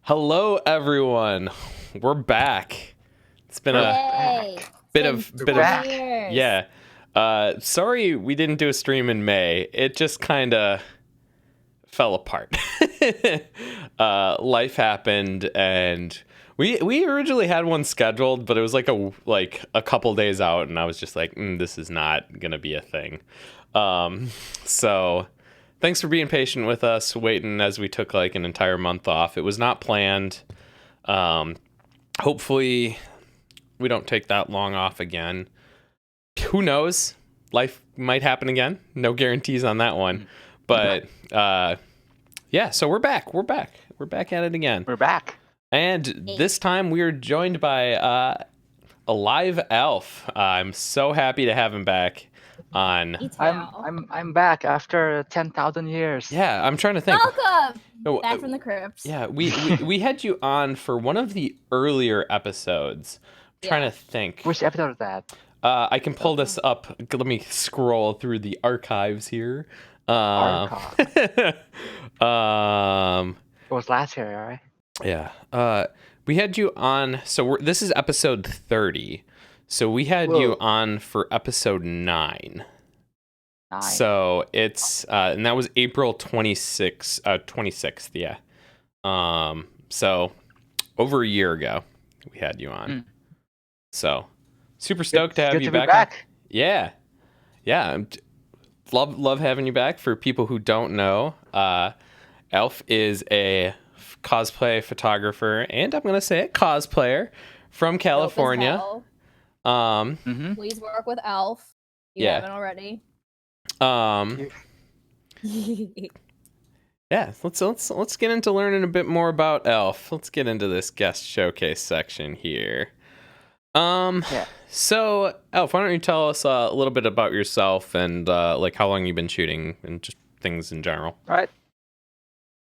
Hello, everyone. We're back. It's been a Yay! bit It's of been bit 20 of years. yeah. Sorry we didn't do a stream in May. It just kind of fell apart. Life happened, and we originally had one scheduled, but it was like a couple days out, and I was just like, this is not gonna be a thing. So thanks for being patient with us, waiting as we took like an entire month off. It was not planned. Hopefully we don't take that long off again. Who knows? Life might happen again. No guarantees on that one. But yeah, so we're back. We're back. We're back at it again. We're back. And this time we are joined by a live Alf. I'm so happy to have him back on. Me too. I'm back after 10,000 years. Yeah, I'm trying to think. Welcome Oh, back from the crypts. Yeah, we had you on for one of the earlier episodes. Trying to think. Which episode is that? I can pull this up. Let me scroll through the archives here. It was last year, right? Yeah. We had you on. So this is episode 30. So we had you on for episode 9. So it's and that was April 26th. Yeah. So over a year ago we had you on. So super stoked to have you back. Yeah. Love having you back. For people who don't know, Alf is a cosplay photographer, and I'm gonna say it, cosplayer from California. Please work with Alf. You haven't already. Yeah, let's get into learning a bit more about Alf. Let's get into this guest showcase section here. So Alf, why don't you tell us a little bit about yourself and like how long you've been shooting and just things in general. Right.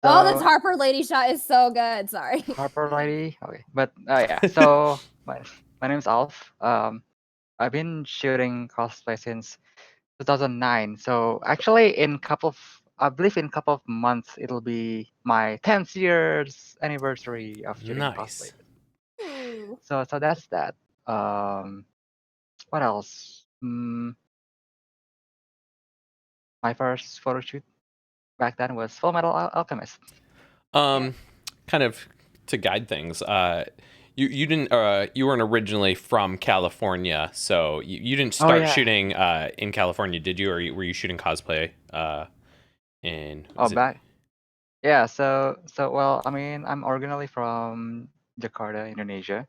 So, this Harper lady shot is so good. Sorry. Harper lady. Okay, but yeah. So my name is Alf. I've been shooting cosplay since 2009. So actually, I believe in a couple of months, it'll be my 10th year's anniversary of shooting cosplay. So that's that. What else? My first photo shoot back then was Full Metal Alchemist. Kind of to guide things. You didn't. You weren't originally from California, so you didn't start shooting in California, did you? Or were you shooting cosplay? Yeah. So well, I mean, I'm originally from Jakarta, Indonesia.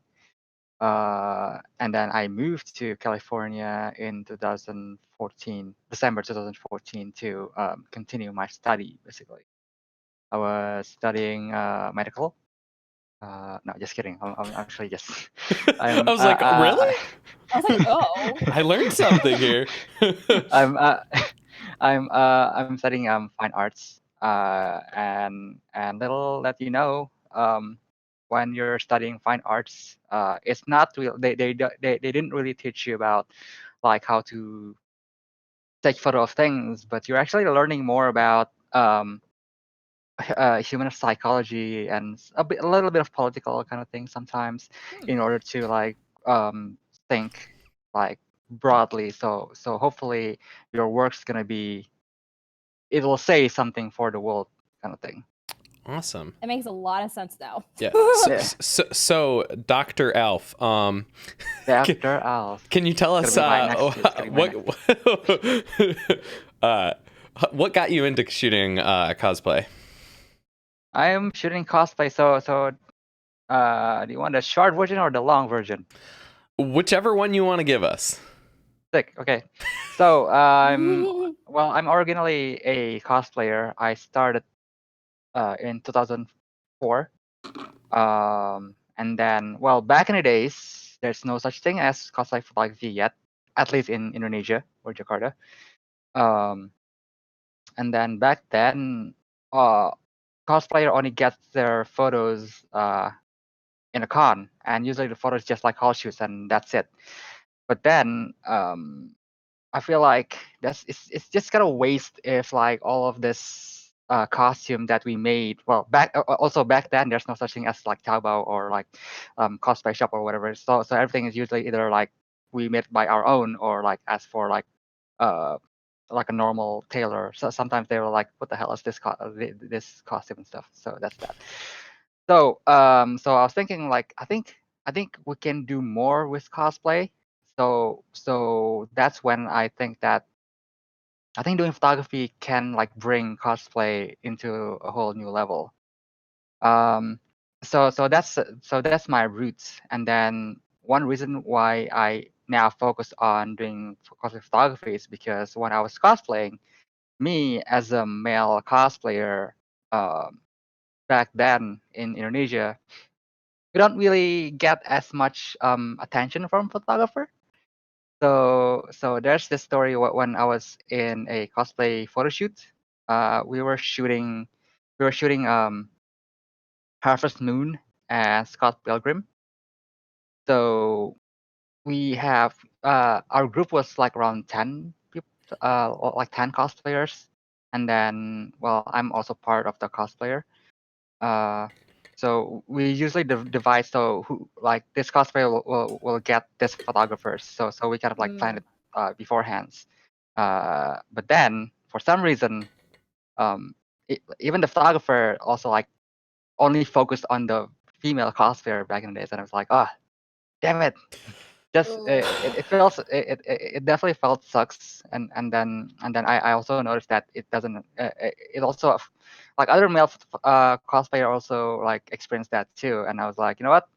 And then I moved to California in 2014, December 2014, to continue my study. Basically, I was studying medical. No, just kidding. I'm actually just. I was like, really? I was like, oh. I learned something here. I'm studying fine arts. And little let you know, when you're studying fine arts, it's not real. They didn't really teach you about like how to take photo of things, but you're actually learning more about human psychology and a little bit of political kind of thing sometimes, in order to like think like broadly. So hopefully your work's gonna be, it will say something for the world, kind of thing. Awesome. It makes a lot of sense now. Yeah. So Dr. Alf. Dr. Alf. Can you tell us what got you into shooting cosplay? I am shooting cosplay. So do you want the short version or the long version? Whichever one you want to give us. Sick. Okay. So I'm originally a cosplayer. I started in 2004. And then, well, back in the days, there's no such thing as cosplay photography yet, at least in Indonesia or Jakarta. And then back then, cosplayer only gets their photos in a con, and usually the photos just like hall shoots, and that's it. But then I feel like it's just kind of waste if like all of this costume that we made. Well, also back then, there's no such thing as like Taobao or like cosplay shop or whatever. So everything is usually either like we made by our own or like ask for uh like a normal tailor. So sometimes they were like, "What the hell is this costume and stuff?" So that's that. So I was thinking like I think we can do more with cosplay. So that's when I think doing photography can like bring cosplay into a whole new level. Um, so that's my roots, and then one reason why I now focus on doing cosplay photography is because when I was cosplaying, me as a male cosplayer, um, back then in Indonesia, we don't really get as much attention from photographer. So there's this story when I was in a cosplay photo shoot. We were shooting Harvest Moon and Scott Pilgrim. So we have our group was like around 10 people, or like 10 cosplayers, and then well, I'm also part of the cosplayer. Uh, so we usually divide so who like this cosplayer will get this photographers. So we kind of like plan it beforehand. But then for some reason, um, even the photographer also like only focused on the female cosplayer back in the days, and I was like, ah, damn it. Just it feels it definitely felt sucks, and then I also noticed that it doesn't it also like other male cosplayer also like experienced that too, and I was like, you know what,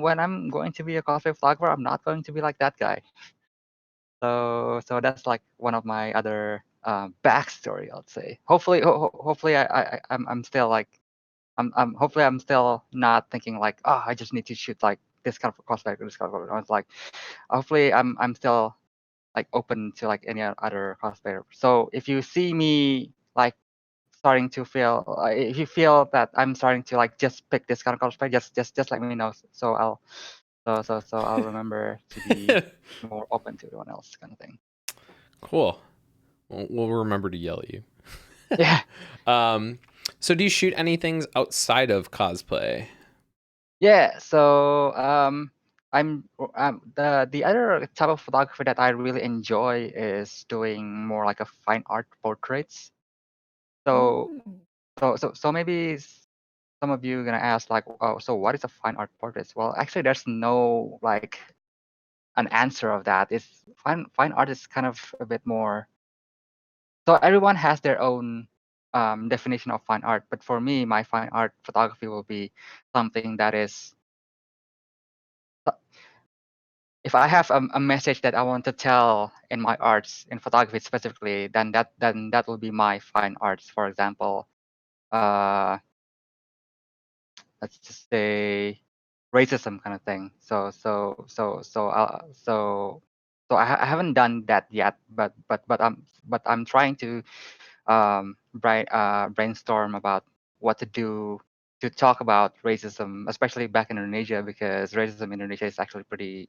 when I'm going to be a cosplay photographer, I'm not going to be like that guy. So that's like one of my other backstory, I'd say. Hopefully I'm still like hopefully I'm still not thinking like, oh, I just need to shoot like this kind of cosplay or this kind of. I was like, hopefully I'm still like open to like any other cosplayer. So if you see me like starting to feel, if you feel that I'm starting to like just pick this kind of cosplay, just let me know. So I'll remember to be more open to everyone else, kind of thing. Cool. We'll remember to yell at you. Yeah. So do you shoot anything outside of cosplay? Yeah. So I'm the other type of photography that I really enjoy is doing more like a fine art portraits. So so maybe some of you are gonna ask like, oh, so what is a fine art portrait? Well, actually, there's no like an answer of that. It's fine art is kind of a bit more. So everyone has their own definition of fine art, but for me, my fine art photography will be something that is, if I have a message that I want to tell in my arts, in photography specifically, then that will be my fine arts. For example, uh, let's just say racism kind of thing. So I haven't done that yet, but I'm trying to brainstorm about what to do to talk about racism, especially back in Indonesia, because racism in Indonesia is actually pretty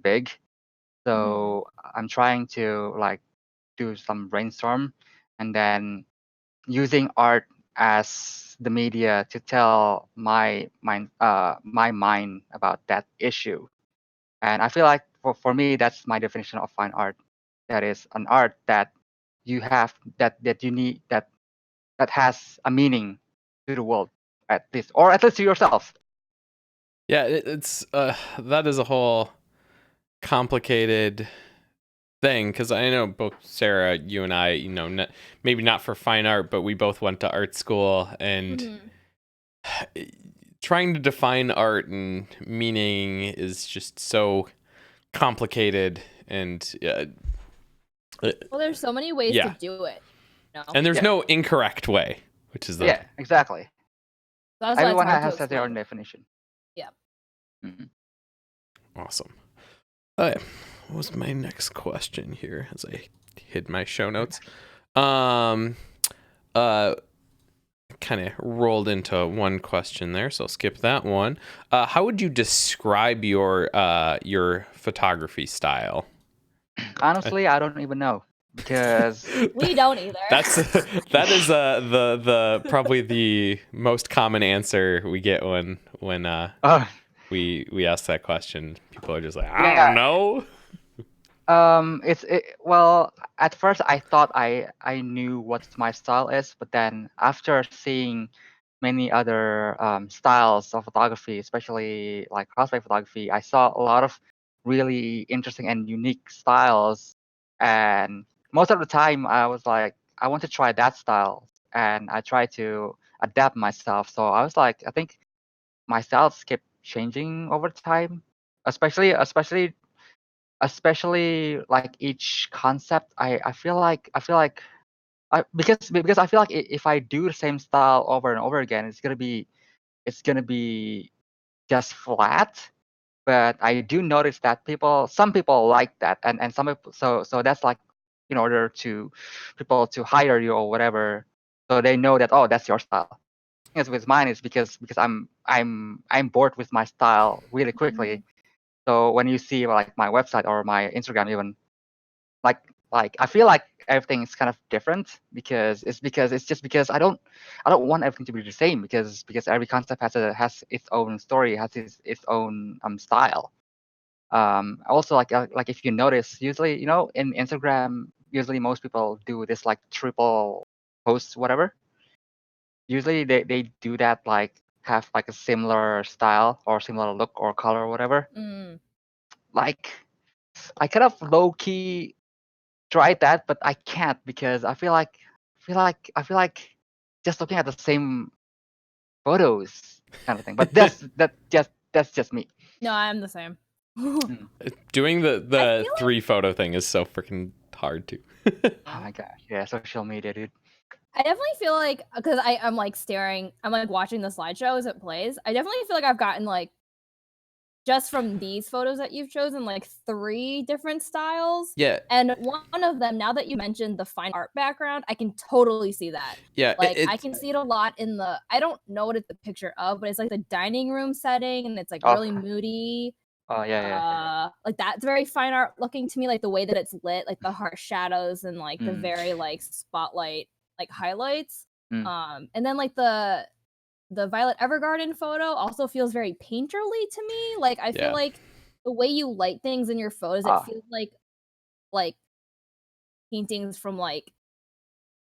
big. So I'm trying to like do some brainstorm, and then using art as the media to tell my mind about that issue. And I feel like for me, that's my definition of fine art. That is an art that you have that you need that has a meaning to the world, or at least to yourself. Yeah, it's that is a whole complicated thing, because I know both Sarah, you and I, maybe not for fine art, but we both went to art school, and trying to define art and meaning is just so complicated, and well, there's so many ways to do it. And there's no incorrect way, which is the Yeah, exactly. That's Everyone why it's hard has to their own explain. definition. Yeah. Awesome. What was my next question here as I hid my show notes? Kind of rolled into one question there, so I'll skip that one. How would you describe your photography style? Honestly, I don't even know, because we don't either. That is the probably the most common answer we get when we ask that question. People are just like, I don't know. Well, at first I thought I knew what my style is, but then after seeing many other styles of photography, especially like cosplay photography, I saw a lot of really interesting and unique styles. And most of the time, I was like, I want to try that style, and I try to adapt myself. So I was like, I think my styles kept changing over time, especially like each concept. Because I feel like if I do the same style over and over again, it's gonna be just flat. But I do notice that some people like that, and some people, so that's like in order to people to hire you or whatever, so they know that, oh, that's your style. As with mine is because I'm bored with my style really quickly. So when you see like my website or my Instagram even, like I feel like everything is kind of different because it's just because I don't want everything to be the same, because every concept has its own story, has its own style. Also, like if you notice, usually, in Instagram, usually most people do this like triple posts, whatever. Usually they do that, like have like a similar style or similar look or color or whatever. Like I kind of low key tried that, but I can't because I feel like just looking at the same photos kind of thing. But that's just me. No, I'm the same. Doing the three photo thing is so freaking hard too. Oh my gosh, yeah, social media, dude. I definitely feel like, because I'm like staring, I'm like watching the slideshow as it plays. I definitely feel like I've gotten like, just from these photos that you've chosen, like 3 different styles. Yeah. And one of them, now that you mentioned the fine art background, I can totally see that. Yeah. Like I can see it a lot in I don't know what it's a picture of, but it's like the dining room setting, and it's like really moody. Oh yeah. Like that's very fine art looking to me, like the way that it's lit, like the harsh shadows and like the very like spotlight like highlights. And then like the Violet Evergarden photo also feels very painterly to me. Like I feel like the way you light things in your photos, it feels like paintings from like,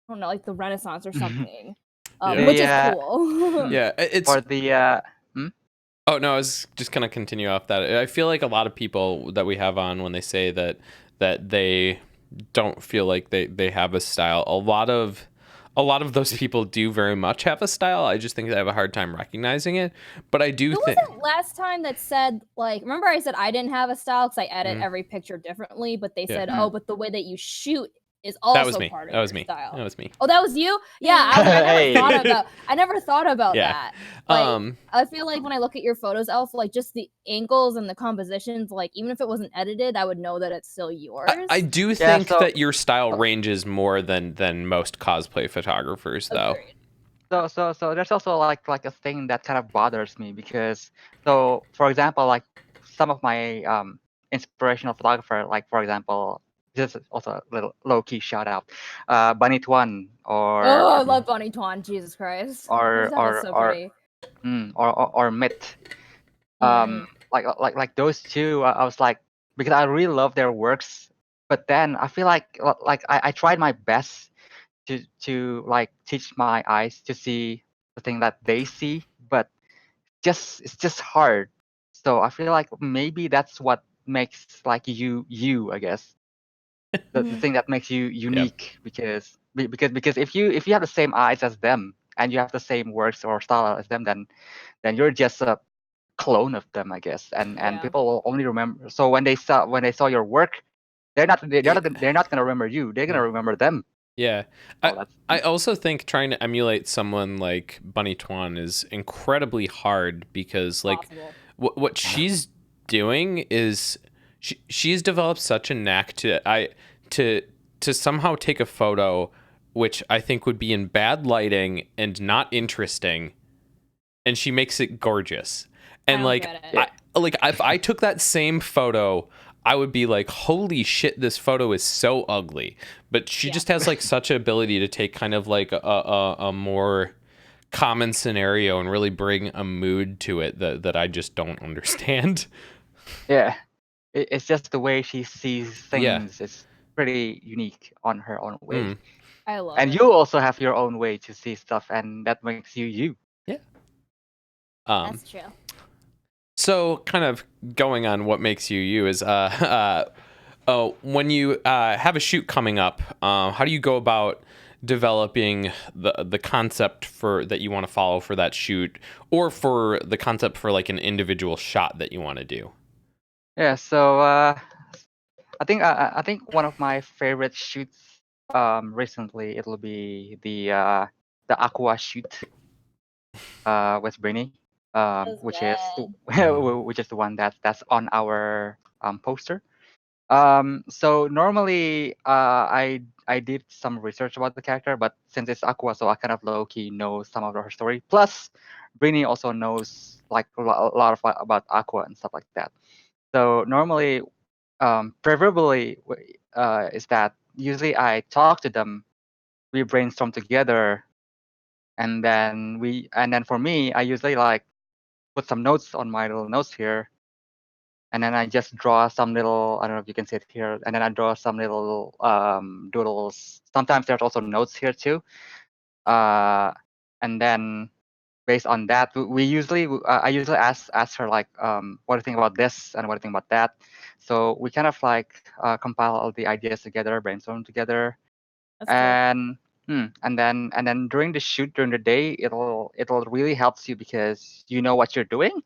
I don't know, like the Renaissance or something. Which is cool. Yeah, it's for the Oh no, I was just gonna continue off that. I feel like a lot of people that we have on, when they say that they don't feel like they have a style, a lot of those people do very much have a style. I just think they have a hard time recognizing it. But I do think. Who was it last time that said, like, remember I said I didn't have a style because I edit every picture differently, but they said, oh, but the way that you shoot is also part of your style. That was me. Oh, that was you? Yeah, I never thought about that. Like, I feel like when I look at your photos, Alf, like just the angles and the compositions, like even if it wasn't edited, I would know that it's still yours. I do think that your style ranges more than most cosplay photographers, though. So there's also like a thing that kind of bothers me, because for example, like some of my inspirational photographer, like for example, this is also a little low-key shout out, Bunny Tuan, I love Bunny Tuan, Jesus Christ. Or Mitt. Like those two, I was like, because I really love their works, but then I feel like I tried my best to like teach my eyes to see the thing that they see, but it's just hard. So I feel like maybe that's what makes like you, I guess. The thing that makes you unique, because if you have the same eyes as them and you have the same works or style as them, then you're just a clone of them, I guess. And people will only remember. So when they saw your work, they're not gonna remember you. They're gonna remember them. Yeah. I also think trying to emulate someone like Bunny Tuan is incredibly hard, because like what she's doing is she's developed such a knack to somehow take a photo which I think would be in bad lighting and not interesting, and she makes it gorgeous. And like if I took that same photo I would be like, holy shit, this photo is so ugly. But she just has like such an ability to take kind of like a more common scenario and really bring a mood to it that I just don't understand. Yeah, it's just the way she sees Yeah. things is pretty unique on her own way. I love And it. you also have your own way to see stuff, and that makes you you. Yeah. That's true. So kind of going on what makes you you is when you have a shoot coming up, how do you go about developing the concept for that you want to follow for that shoot, or for the concept for like an individual shot that you want to do? Yeah, so I think one of my favorite shoots recently it'll be the aqua shoot with Brini, That which is good. which is the one that's on our poster. So normally I did some research about the character, but since it's Aqua, so I kind of low key know some of her story. Plus, Brini also knows like a lot of about Aqua and stuff like that. So normally, preferably, is that usually I talk to them, we brainstorm together, and then for me, I usually like put some notes on my little notes here, and then I just draw some little, I don't know if you can see it here, and then I draw some little doodles. Sometimes there's also notes here too. And then based on that, we usually, I usually ask her like, what do you think about this and what do you think about that? So we kind of like compile all the ideas together, brainstorm together, That's cool. And then during the shoot during the day, it'll really helps you because you know what you're doing,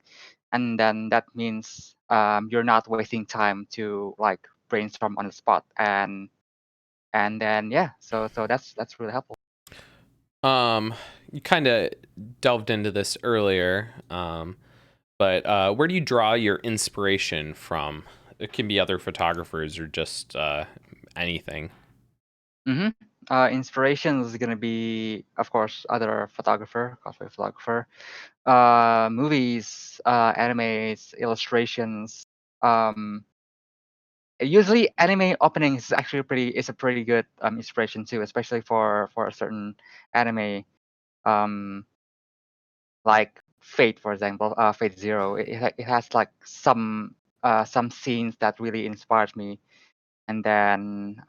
and then that means you're not wasting time to like brainstorm on the spot, and then yeah, so that's really helpful. You kind of delved into this earlier, but where do you draw your inspiration from? It can be other photographers or just anything. Inspiration is gonna be, of course, other cosplay photographer, movies, animes, illustrations. Usually, anime openings is actually a pretty good inspiration too, especially for a certain anime, like Fate, for example, Fate Zero. It has like some scenes that really inspired me, and then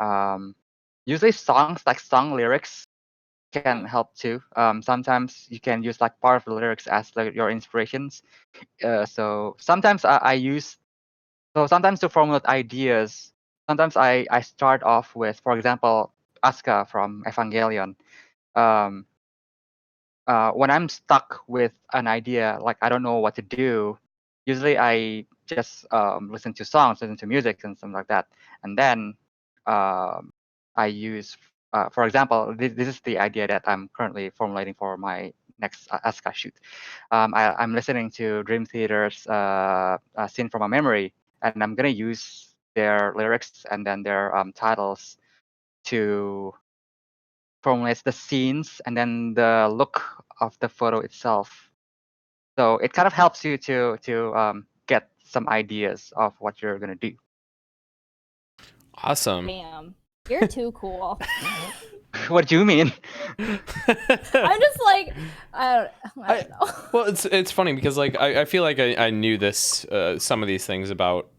usually songs like song lyrics can help too. Sometimes you can use like part of the lyrics as like your inspirations. So sometimes I use, so sometimes to formulate ideas, sometimes I start off with, for example, Asuka from Evangelion. Um, when I'm stuck with an idea, like I don't know what to do, usually I just listen to songs, listen to music, and something like that. And then I use, for example, this is the idea that I'm currently formulating for my next Asuka shoot. I'm listening to Dream Theater's Scene from a Memory, and I'm going to use their lyrics and then their titles to formulates the scenes and then the look of the photo itself. So it kind of helps you to get some ideas of what you're gonna do. Awesome. Damn, you're too cool. What do you mean? I'm just like, I don't know. Well, it's funny because like I feel like I knew this some of these things about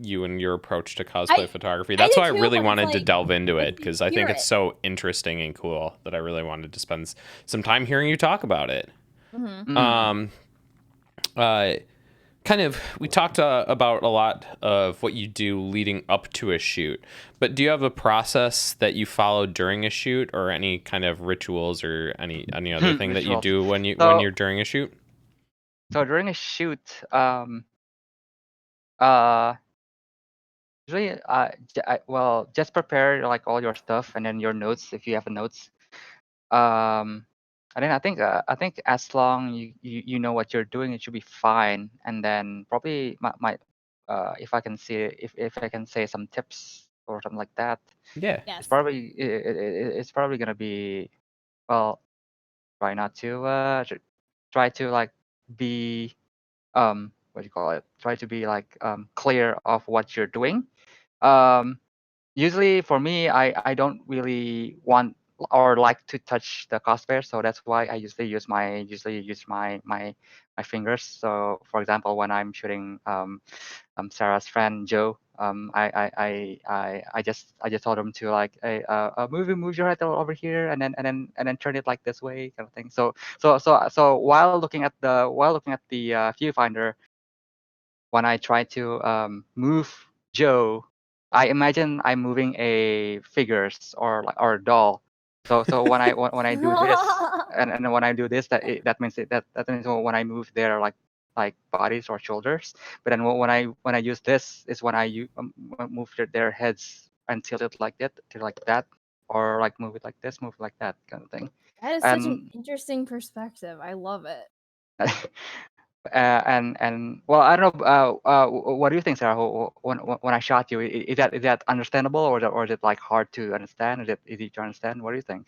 you and your approach to cosplay photography. That's why I really wanted to delve into it, because I think it's so interesting and cool that I really wanted to spend some time hearing you talk about it. Kind of, we talked about a lot of what you do leading up to a shoot, but do you have a process that you follow during a shoot, or any kind of rituals or any other thing that you do when you're during a shoot? So during a shoot, usually well, just prepare like all your stuff and then your notes if you have notes. Um, and then I think as long you know what you're doing, it should be fine. And then probably my if I can see if I can say some tips or something like that, Yeah. it's probably it's probably gonna be, well, try not to try to like be what do you call it? Try to be like clear of what you're doing. Usually for me, I don't really want or like to touch the cosplayer, so that's why I usually use my fingers. So for example, when I'm shooting Sarah's friend Joe, I just told him to like, hey, move your head over here, and then turn it like this way, kind of thing. So while looking at the viewfinder, when I try to move Joe, I imagine I'm moving a figures or a doll. So when I do this, and when I do this, that means that means when I move their like bodies or shoulders. But then when I use this is when move their heads and tilt it like that, or like move it like this, move it like that, kind of thing. That is such an interesting perspective. I love it. And well, I don't know. What do you think, Sarah? When I shot you, is that understandable, or is it like hard to understand? Is it easy to understand? What do you think?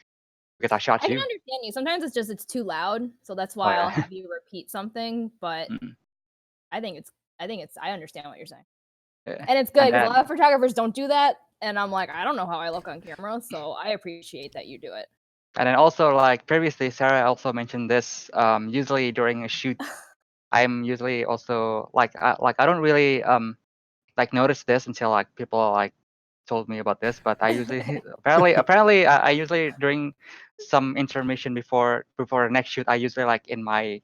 Because I shot I can you. understand you. Sometimes it's too loud, so that's Oh why I'll yeah. have you repeat something. But I think I understand what you're saying, Yeah. and it's good And because a then, lot of photographers don't do that, and I'm like, I don't know how I look on camera, so I appreciate that you do it. and then also like previously, Sarah also mentioned this. Usually during a shoot, I'm usually also like I don't really like notice this until like people like told me about this, but I usually apparently I usually during some intermission before the next shoot, I usually like in my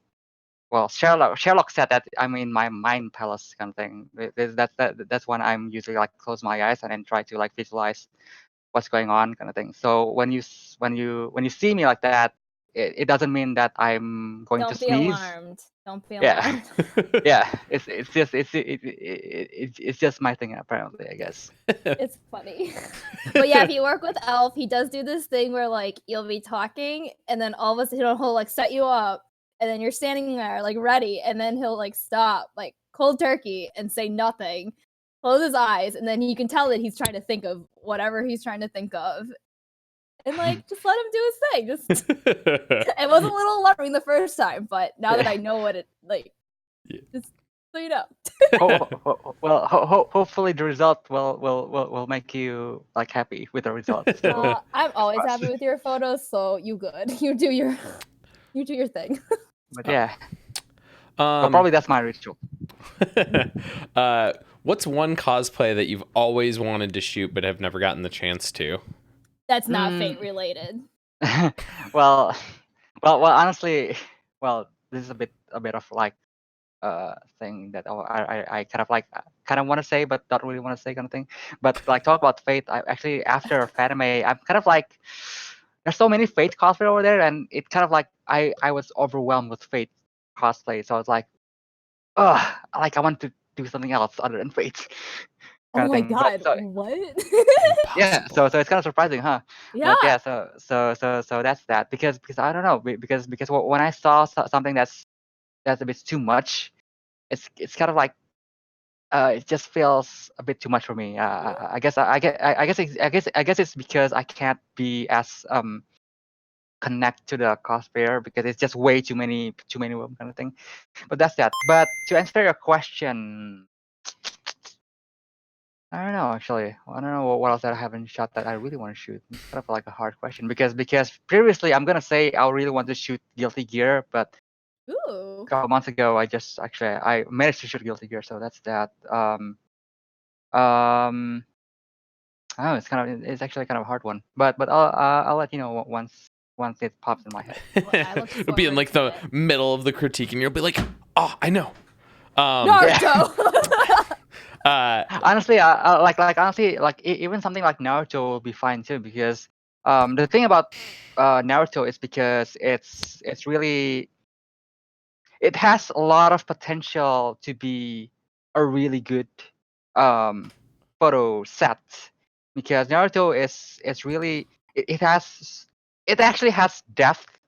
Sherlock said that I'm in my mind palace kind of thing. That's when I'm usually like close my eyes and then try to like visualize what's going on kind of thing. So when you see me like that, it doesn't mean that I'm going to Don't be sneeze. alarmed. Don't be Yeah. alarmed. Yeah, it's just my thing apparently, I guess. It's funny. But yeah, if you work with Alf, he does do this thing where like you'll be talking and then all of a sudden he'll like set you up and then you're standing there like ready and then he'll like stop like cold turkey and say nothing, close his eyes, and then you can tell that he's trying to think of whatever he's trying to think of. And like just let him do his thing. Just it was a little alarming the first time, but now that I know what it like, just so you know. Well, hopefully the result will make you like happy with the results. So I'm always happy with your photos, so you good. You do your thing. but yeah. So probably that's my ritual. What's one cosplay that you've always wanted to shoot but have never gotten the chance to? That's not fate related. well, honestly, this is a bit of like thing that I kind of want to say but don't really want to say kind of thing. But like talk about Fate, I actually after Fatime, I'm kind of like there's so many Fate cosplay over there, and it kind of like I was overwhelmed with Fate cosplay, so I was like, like I want to do something else other than Fate. Oh my Thing. But, god, what? yeah, so it's kind of surprising, huh? Yeah. But yeah, so that's that because I don't know because when I saw something that's a bit too much, it's kind of like it just feels a bit too much for me. I guess it's because I can't be as connect to the cosplayer because it's just way too many women kind of thing. But that's that. But to answer your question, I don't know actually. I don't know what else that I haven't shot that I really want to shoot. It's kind of like a hard question because previously I'm gonna say I really want to shoot Guilty Gear, but Ooh. a couple months ago I managed to shoot Guilty Gear, so that's that. Oh, it's actually kind of a hard one, but I'll let you know once it pops in my head. It'll be in like the middle of the critique, and you'll be like, "Oh, I know." Naruto. Honestly, honestly, like even something like Naruto will be fine too because the thing about Naruto is because it's really it has a lot of potential to be a really good photo set because Naruto is really it actually has depth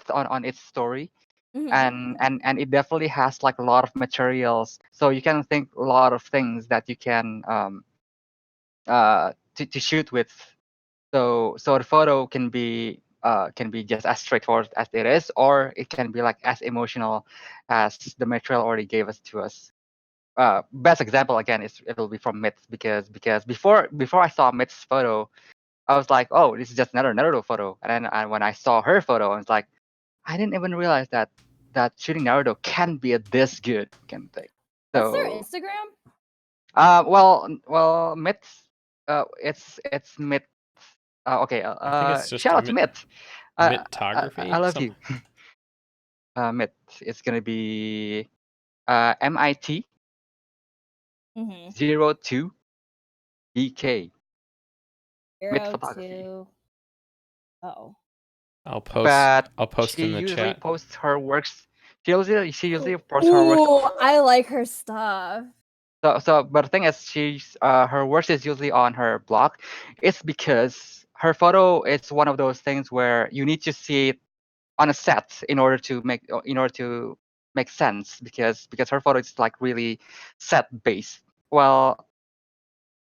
on its story. And it definitely has like a lot of materials, so you can think a lot of things that you can to shoot with. So the photo can be just as straightforward as it is, or it can be like as emotional as the material already gave us to us. best example again is it'll be from Mitz because before I saw Mitz's photo, I was like, oh, this is just another Naruto photo. And then when I saw her photo, I was like, I didn't even realize that shooting Naruto can be this good kind of thing. What's their So Instagram? well, Mitz, it's Mitz. Okay. I think it's just Shout out to Mitz. Vontography. I love you. Mitz. It's gonna be MIT Mm-hmm. 02 DK. Mitz Photography. 02. Oh. I'll post But in she the usually chat. posts her works. She usually posts her works. Ooh, I like her stuff. So but the thing is, she's her works is usually on her blog. It's because her photo is one of those things where you need to see it on a set in order to make sense, because her photo is like really set based. Well,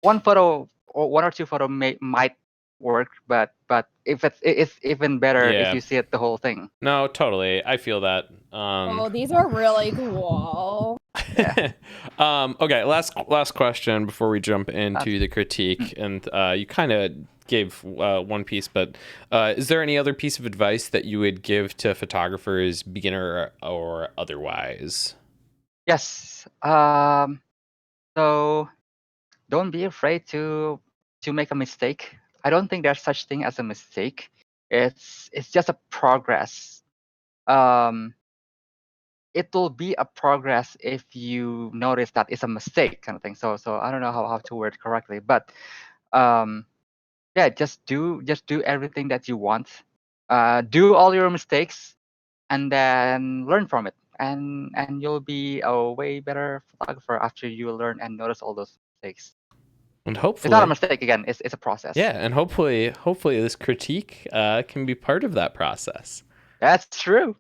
one photo or one or two photo might work, but if it's even better if Yeah. you see it the whole thing. No, totally. I feel that. Oh, these are really cool. Yeah. Okay, last question before we jump into the critique. And you kind of gave one piece, but is there any other piece of advice that you would give to photographers, beginner or otherwise? Yes. So don't be afraid to make a mistake. I don't think there's such thing as a mistake. It's just a progress. It will be a progress if you notice that it's a mistake kind of thing. So I don't know how to word correctly, but yeah, just do everything that you want. Do all your mistakes and then learn from it. And you'll be a way better photographer after you learn and notice all those mistakes. And hopefully, it's not a mistake again. It's a process. Yeah, and hopefully this critique can be part of that process. That's true.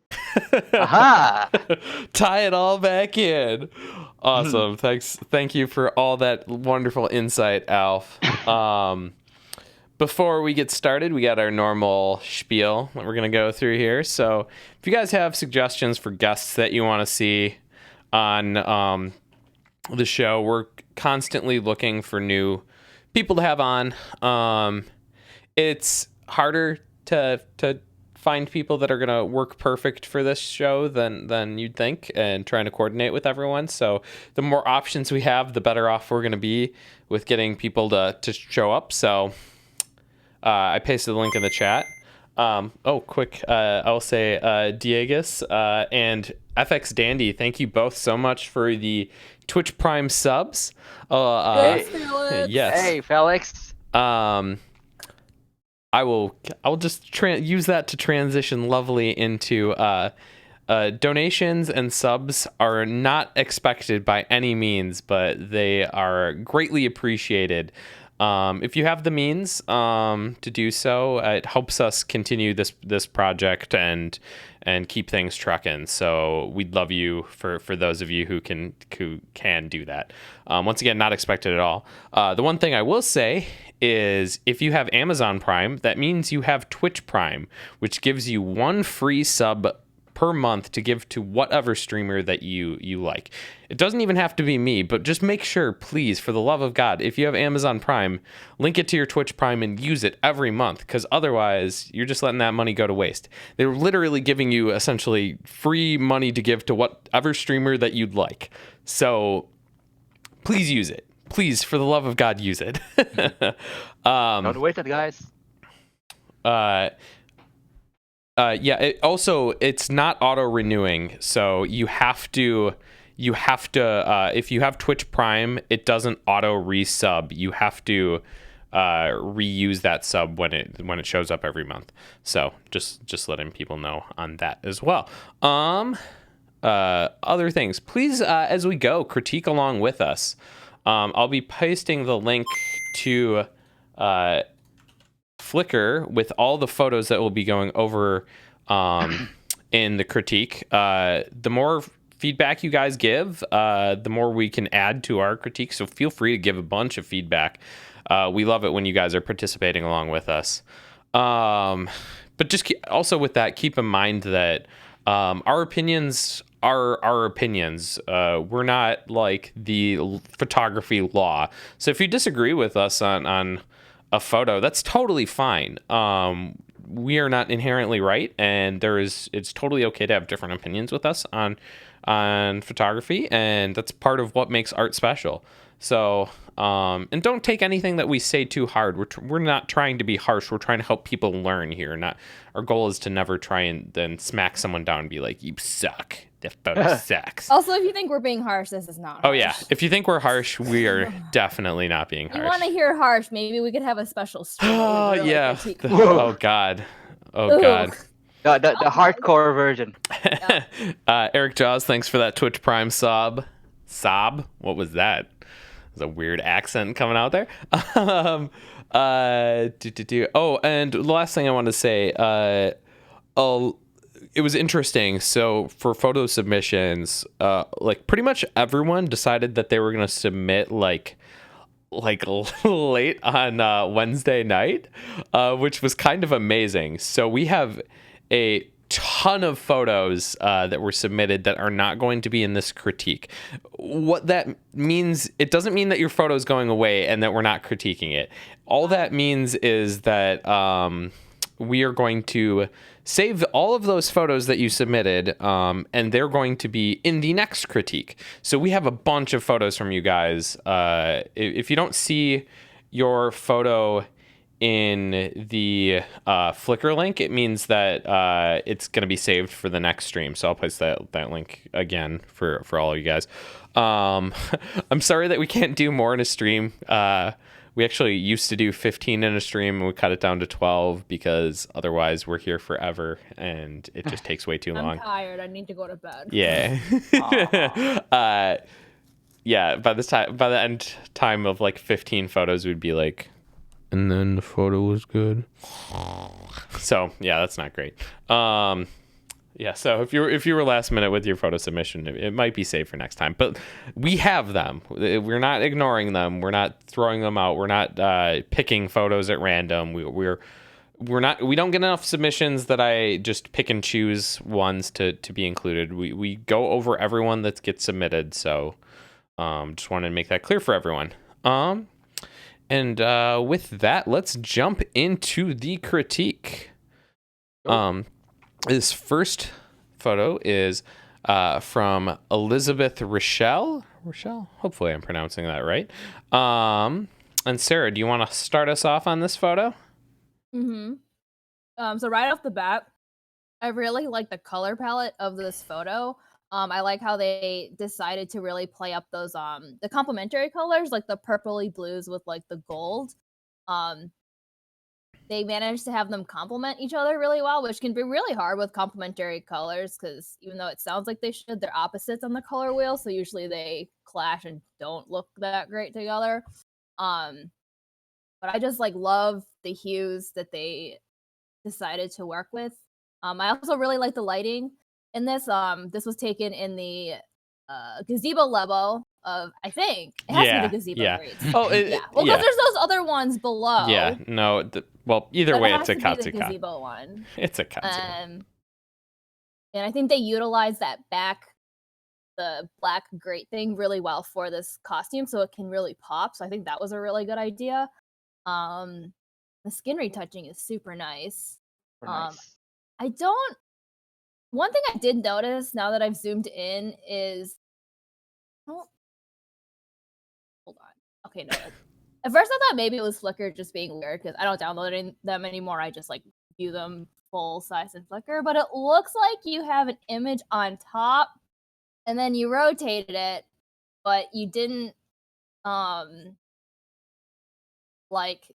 Aha! Tie it all back in. Awesome. Thank you for all that wonderful insight, Alf. Before we get started, we got our normal spiel that we're going to go through here. So if you guys have suggestions for guests that you want to see on the show, we're constantly looking for new people to have on. It's harder to find people that are going to work perfect for this show than you'd think, and trying to coordinate with everyone. So the more options we have, the better off we're going to be with getting people to show up. So I pasted the link in the chat. Quick, I'll say Diegus and FX Dandy, thank you both so much for the Twitch Prime subs. Thanks, Felix. Yes. Hey, Felix. I'll just use that to transition lovely into donations and subs are not expected by any means, but they are greatly appreciated. If you have the means to do so, it helps us continue this project and keep things trucking. So we'd love you for those of you who can do that. Once again, not expected at all. The one thing I will say is if you have Amazon Prime, that means you have Twitch Prime, which gives you one free sub per month to give to whatever streamer that you like. It doesn't even have to be me, but just make sure, please, for the love of God, if you have Amazon Prime, link it to your Twitch Prime and use it every month, because otherwise you're just letting that money go to waste. They're literally giving you essentially free money to give to whatever streamer that you'd like. So please use it. Please, for the love of God, use it. Don't waste it, guys. It's not auto renewing, so you have to if you have Twitch Prime, it doesn't auto resub. You have to reuse that sub when it shows up every month. So just letting people know on that as well. Other things, please, as we go, critique along with us. I'll be pasting the link to Flickr with all the photos that we'll be going over in the critique. The more feedback you guys give, the more we can add to our critique. So feel free to give a bunch of feedback. We love it when you guys are participating along with us. But just also with that, keep in mind that our opinions our opinions. We're not like the photography law. So if you disagree with us on a photo, that's totally fine. We are not inherently right, and it's totally okay to have different opinions with us on photography, and that's part of what makes art special. So, and don't take anything that we say too hard. We're not trying to be harsh. We're trying to help people learn here. Not our goal is to never try and then smack someone down and be like, you suck. That photo sucks. Also, if you think we're being harsh, this is not harsh. Oh yeah, if you think we're harsh, we are definitely not being harsh. You want to hear harsh? Maybe we could have a special stream. Oh yeah. Oh god. Oh god. The hardcore version. Eric Jaws, thanks for that Twitch Prime sub. What was that? There's a weird accent coming out there. Oh, and the last thing I want to say, it was interesting. So for photo submissions, like pretty much everyone decided that they were going to submit like late on Wednesday night, which was kind of amazing. So we have a ton of photos that were submitted that are not going to be in this critique. What that means, it doesn't mean that your photo is going away and that we're not critiquing it. All that means is that we are going to save all of those photos that you submitted, and they're going to be in the next critique. So we have a bunch of photos from you guys. If you don't see your photo in the Flickr link, it means that it's going to be saved for the next stream. So I'll place that link again for all of you guys. I'm sorry that we can't do more in a stream. We actually used to do 15 in a stream, and we cut it down to 12 because otherwise we're here forever and it just takes way too long. I'm tired. I need to go to bed. Yeah. Yeah. By the end time of like 15 photos, we'd be like, and then the photo was good. So yeah, that's not great. Yeah, so if you were last minute with your photo submission, it might be saved for next time. But we have them. We're not ignoring them. We're not throwing them out. We're not picking photos at random. We don't get enough submissions that I just pick and choose ones to be included. We go over everyone that gets submitted. So just wanted to make that clear for everyone. And with that, let's jump into the critique. This first photo is from Elizabeth Rochelle. Hopefully I'm pronouncing that right. And Sarah, do you want to start us off on this photo? Mm-hmm. So right off the bat, I really like the color palette of this photo. I like how they decided to really play up those the complementary colors, like the purpley blues with like the gold. They managed to have them complement each other really well, which can be really hard with complementary colors because even though it sounds like they should, they're opposites on the color wheel, so usually they clash and don't look that great together. But I just like love the hues that they decided to work with. I also really like the lighting in this. This was taken in the gazebo level of, I think it has to be the gazebo grades. Oh, yeah. Well, because there's those other ones below. Yeah, no. Well, either way, it's a Katsuka. The gazebo one. It's a Katsuka. And I think they utilized the black grate thing really well for this costume, so it can really pop. So I think that was a really good idea. The skin retouching is super nice. Nice. One thing I did notice now that I've zoomed in is, hold on. Okay, no. At first I thought maybe it was Flickr just being weird because I don't download them anymore. I just like view them full size in Flickr, but it looks like you have an image on top and then you rotated it, but you didn't like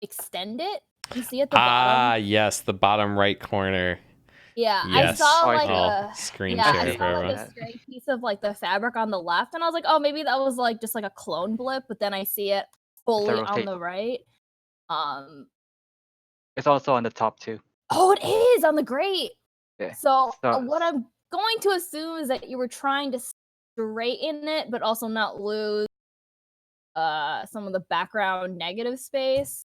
extend it. You see at the bottom? Yes, the bottom right corner. Yeah, yes. I saw like a screen share I saw like a stray piece of like the fabric on the left, and I was like, oh, maybe that was like just like a clone blip, but then I see it fully on the right. It's also on the top too. Oh, it is on the grate. Yeah. So what I'm going to assume is that you were trying to straighten it, but also not lose some of the background negative space.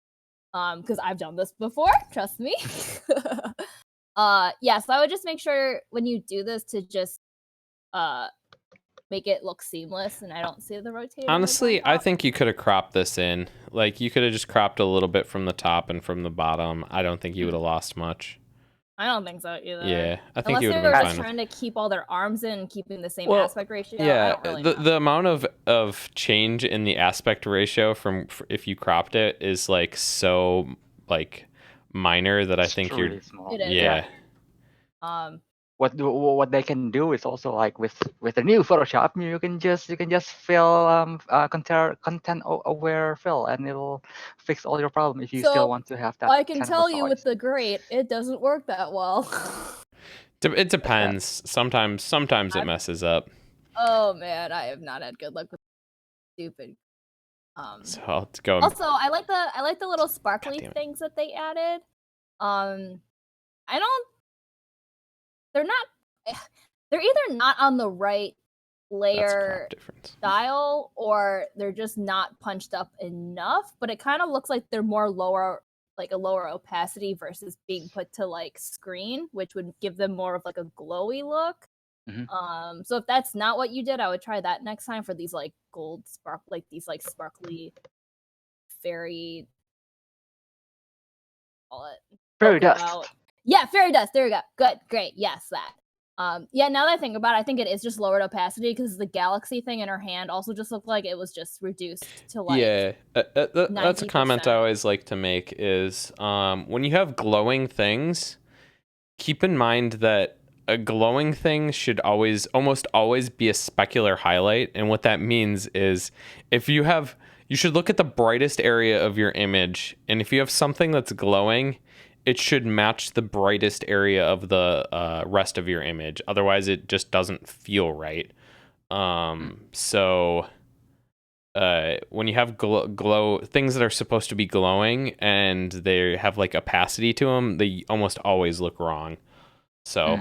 Because I've done this before, trust me. Yeah, so I would just make sure when you do this to just make it look seamless, and I don't see the rotator. Honestly, I think you could have cropped this in. Like, you could have just cropped a little bit from the top and from the bottom. I don't think you would have lost much. I don't think so either. Yeah, I think Unless you would they have were been just fine. trying to keep all their arms in and keeping the same Well, aspect ratio. Yeah, I don't really know. the amount of change in the aspect ratio from if you cropped it is like so like minor that I think you're really small. It is. yeah. What they can do is also like with the new Photoshop, you can just fill content aware fill, and it'll fix all your problem if you still want to have that. I can tell you with the great, it doesn't work that well. It depends. Sometimes it messes up. Oh man, I have not had good luck with stupid. So I'll go. Also, I like the little sparkly things that they added. They're either not on the right layer style, or they're just not punched up enough, but it kind of looks like they're more lower, like a lower opacity versus being put to like screen, which would give them more of like a glowy look. So if that's not what you did, I would try that next time for these like gold sparkly fairy dust. Yeah, fairy dust. There we go. Good, great. Yes, that. Yeah, now that I think about it, I think it is just lowered opacity because the galaxy thing in her hand also just looked like it was just reduced to like. Yeah, that's a comment I always like to make is when you have glowing things, keep in mind that a glowing thing should almost always be a specular highlight. And what that means is you should look at the brightest area of your image, and if you have something that's glowing, it should match the brightest area of the rest of your image. Otherwise, it just doesn't feel right. So when you have glow things that are supposed to be glowing and they have like opacity to them, they almost always look wrong. So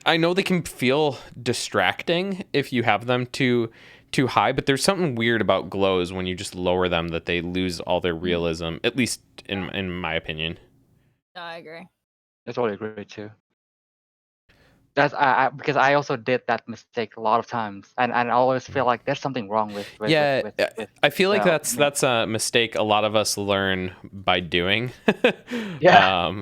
I know they can feel distracting if you have them too high, but there's something weird about glows when you just lower them that they lose all their realism, at least in my opinion. No, I agree. I totally agree too. That's because I also did that mistake a lot of times, and I always feel like there's something wrong with I feel like that's a mistake a lot of us learn by doing. Yeah.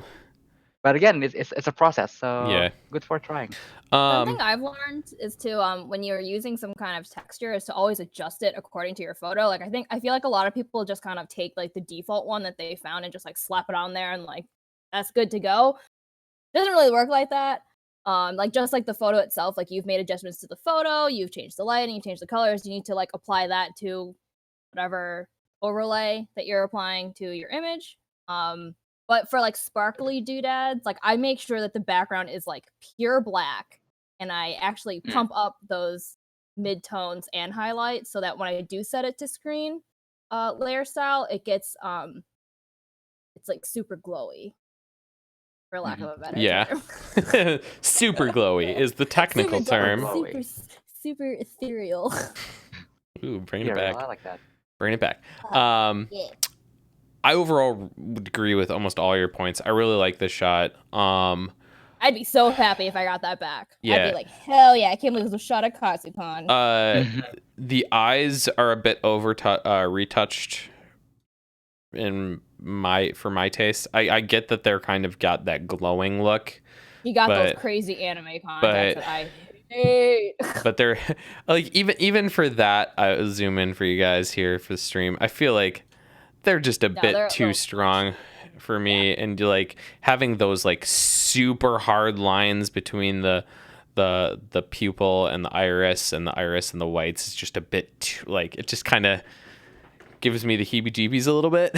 But again, it's a process, so yeah, good for trying. Something I've learned is to when you're using some kind of texture is to always adjust it according to your photo. Like I feel like a lot of people just kind of take like the default one that they found and just like slap it on there and like that's good to go. It doesn't really work like that. Like just like the photo itself, like you've made adjustments to the photo, you've changed the lighting, you changed the colors, you need to like apply that to whatever overlay that you're applying to your image. But for like sparkly doodads, like I make sure that the background is like pure black, and I actually pump up those mid-tones and highlights so that when I do set it to screen layer style, it gets it's like super glowy, for lack of a better term. Super glowy is the technical term. Super ethereal. Ooh, bring it back. I like that. Bring it back. I overall would agree with almost all your points. I really like this shot. I'd be so happy if I got that back. Yeah. I'd be like, hell yeah, I can't believe it was a shot at Katsukon. The eyes are a bit retouched for my taste. I get that they're kind of got that glowing look. You got those crazy anime contacts that I hate. But they're like even for that, I'll zoom in for you guys here for the stream. I feel like they're just a bit too strong for me, and like having those like super hard lines between the pupil and the iris and the whites is just a bit too, like it just kind of gives me the heebie-jeebies a little bit.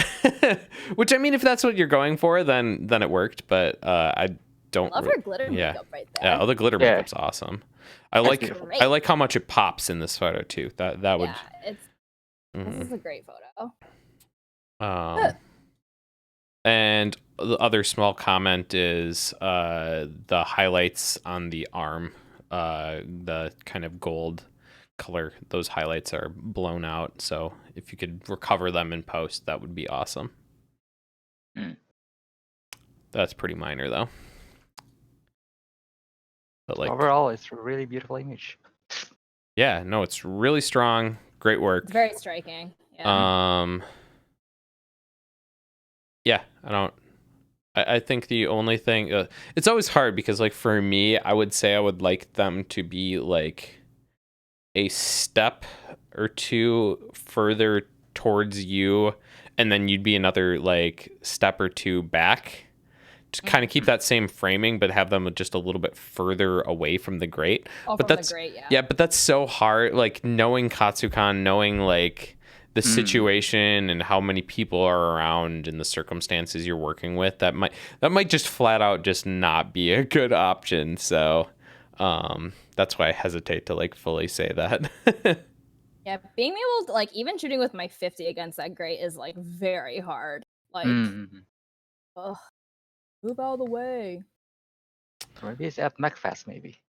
Which I mean, if that's what you're going for, then it worked. But I don't love her glitter makeup right there. Yeah, the glitter makeup's awesome. I like how much it pops in this photo too. That would. This is a great photo. And the other small comment is the highlights on the arm, the kind of gold color, those highlights are blown out. So if you could recover them in post, that would be awesome. That's pretty minor though. But like overall, it's a really beautiful image. Yeah, no, it's really strong. Great work. It's very striking. Yeah. Yeah, I think the only thing it's always hard because like for me, I would say I would like them to be like a step or two further towards you, and then you'd be another like step or two back to kind of keep that same framing, but have them just a little bit further away from the grate. Oh, But from that's the grate, yeah. yeah, but that's so hard. Like knowing Katsukan, knowing like the situation and how many people are around and the circumstances you're working with, that might just flat out just not be a good option. So that's why I hesitate to like fully say that. Yeah, being able to like even shooting with my 50 against that grate is like very hard. Like, ugh, move out of the way. Maybe it's at MacFest, maybe.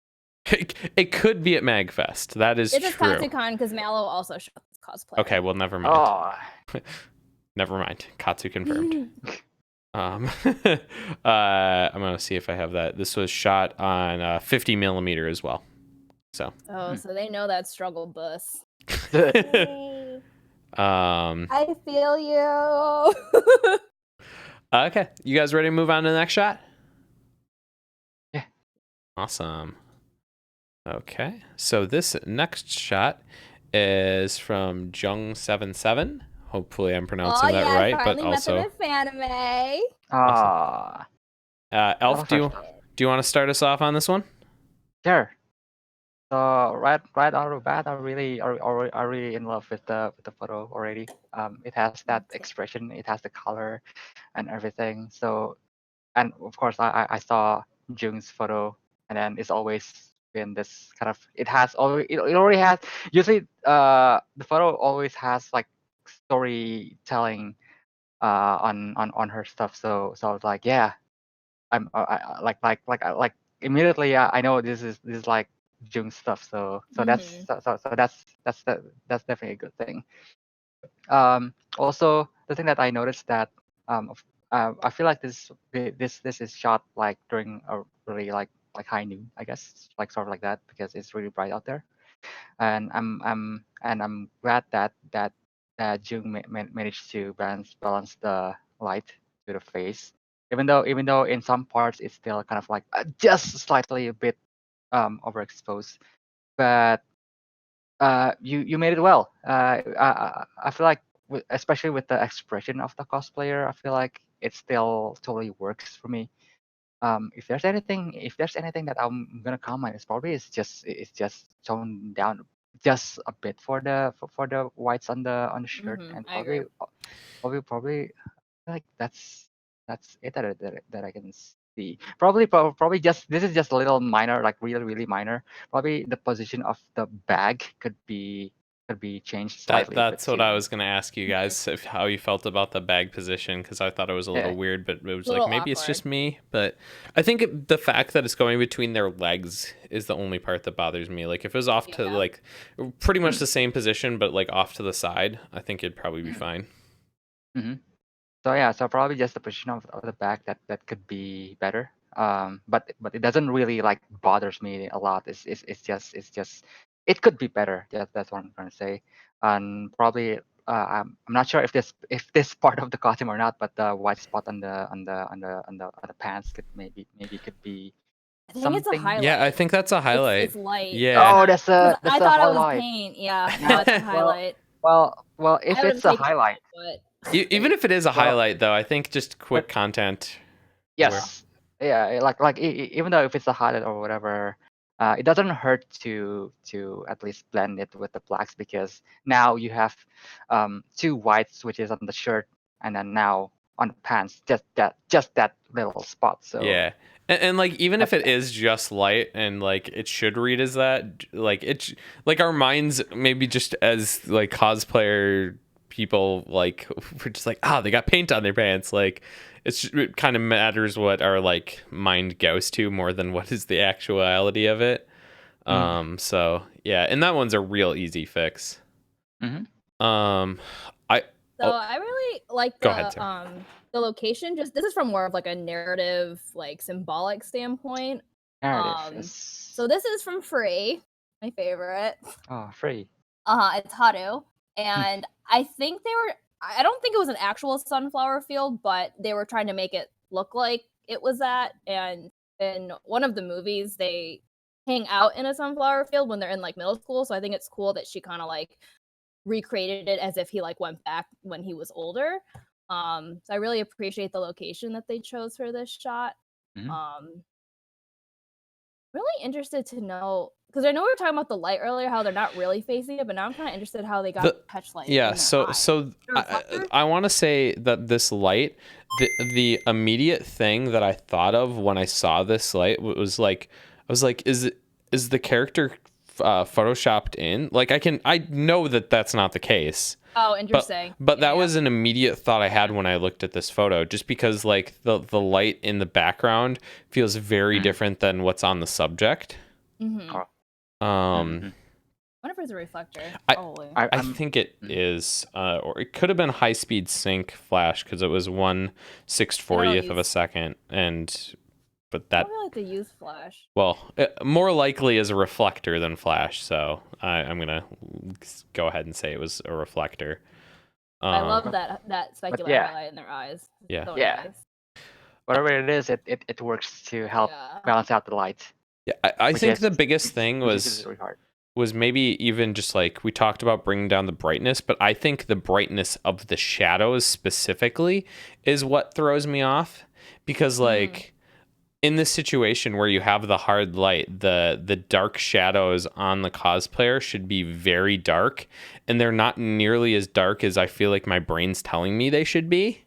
It could be at MagFest. That is it's true. It's Katsucon because Mallow also shot cosplay. Okay, well, never mind. Oh. Never mind. Katsu confirmed. I'm gonna see if I have that. This was shot on 50 millimeter as well. So. Oh, so they know that struggle bus. I feel you. Okay, you guys ready to move on to the next shot? Yeah. Awesome. Okay, so this next shot is from Jung77. Hopefully, I'm pronouncing that right. But also, met them at Fanime. Awesome. Alf, do you want to start us off on this one? Sure. So right out of the bat, I really in love with the photo already. It has that expression, it has the color, and everything. So, and of course, I saw Jung's photo, and then it's always been this kind of. It already has. Usually, the photo always has like storytelling, on her stuff. So I was like, yeah, like immediately I know this is like Jung stuff. So that's that's definitely a good thing. Also the thing that I noticed that I feel like this is shot like during a really like high noon, I guess, like sort of like that, because it's really bright out there, and I'm glad that Jung managed to balance the light to the face, even though in some parts it's still kind of like just slightly a bit overexposed, but you made it well. I feel like especially with the expression of the cosplayer, I feel like it still totally works for me. If there's anything that I'm gonna comment, it's just toned down just a bit for the whites on the shirt, and probably like that's it that I can see. Probably just this is just a little minor, like really minor. Probably the position of the bag could be changed slightly. That's what I was going to ask you guys, if how you felt about the bag position, because I thought it was a little weird, but it was like maybe it's just me. But I think the fact that it's going between their legs is the only part that bothers me. Like if it was off to like pretty much the same position, but like off to the side, I think it'd probably be fine. So yeah, so probably just the position of the back that could be better. But it doesn't really like bothers me a lot. It's just it could be better. That's what I'm trying to say. And probably I'm not sure if this part of the costume or not, but the white spot on the pants could maybe could be I think something. it's a highlight. Yeah, I think that's a highlight. It's light. Yeah. Oh, that's a I thought highlight. It was paint. Yeah, no, it's a highlight. Well, if it's a highlight. Even if it is a highlight, though, I think just quick content. Yes. Yeah, like even though if it's a highlight or whatever, it doesn't hurt to at least blend it with the blacks, because now you have two white switches on the shirt, and then now on the pants just that little spot. So yeah. And like even if it is just light and like it should read as that, like it's like our minds maybe just as like cosplayer people, like we're just like, they got paint on their pants. Like it kind of matters what our like mind goes to more than what is the actuality of it. So yeah, and that one's a real easy fix. I really like the location. Just this is from more of like a narrative, like symbolic standpoint. Narrative. So this is from Free, my favorite. Oh, Free. It's Haru, and I think I don't think it was an actual sunflower field, but they were trying to make it look like it was that. And in one of the movies, they hang out in a sunflower field when they're in like middle school. So I think it's cool that she kind of like recreated it as if he like went back when he was older. So I really appreciate the location that they chose for this shot. Really interested to know, because I know we were talking about the light earlier, how they're not really facing it, but now I'm kind of interested how they got the touch light. Yeah, so I want to say that this light, the immediate thing that I thought of when I saw this light was like, I was like, is the character photoshopped in? Like I know that that's not the case. Oh, interesting. But that was an immediate thought I had when I looked at this photo, just because like the light in the background feels very different than what's on the subject. I wonder if it's a reflector. I think it is, or it could have been high speed sync flash because it was 1/640th of a second, but that. I don't really like to use flash. Well, more likely is a reflector than flash, so I'm gonna go ahead and say it was a reflector. I love that specular highlight in their eyes. Yeah, so nice. Whatever it is, it works to help balance out the light. Yeah, I think the biggest thing was maybe even just like we talked about bringing down the brightness, but I think the brightness of the shadows specifically is what throws me off, because like. In this situation where you have the hard light, the dark shadows on the cosplayer should be very dark, and they're not nearly as dark as I feel like my brain's telling me they should be,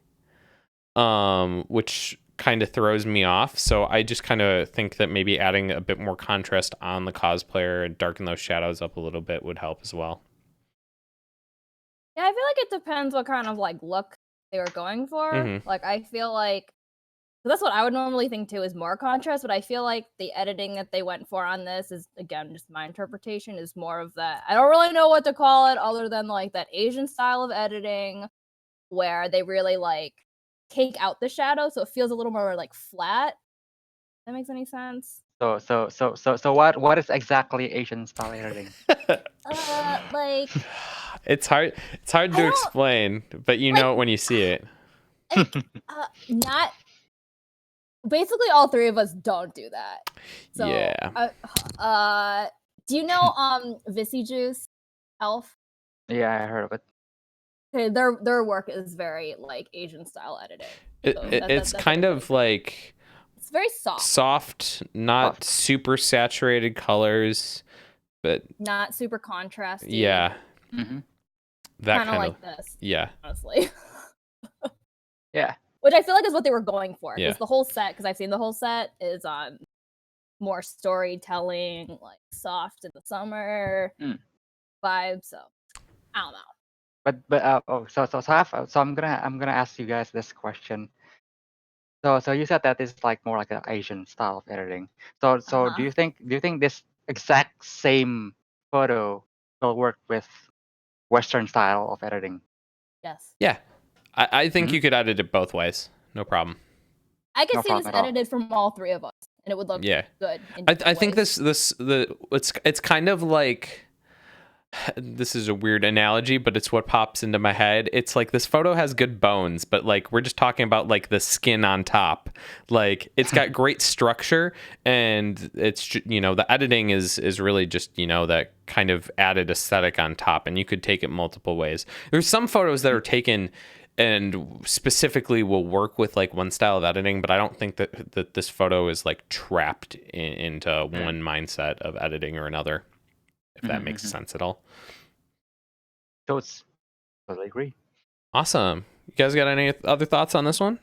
which kind of throws me off. So I just kind of think that maybe adding a bit more contrast on the cosplayer and darken those shadows up a little bit would help as well. Yeah, I feel like it depends what kind of like look they were going for. Like I feel like that's what I would normally think too, is more contrast, but I feel like the editing that they went for on this is, again, just my interpretation, is more of that. I don't really know what to call it other than like that Asian style of editing where they really like take out the shadow so it feels a little more like flat. If that makes any sense? So what is exactly Asian style editing? Like it's hard to explain, but you know it when you see it. Like, not basically all three of us don't do that. So yeah. Do you know Visi Juice, Alf? Yeah, I heard of it. Okay, their work is very like Asian style editing. It's kind of like it's very soft, not super saturated colors, but not super contrasty. Yeah. That kind of like this. Yeah. Honestly. Yeah. Which I feel like is what they were going for. Yeah. Because the whole set, because I've seen the whole set, is more storytelling, like soft in the summer vibe. So I don't know. So I'm gonna ask you guys this question. So you said that it's like more like an Asian style of editing. So do you think this exact same photo will work with Western style of editing? Yes. Yeah. I think you could edit it both ways. No problem. I could see this edited from all three of us, and it would look good. I think it's kind of like, this is a weird analogy, but it's what pops into my head. It's like this photo has good bones, but like we're just talking about like the skin on top. Like it's got great structure, and it's, you know, the editing is really just, you know, that kind of added aesthetic on top, and you could take it multiple ways. There's some photos that are taken and specifically will work with like one style of editing, but I don't think that this photo is like trapped into one mindset of editing or another, if that makes sense at all. So it's totally agree. Awesome. You guys got any other thoughts on this one?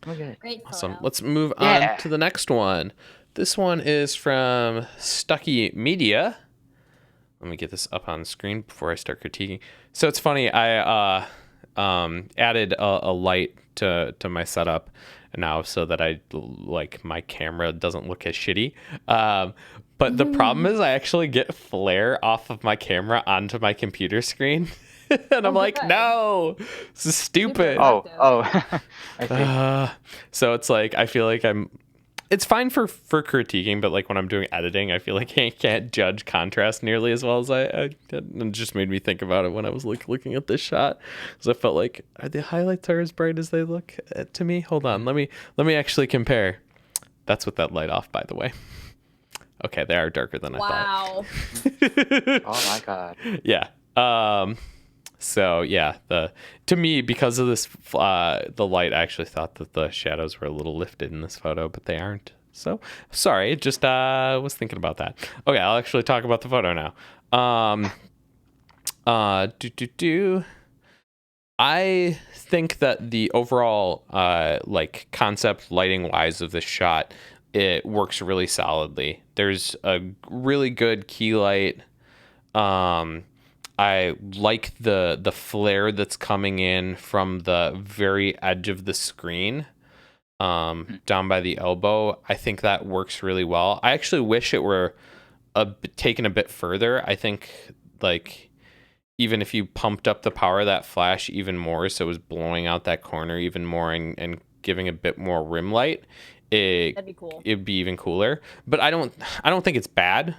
Okay. Great photo. Awesome. Let's move on to the next one. This one is from Stucky Media. Let me get this up on the screen before I start critiquing. So it's funny, I added a light to my setup now so that I like my camera doesn't look as shitty. But the problem is I actually get flare off of my camera onto my computer screen. And I'm like, no, this is stupid. I see. So it's like, I feel like it's fine for critiquing, but like when I'm doing editing, I feel like I can't judge contrast nearly as well as it just made me think about it when I was looking at this shot, because I felt like, are the highlights as bright as they look to me? Hold on, let me actually compare. That's with that light off, by the way. Okay, they are darker than I thought. Wow. Oh my god. Yeah. So yeah, to me, because of this, the light, I actually thought that the shadows were a little lifted in this photo, but they aren't. So sorry, just was thinking about that. Okay, I'll actually talk about the photo now. I think that the overall like concept lighting wise of this shot, it works really solidly. There's a really good key light. I like the flare that's coming in from the very edge of the screen, down by the elbow. I think that works really well. I actually wish it were taken a bit further. I think like even if you pumped up the power of that flash even more, so it was blowing out that corner even more and giving a bit more rim light, That'd be cool. It'd be even cooler. But I don't think it's bad.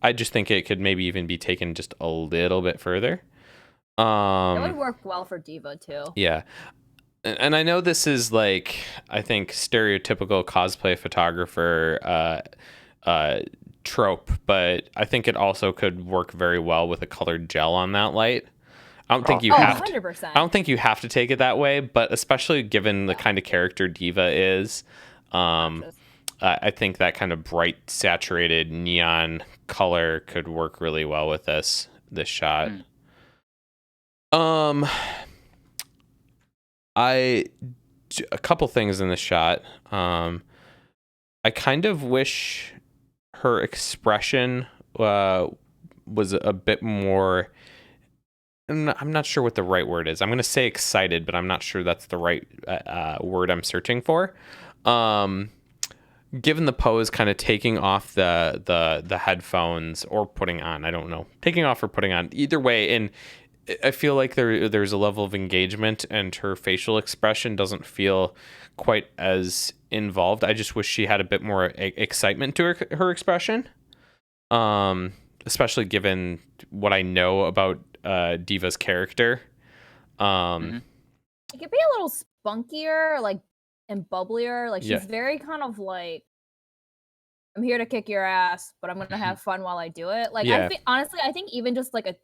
I just think it could maybe even be taken just a little bit further. That would work well for Diva too. Yeah. And I know this is like, I think, stereotypical cosplay photographer trope, but I think it also could work very well with a colored gel on that light. I don't think you have 100%. to, I don't think you have to take it that way, but especially given the kind of character Diva is, I think that kind of bright, saturated neon color could work really well with this shot. A couple things in the shot. I kind of wish her expression was a bit more. I'm not sure what the right word is. I'm going to say excited, but I'm not sure that's the right word I'm searching for. Given the pose, kind of taking off the headphones or putting on, I don't know, taking off or putting on, either way, and I feel like there's a level of engagement, and her facial expression doesn't feel quite as involved. I just wish she had a bit more excitement to her expression, especially given what I know about Diva's character. It could be a little spunkier, like, and bubblier. Like, she's very kind of like, I'm here to kick your ass, but I'm gonna have fun while I do it. Like, honestly, I think even just like a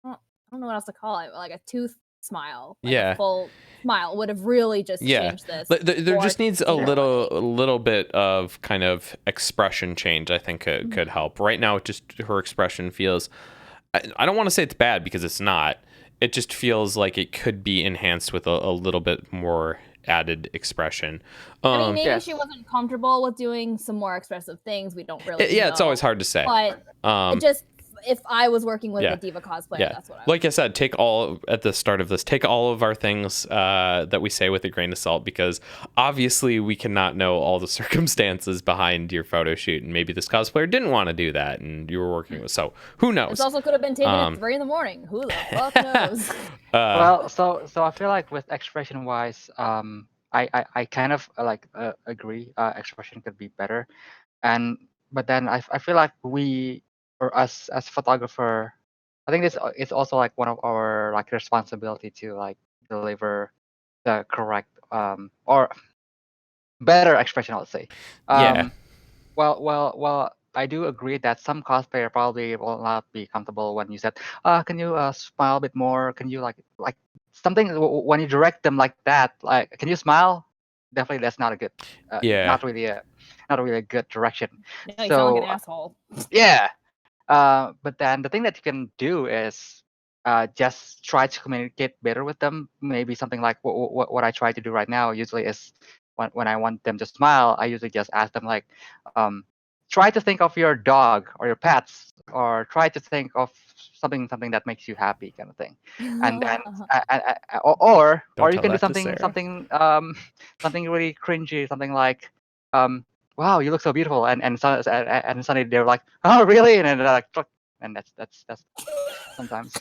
I don't know what else to call it, like a tooth smile, like a full smile would have really just changed this. There just needs a little bit of kind of expression change. I think it could help. Right now, just her expression feels. I don't want to say it's bad because it's not. It just feels like it could be enhanced with a little bit more added expression. I mean, maybe she wasn't comfortable with doing some more expressive things. We don't really know. It's always hard to say. But it just, if I was working with a Diva cosplayer, that's what I would. Like I said, at the start of this, take all of our things that we say with a grain of salt, because obviously we cannot know all the circumstances behind your photo shoot, and maybe this cosplayer didn't want to do that, and you were working with, so who knows? It also could have been taken at 3 a.m. Who the fuck knows? Well, so I feel like with expression wise, I kind of agree. Expression could be better, but then I feel like we, or us as photographer, I think this is also like one of our like responsibility to like deliver the correct or better expression, I would say. Well, I do agree that some cosplayer probably will not be comfortable when you said, can you smile a bit more? Can you like something when you direct them like that? Like, can you smile? Definitely, that's not a good. Not really a good direction. No, you sound like an asshole. Yeah. But then the thing that you can do is just try to communicate better with them. Maybe something like what I try to do right now usually is when I want them to smile, I usually just ask them like, try to think of your dog or your pets, or try to think of something that makes you happy, kind of thing. And then or you can do something really cringy, something like, wow, you look so beautiful, and suddenly they're like, oh really, and then they're like, and that's sometimes.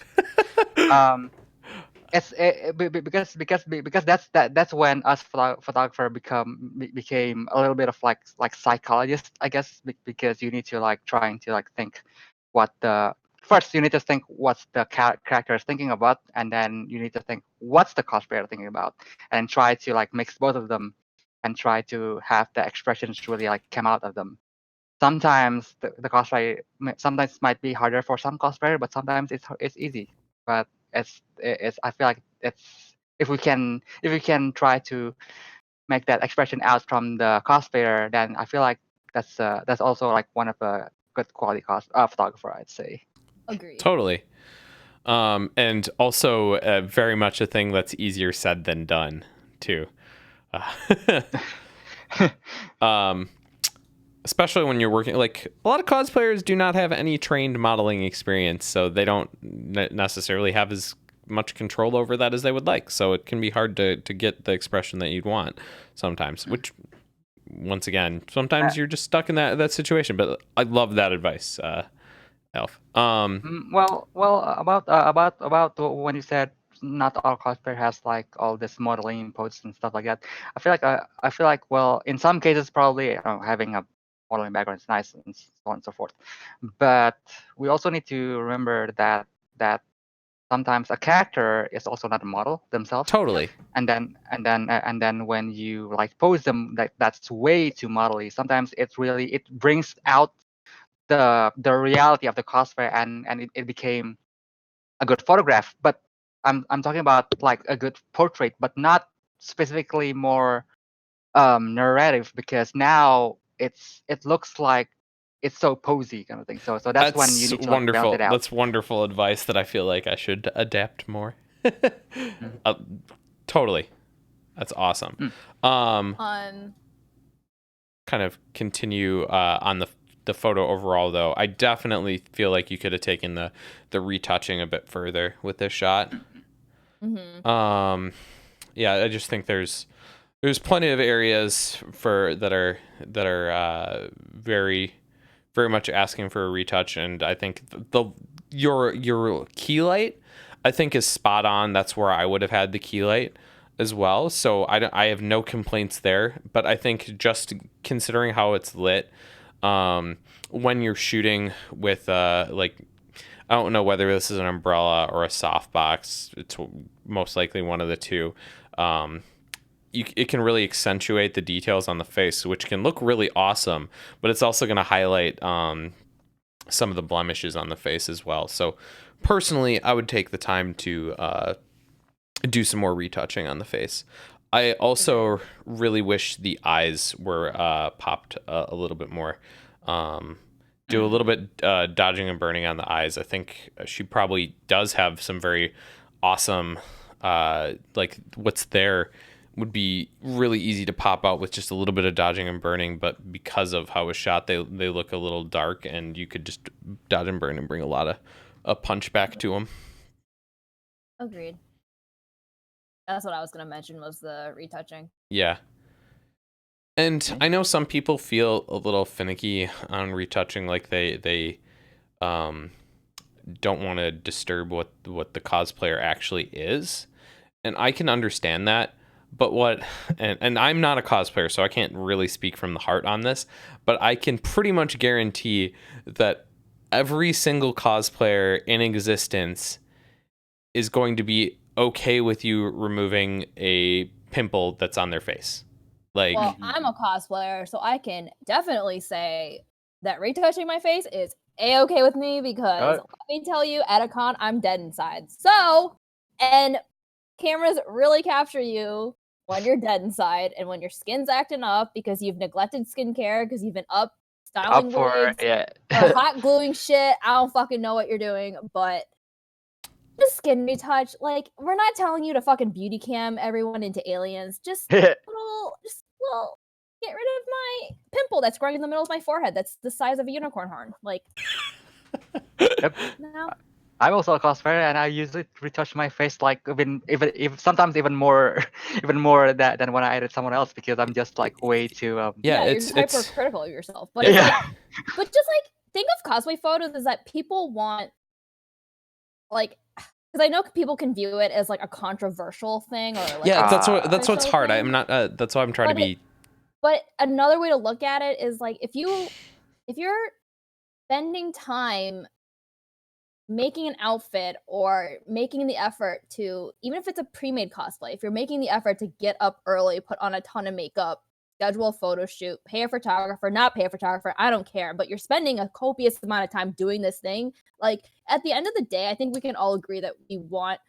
because that's when us photographer became a little bit of like psychologist, I guess, because you need to like trying to like think what the first you need to think what's the character is thinking about, and then you need to think what's the cosplayer thinking about, and try to like mix both of them and try to have the expressions really like come out of them. Sometimes the cosplay sometimes might be harder for some cosplayer, but sometimes it's easy. But it's I feel like it's if we can try to make that expression out from the cosplayer, then I feel like that's also like one of a good quality photographer, I'd say. Agreed. Totally. And also very much a thing that's easier said than done too. Especially when you're working, like a lot of cosplayers do not have any trained modeling experience, so they don't necessarily have as much control over that as they would like. So it can be hard to get the expression that you'd want sometimes, which once again, sometimes you're just stuck in that situation. But I love that advice, Alf. Well, about when you said not all cosplayer has like all this modeling posts and stuff like that. I feel like well, in some cases probably having a modeling background is nice and so on and so forth. But we also need to remember that sometimes a character is also not a model themselves. Totally. And then when you like pose them, that's way too modelly. Sometimes it brings out the reality of the cosplay, and it became a good photograph. But I'm talking about like a good portrait, but not specifically more narrative, because now it looks like it's so posy kind of thing. So that's when you need to like balance wonderful. it out. That's wonderful advice that I feel like I should adapt more. Mm. Totally. That's awesome. Kind of continue on the photo overall, though. I definitely feel like you could have taken the retouching a bit further with this shot. Mm-hmm. Yeah, I just think there's plenty of areas that are very very much asking for a retouch, and I think your key light I think is spot on. That's where I would have had the key light as well. So I have no complaints there, but I think just considering how it's lit, when you're shooting with like, I don't know whether this is an umbrella or a softbox. It's most likely one of the two. It can really accentuate the details on the face, which can look really awesome, but it's also going to highlight some of the blemishes on the face as well. So personally, I would take the time to do some more retouching on the face. I also really wish the eyes were popped a little bit more. Do a little bit dodging and burning on the eyes. I think she probably does have some very awesome, like what's there would be really easy to pop out with just a little bit of dodging and burning, but because of how it was shot, they look a little dark, and you could just dodge and burn and bring a lot of a punch back to them. Agreed. That's what I was gonna mention, was the retouching. Yeah. And I know some people feel a little finicky on retouching, like they don't want to disturb what the cosplayer actually is, and I can understand that. But and I'm not a cosplayer, so I can't really speak from the heart on this, but I can pretty much guarantee that every single cosplayer in existence is going to be okay with you removing a pimple that's on their face. Like, well, I'm a cosplayer, so I can definitely say that retouching my face is a-okay with me, because let me tell you, at a con, I'm dead inside. So, and cameras really capture you when you're dead inside and when your skin's acting up because you've neglected skincare, because you've been up styling wigs or hot gluing shit. I don't fucking know what you're doing, but just skin retouch. Like, we're not telling you to fucking beauty cam everyone into aliens. Just get rid of my pimple that's growing in the middle of my forehead. That's the size of a unicorn horn. Like, no. I'm also a cosplayer, and I usually retouch my face like even sometimes even more than when I edit someone else, because I'm just like way too yeah, you're just hypercritical of yourself. But it's like, but just like think of cosplay photos is that people want, like, because I know people can view it as like a controversial thing or like that's what's hard. I'm not. That's why I'm trying to be. But another way to look at it is like if you're spending time making an outfit or making the effort to, even if it's a pre-made cosplay, if you're making the effort to get up early, put on a ton of makeup, schedule a photo shoot, pay a photographer, not pay a photographer, I don't care, but you're spending a copious amount of time doing this thing, like at the end of the day, I think we can all agree that we want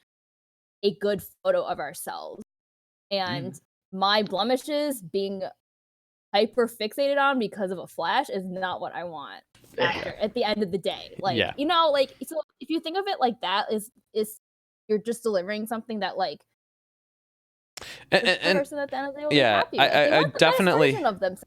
a good photo of ourselves. And my blemishes being hyper fixated on because of a flash is not what I want at the end of the day. Like, you know, like, so if you think of it like that, is you're just delivering something that like the person at the end of the day will be happy with. They want the best version of themselves.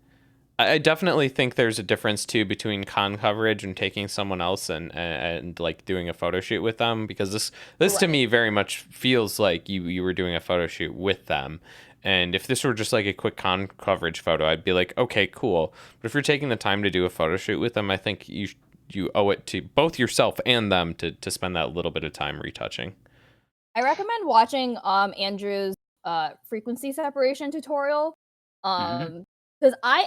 I definitely think there's a difference too between con coverage and taking someone else and like doing a photo shoot with them, because this to me very much feels like you were doing a photo shoot with them. And if this were just like a quick con coverage photo, I'd be like, okay, cool. But if you're taking the time to do a photo shoot with them, I think you owe it to both yourself and them to spend that little bit of time retouching. I recommend watching Andrew's frequency separation tutorial. Because I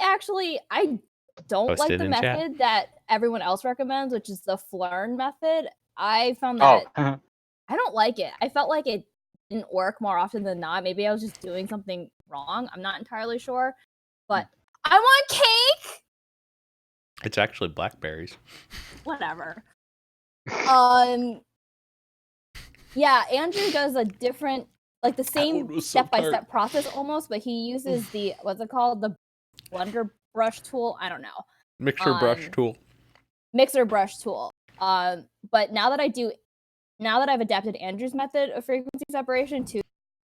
don't like the method that everyone else recommends, which is the Flern method. I found that I don't like it. I felt like it didn't work more often than not. Maybe I was just doing something wrong. I'm not entirely sure. But I want cake! It's actually blackberries. Whatever. Yeah, Andrew does a different, like the same step-by-step process almost, but he uses the, what's it called? The blender brush tool? I don't know. Mixer brush tool. Mixer brush tool. But now that I've adapted Andrew's method of frequency separation to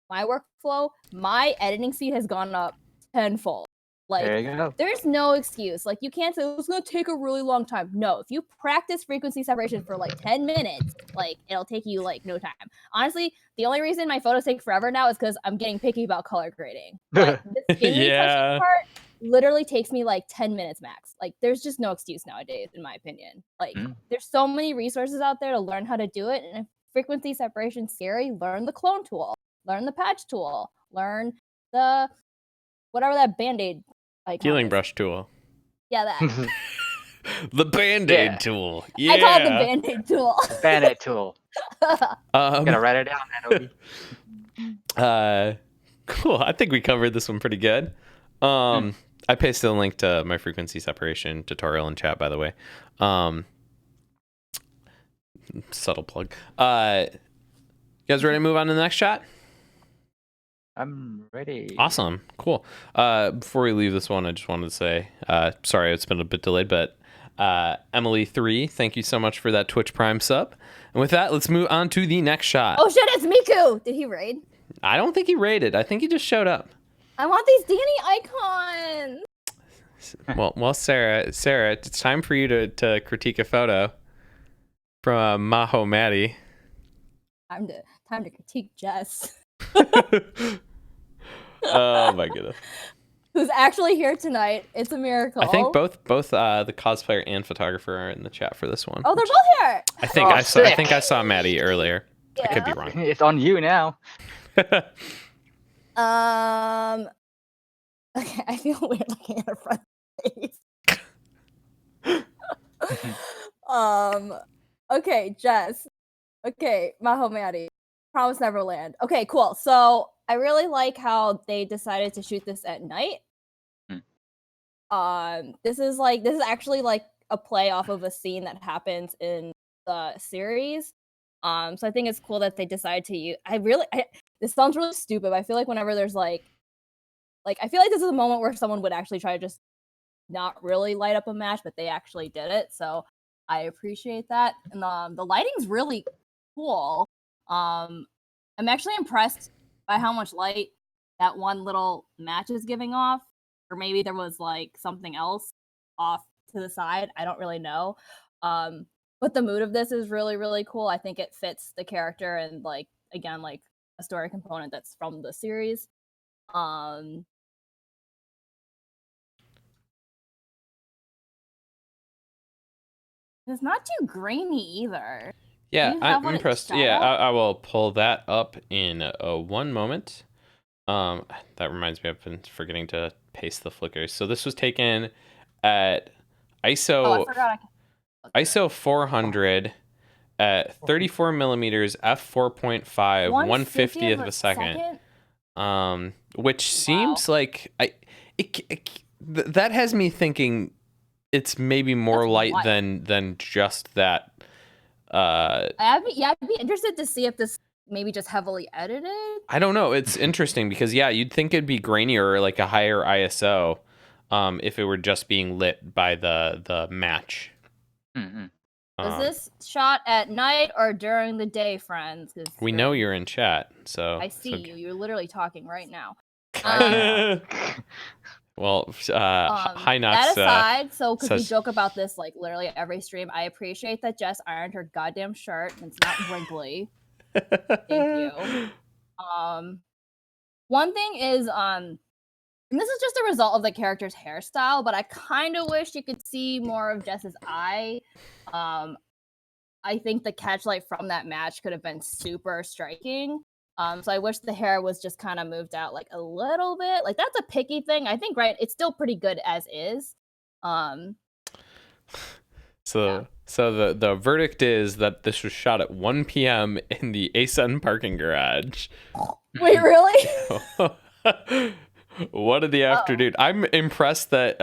my workflow, my editing speed has gone up tenfold. Like, there you go. There's no excuse. Like, you can't say, it's going to take a really long time. No, if you practice frequency separation for like 10 minutes, like, it'll take you like no time. Honestly, the only reason my photos take forever now is because I'm getting picky about color grading. But the skin retouching part literally takes me like 10 minutes max. Like, there's just no excuse nowadays, in my opinion. Like, there's so many resources out there to learn how to do it. And if frequency separation's scary, learn the clone tool, learn the patch tool, learn the whatever that Band-Aid icon healing is. brush tool. Yeah, that. The Band-Aid tool. Yeah. I call it the Band-Aid tool. Band-Aid tool. Gonna write it down, Anobi. Cool. I think we covered this one pretty good. I pasted a link to my frequency separation tutorial in chat, by the way. Subtle plug. You guys ready to move on to the next shot? I'm ready. Awesome. Cool. Before we leave this one, I just wanted to say, sorry, it's been a bit delayed, but Emily3, thank you so much for that Twitch Prime sub. And with that, let's move on to the next shot. Oh shit, it's Miku! Did he raid? I don't think he raided. I think he just showed up. I want these Danny icons! Well, Sarah, it's time for you to critique a photo from Maho Maddie. Time to critique Jess. Oh my goodness. Who's actually here tonight. It's a miracle. I think both the cosplayer and photographer are in the chat for this one. Oh, they're both here. I think I saw Maddie earlier. Yeah. I could be wrong. It's on you now. Okay, I feel weird looking at her front face. Okay, Jess. Okay, Maho Maddie. Promise Neverland. Okay, cool. So I really like how they decided to shoot this at night. This is actually like a play off of a scene that happens in the series. So I think it's cool that they decided to use. This sounds really stupid, but I feel like whenever there's like I feel like this is a moment where someone would actually try to just not really light up a match, but they actually did it. So I appreciate that. And the lighting's really cool. I'm actually impressed by how much light that one little match is giving off. Or maybe there was like something else off to the side. I don't really know. But the mood of this is really, really cool. I think it fits the character and like, again, like a story component that's from the series. It's not too grainy either. Yeah, you I'm have one in impressed. Yeah, shadow? I will pull that up in one moment. That reminds me, I've been forgetting to paste the flickers. So this was taken at Oh, I ISO forgot I can look at ISO 400 at 34 millimeters f4.5 150th 150th of of a a second. second? Which Wow. seems like that has me thinking it's maybe more That's light wild. than just that. I'd be interested to see if this maybe just heavily edited. I don't know. It's interesting because yeah, you'd think it'd be grainier or like a higher ISO, if it were just being lit by the match. Mm-hmm. Was this shot at night or during the day, friends? 'Cause We know you're in chat, so I see you. You're literally talking right now. Right Well, Hinox That aside, so because we says, joke about this like literally every stream, I appreciate that Jess ironed her goddamn shirt and it's not wrinkly. Thank you. One thing is, and this is just a result of the character's hairstyle, but I kind of wish you could see more of Jess's eye. I think the catchlight from that match could have been super striking. So I wish the hair was just kind of moved out like a little bit. Like that's a picky thing. I think right, it's still pretty good as is. So the verdict is that this was shot at 1 p.m. in the ASUN parking garage. Wait, really? What in the afternoon? I'm impressed that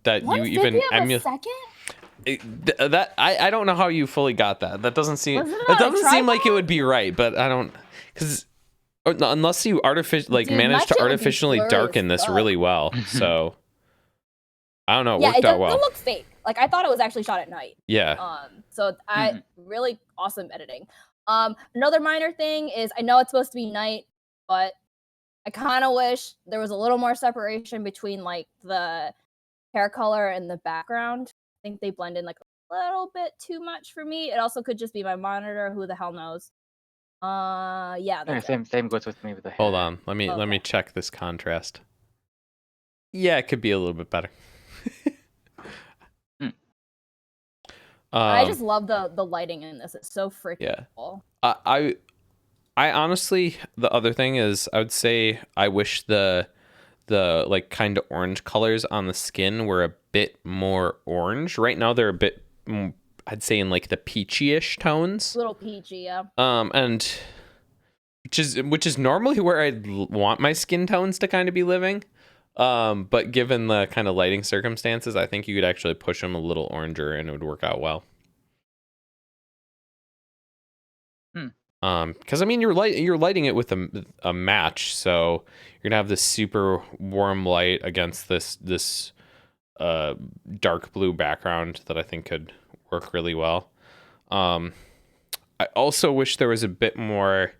that you even second? That I don't know how you fully got that. That doesn't seem Was it that on a doesn't seem like it tripod? would be right, but I don't because unless you Dude, managed to my shit would be artificially blurry darken as this fuck. really well. So I don't know, it Yeah, worked it out doesn't well. look fake. Like I thought it was actually shot at night. Yeah. So I really awesome editing. Another minor thing is I know it's supposed to be night, but I kind of wish there was a little more separation between like the hair color and the background. I think they blend in like a little bit too much for me. It also could just be my monitor. Who the hell knows? Yeah, that's it. Same goes with me with the hair. Hold on. Let me check this contrast. Yeah, it could be a little bit better. I just love the lighting in this. It's so freaking cool. I honestly, the other thing is I would say I wish the like kind of orange colors on the skin were a bit more orange. Right now they're a bit I'd say in like the peachy-ish tones. Little peachy, yeah. And which is normally where I'd want my skin tones to kind of be living. But given the kind of lighting circumstances, I think you could actually push them a little oranger and it would work out well. Because I mean, you're lighting it with a match, so you're gonna have this super warm light against this dark blue background that I think could work really well. I also wish there was a bit more.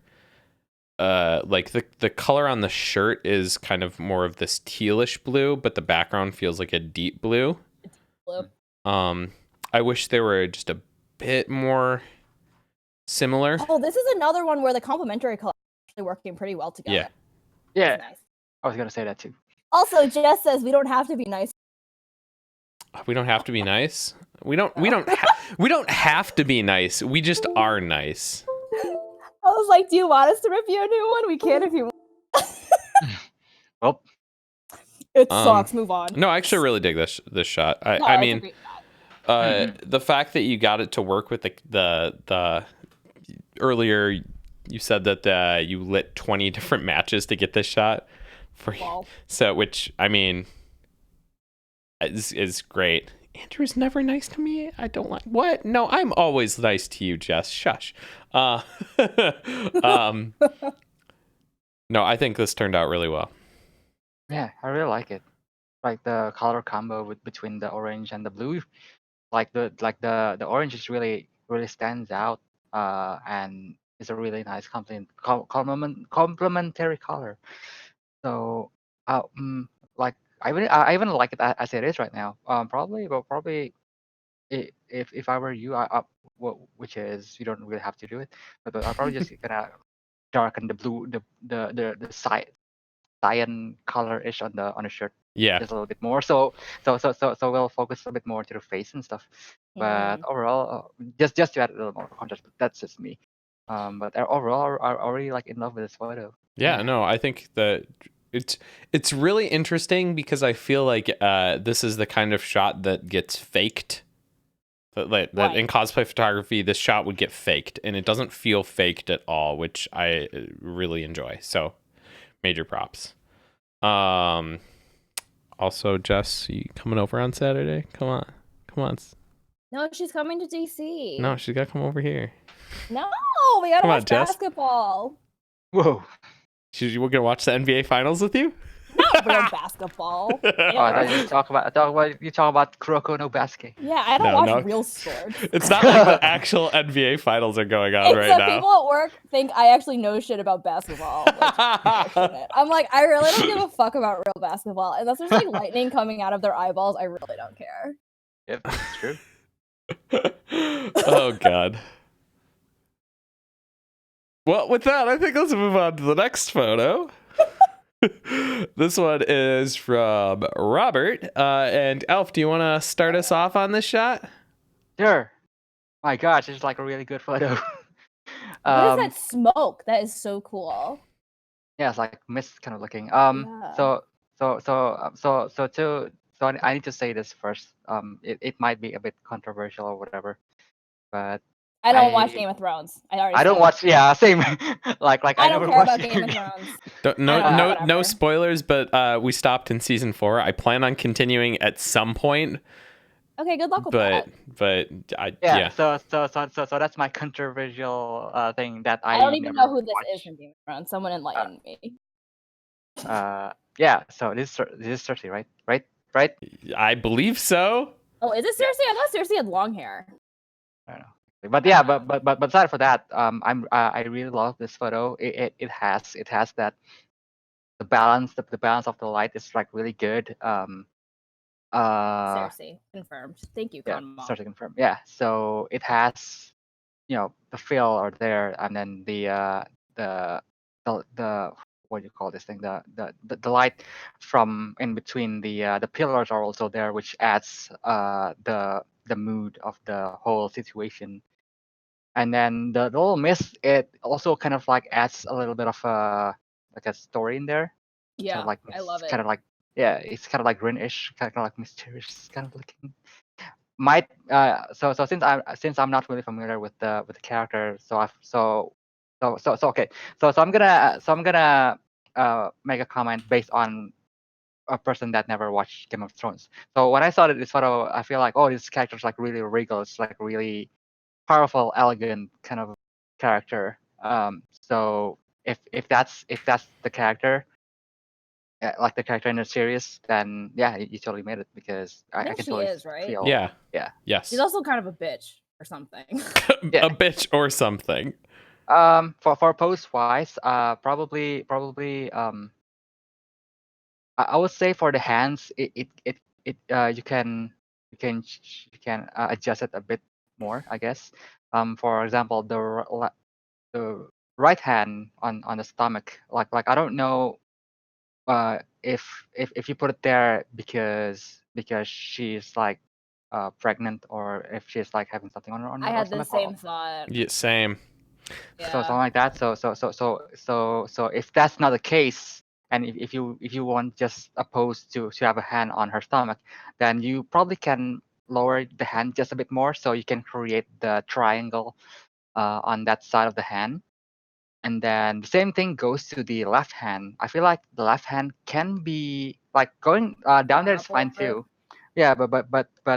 Like the color on the shirt is kind of more of this tealish blue, but the background feels like a deep blue. It's blue. I wish there were just a bit more similar. Oh, this is another one where the complementary colors are actually working pretty well together. Yeah. Nice. I was gonna say that too. Also, Jess says we don't have to be nice. We don't have to be nice. We don't have to be nice. We just are nice. I was like, do you want us to review a new one? We can if you want. Well, it sucks. Move on. No, I actually really dig this shot. I mean, the fact that you got it to work with the earlier you said that you lit 20 different matches to get this shot for so which I mean is great. Andrew's never nice to me. I don't like what? No, I'm always nice to you, Jess. Shush. No, I think this turned out really well. Yeah, I really like it. Like the color combo between the orange and the blue. Like the orange is really stands out. And it's a really nice complementary color. So like I even like it as it is right now. Probably if I were you, which is you don't really have to do it, but I'll probably just gonna darken the blue, the cyan color-ish on the shirt. Yeah. just a little bit more. So we'll focus a bit more to the face and stuff. But overall, just to add a little more contrast, but that's just me. But overall, I already like in love with this photo. Yeah, no, I think that it's really interesting because I feel like this is the kind of shot that gets faked. That in cosplay photography, this shot would get faked, and it doesn't feel faked at all, which I really enjoy. So, major props. Also, Jess, you coming over on Saturday? Come on. No, she's coming to DC. No, she's got to come over here. No, we gotta watch basketball. Whoa. We're gonna watch the NBA Finals with you? Not real basketball. You talk about Kuroko no Basket. Yeah, I don't watch real sports. It's not like the actual NBA Finals are going on right now. People at work think I actually know shit about basketball. I'm like, I really don't give a fuck about real basketball. Unless there's like lightning coming out of their eyeballs, I really don't care. Yep, that's true. Oh, God. Well, with that, I think let's move on to the next photo. This one is from Robert. And Alf, do you want to start us off on this shot? Sure. My gosh, it's like a really good photo. What is that smoke? That is so cool. Yeah, it's like mist kind of looking. So I need to say this first. It might be a bit controversial or whatever, but I don't watch Game of Thrones. I don't watch. Yeah, same. like I don't care about Game of Thrones. No spoilers, but we stopped in season 4. I plan on continuing at some point. Okay, good luck with that. Yeah. So that's my controversial thing that I don't even know who this watch. is from Game of Thrones. Someone enlighten me. Yeah. So this is Cersei, right? I believe so. Oh, is it Cersei? I thought Cersei had long hair. I don't know. But yeah, but aside for that, I really love this photo. It has that the balance of the light is like really good. Cersei confirmed. Thank you, Con Mom. Cersei confirmed. Yeah, so it has, the feel are there, and then the what do you call this thing? The light from in between the pillars are also there, which adds the mood of the whole situation. And then the little mist, it also kind of like adds a little bit of a story in there. Yeah, kind of like, I love it. Kind of like, yeah, it's kind of like greenish, kind of like mysterious, kind of looking. Since I'm not really familiar with the character, so I'm gonna make a comment based on a person that never watched Game of Thrones. So when I saw this photo, I feel like, oh, this character's like really regal. It's like really powerful, elegant kind of character. So if that's the character, like the character in the series, then yeah, you totally made it, because I can totally feel. Yeah. Yes. She's also kind of a bitch or something. A bitch or something. For pose wise, probably I would say for the hands, you can adjust it a bit more, I guess. For example, the right hand on the stomach, like I don't know if you put it there because she's like pregnant, or if she's like having something on her I had the stomach, same thought. Yeah, same. Yeah. So something like that. So if that's not the case, and if you want just a pose to have a hand on her stomach, then you probably can lower the hand just a bit more, so you can create the triangle on that side of the hand. And then the same thing goes to the left hand. I feel like the left hand can be like going down there is fine too. Yeah, but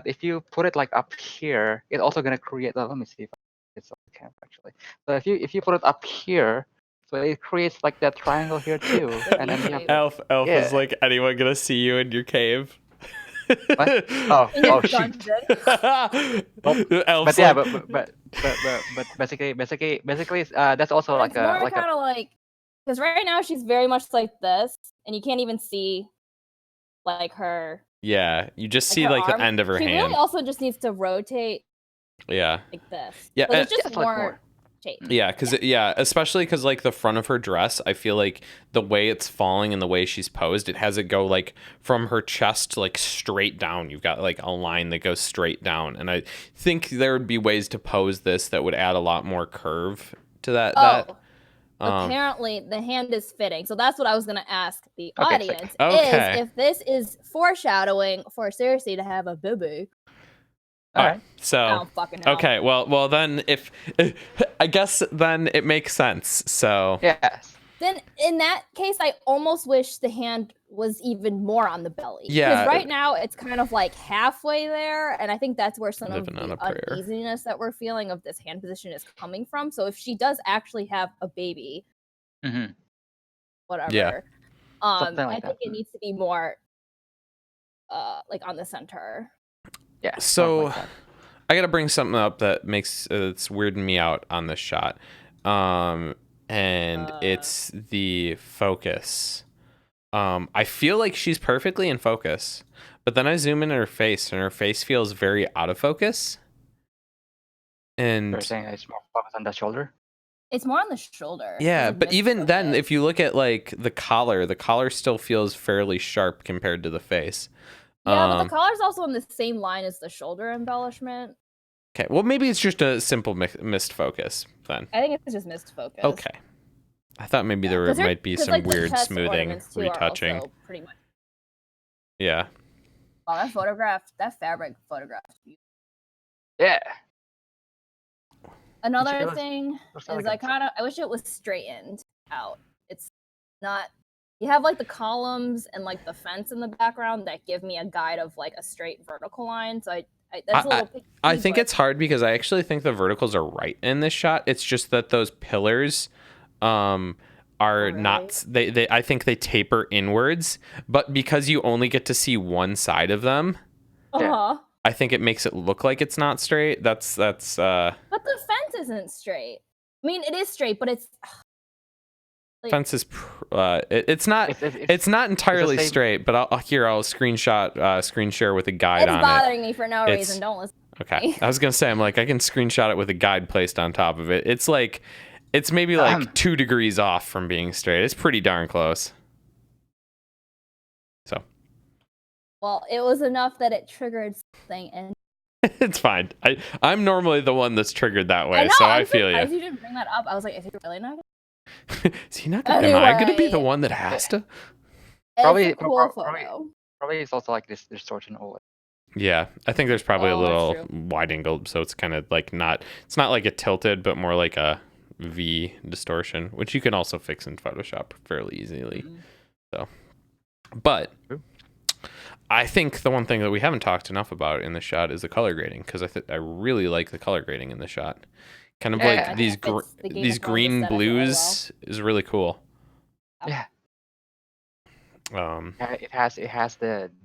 if you put it like up here, it's also gonna create. Let me see if it's on the camera actually. So if you put it up here, so it creates like that triangle here too. And then you have Elf is like, anyone gonna see you in your cave? What? Oh shoot. Elf's but yeah, like... but basically, that's also like a kind of like, because right now she's very much like this, and you can't even see like her. Yeah, you just see like the end of her hand. She really also just needs to rotate. Yeah. Like this. Yeah, so it's just more. shape. Yeah, because especially because like the front of her dress, I feel like the way it's falling and the way she's posed, it has it go like from her chest like straight down. You've got like a line that goes straight down, and I think there would be ways to pose this that would add a lot more curve to that. Apparently the hand is fitting, so that's what I was gonna ask the audience: okay. is if this is foreshadowing for Cersei to have a baby. All right. So I don't fucking know. Okay, well then if I guess then it makes sense. So Yes. Then in that case, I almost wish the hand was even more on the belly. Yeah. Because right now it's kind of like halfway there, and I think that's where some of the uneasiness that we're feeling of this hand position is coming from. So if she does actually have a baby, whatever, I think it needs to be more like on the center. Yeah. So I gotta bring something up that makes it's weirding me out on this shot, and it's the focus. I feel like she's perfectly in focus, but then I zoom in at her face, and her face feels very out of focus. And you're saying it's more focused on the shoulder. It's more on the shoulder. Yeah, but even then, if you look at like the collar still feels fairly sharp compared to the face. Yeah, but the collar's also on the same line as the shoulder embellishment. Okay, well, maybe it's just a simple missed focus then. I think it's just missed focus. Okay. I thought maybe there might be some weird smoothing, retouching. Pretty much. Yeah. Wow, that fabric photograph. Yeah. Another thing is I wish it was straightened out. It's not. You have like the columns and like the fence in the background that give me a guide of like a straight vertical line. So that's a little picky, I think it's hard because I actually think the verticals are right in this shot. It's just that those pillars are not I think they taper inwards, but because you only get to see one side of them, I think it makes it look like it's not straight. That's But the fence isn't straight. I mean, it is straight, but it's fence is it's not entirely straight, but I'll screen share with a guide on it. It's bothering me for no reason. Don't listen. Okay. I was gonna say I can screenshot it with a guide placed on top of it. It's maybe like 2 degrees off from being straight. It's pretty darn close. So. Well, it was enough that it triggered something, and it's fine. I'm normally the one that's triggered that way, so I feel you. You didn't bring that up. I was like, is he really not? Is he not? Am I going to be the one that has to? Probably, probably it's also like this distortion over. Yeah, I think there's probably a little wide angle, so it's kind of like it's not like a tilted, but more like a V distortion, which you can also fix in Photoshop fairly easily. So, but I think the one thing that we haven't talked enough about in the shot is the color grading, because I really like the color grading in the shot. Kind of like these green blues is really cool. Yeah. It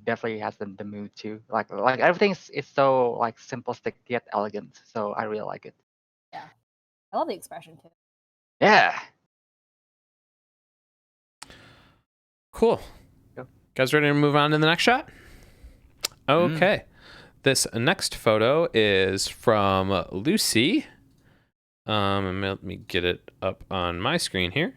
definitely has the mood too. Like everything is so like simplistic yet elegant. So I really like it. Yeah, I love the expression too. Yeah. Cool. Guys, ready to move on to the next shot? Okay. This next photo is from Lucy. Let me get it up on my screen here.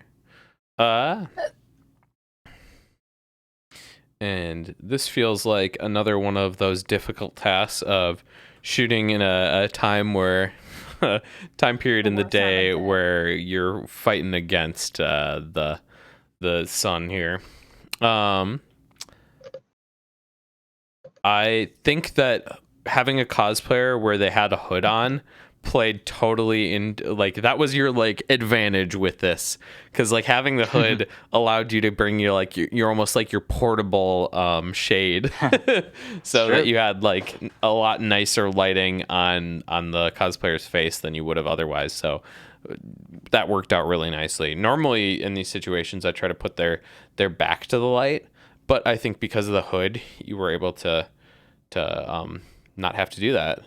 And this feels like another one of those difficult tasks of shooting in a time period in the day where you're fighting against the sun here. I think that having a cosplayer where they had a hood on played totally in, like, that was your like advantage with this, because like having the hood allowed you to bring you like you're almost like your portable shade so that you had like a lot nicer lighting on the cosplayer's face than you would have otherwise. So that worked out really nicely. Normally in these situations I try to put their back to the light, but I think because of the hood you were able to not have to do that.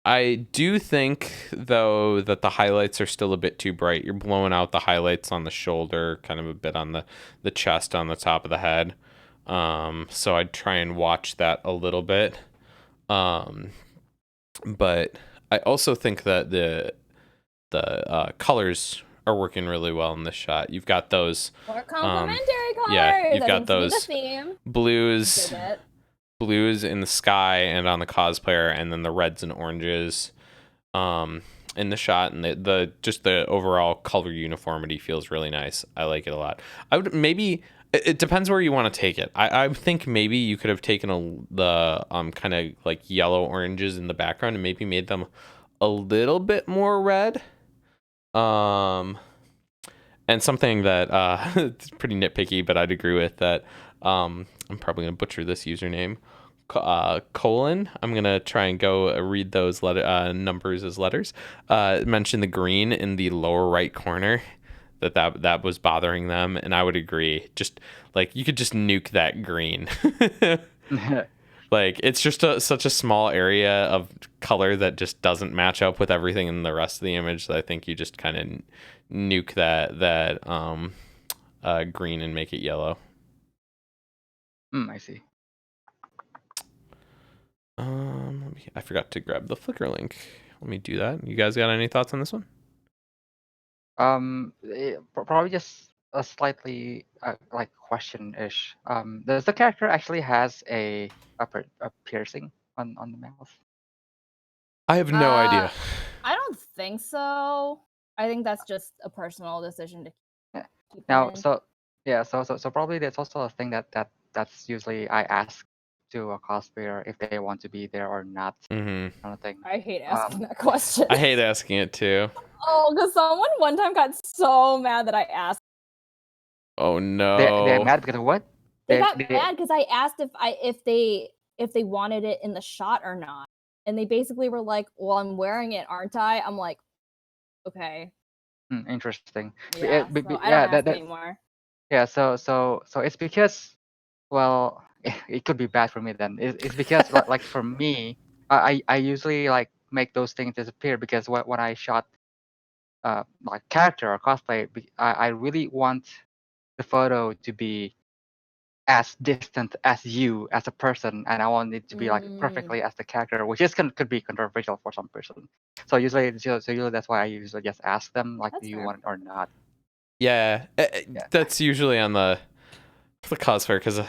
I do think, though, that the highlights are still a bit too bright. You're blowing out the highlights on the shoulder, kind of a bit on the chest, on the top of the head. So I'd try and watch that a little bit. But I also think that the colors are working really well in this shot. You've got those More complementary colors. Yeah, you've That got seems to be those the theme. blues in the sky and on the cosplayer, and then the reds and oranges in the shot, and the just the overall color uniformity feels really nice. I like it a lot. I would maybe it depends where you want to take it. I think maybe you could have taken the kind of like yellow oranges in the background and maybe made them a little bit more red. And something that it's pretty nitpicky, but I'd agree with that. I'm probably gonna butcher this username. Colon. I'm gonna try and go read those numbers as letters. Mention the green in the lower right corner. That was bothering them, and I would agree. Just like you could just nuke that green. Like it's just such a small area of color that just doesn't match up with everything in the rest of the image. That I think you just kind of nuke that green and make it yellow. I see. I forgot to grab the Flickr link. Let me do that. You guys got any thoughts on this one? Probably just a slightly like question-ish. Does the character actually has a piercing on the mouth? I have no idea. I don't think so. I think that's just a personal decision to keep Now, in. so probably that's also a thing that's usually I ask to a cosplayer if they want to be there or not. Mm-hmm. Kind of thing. I hate asking that question. I hate asking it too. Oh, because someone one time got so mad that I asked. Oh no! They're mad because of what? They got mad because I asked if they wanted it in the shot or not, and they basically were like, "Well, I'm wearing it, aren't I?" I'm like, "Okay." Interesting. Yeah, so I don't ask anymore. Yeah, so it's because, well, it could be bad for me then. It's because like for me, I usually like make those things disappear because when I shot like character or cosplay, I really want the photo to be as distant as you as a person, and I want it to be like perfectly as the character, which could be controversial for some person. So usually that's why I usually just ask them like, do you want it or not? Yeah, that's usually on the cosplayer, because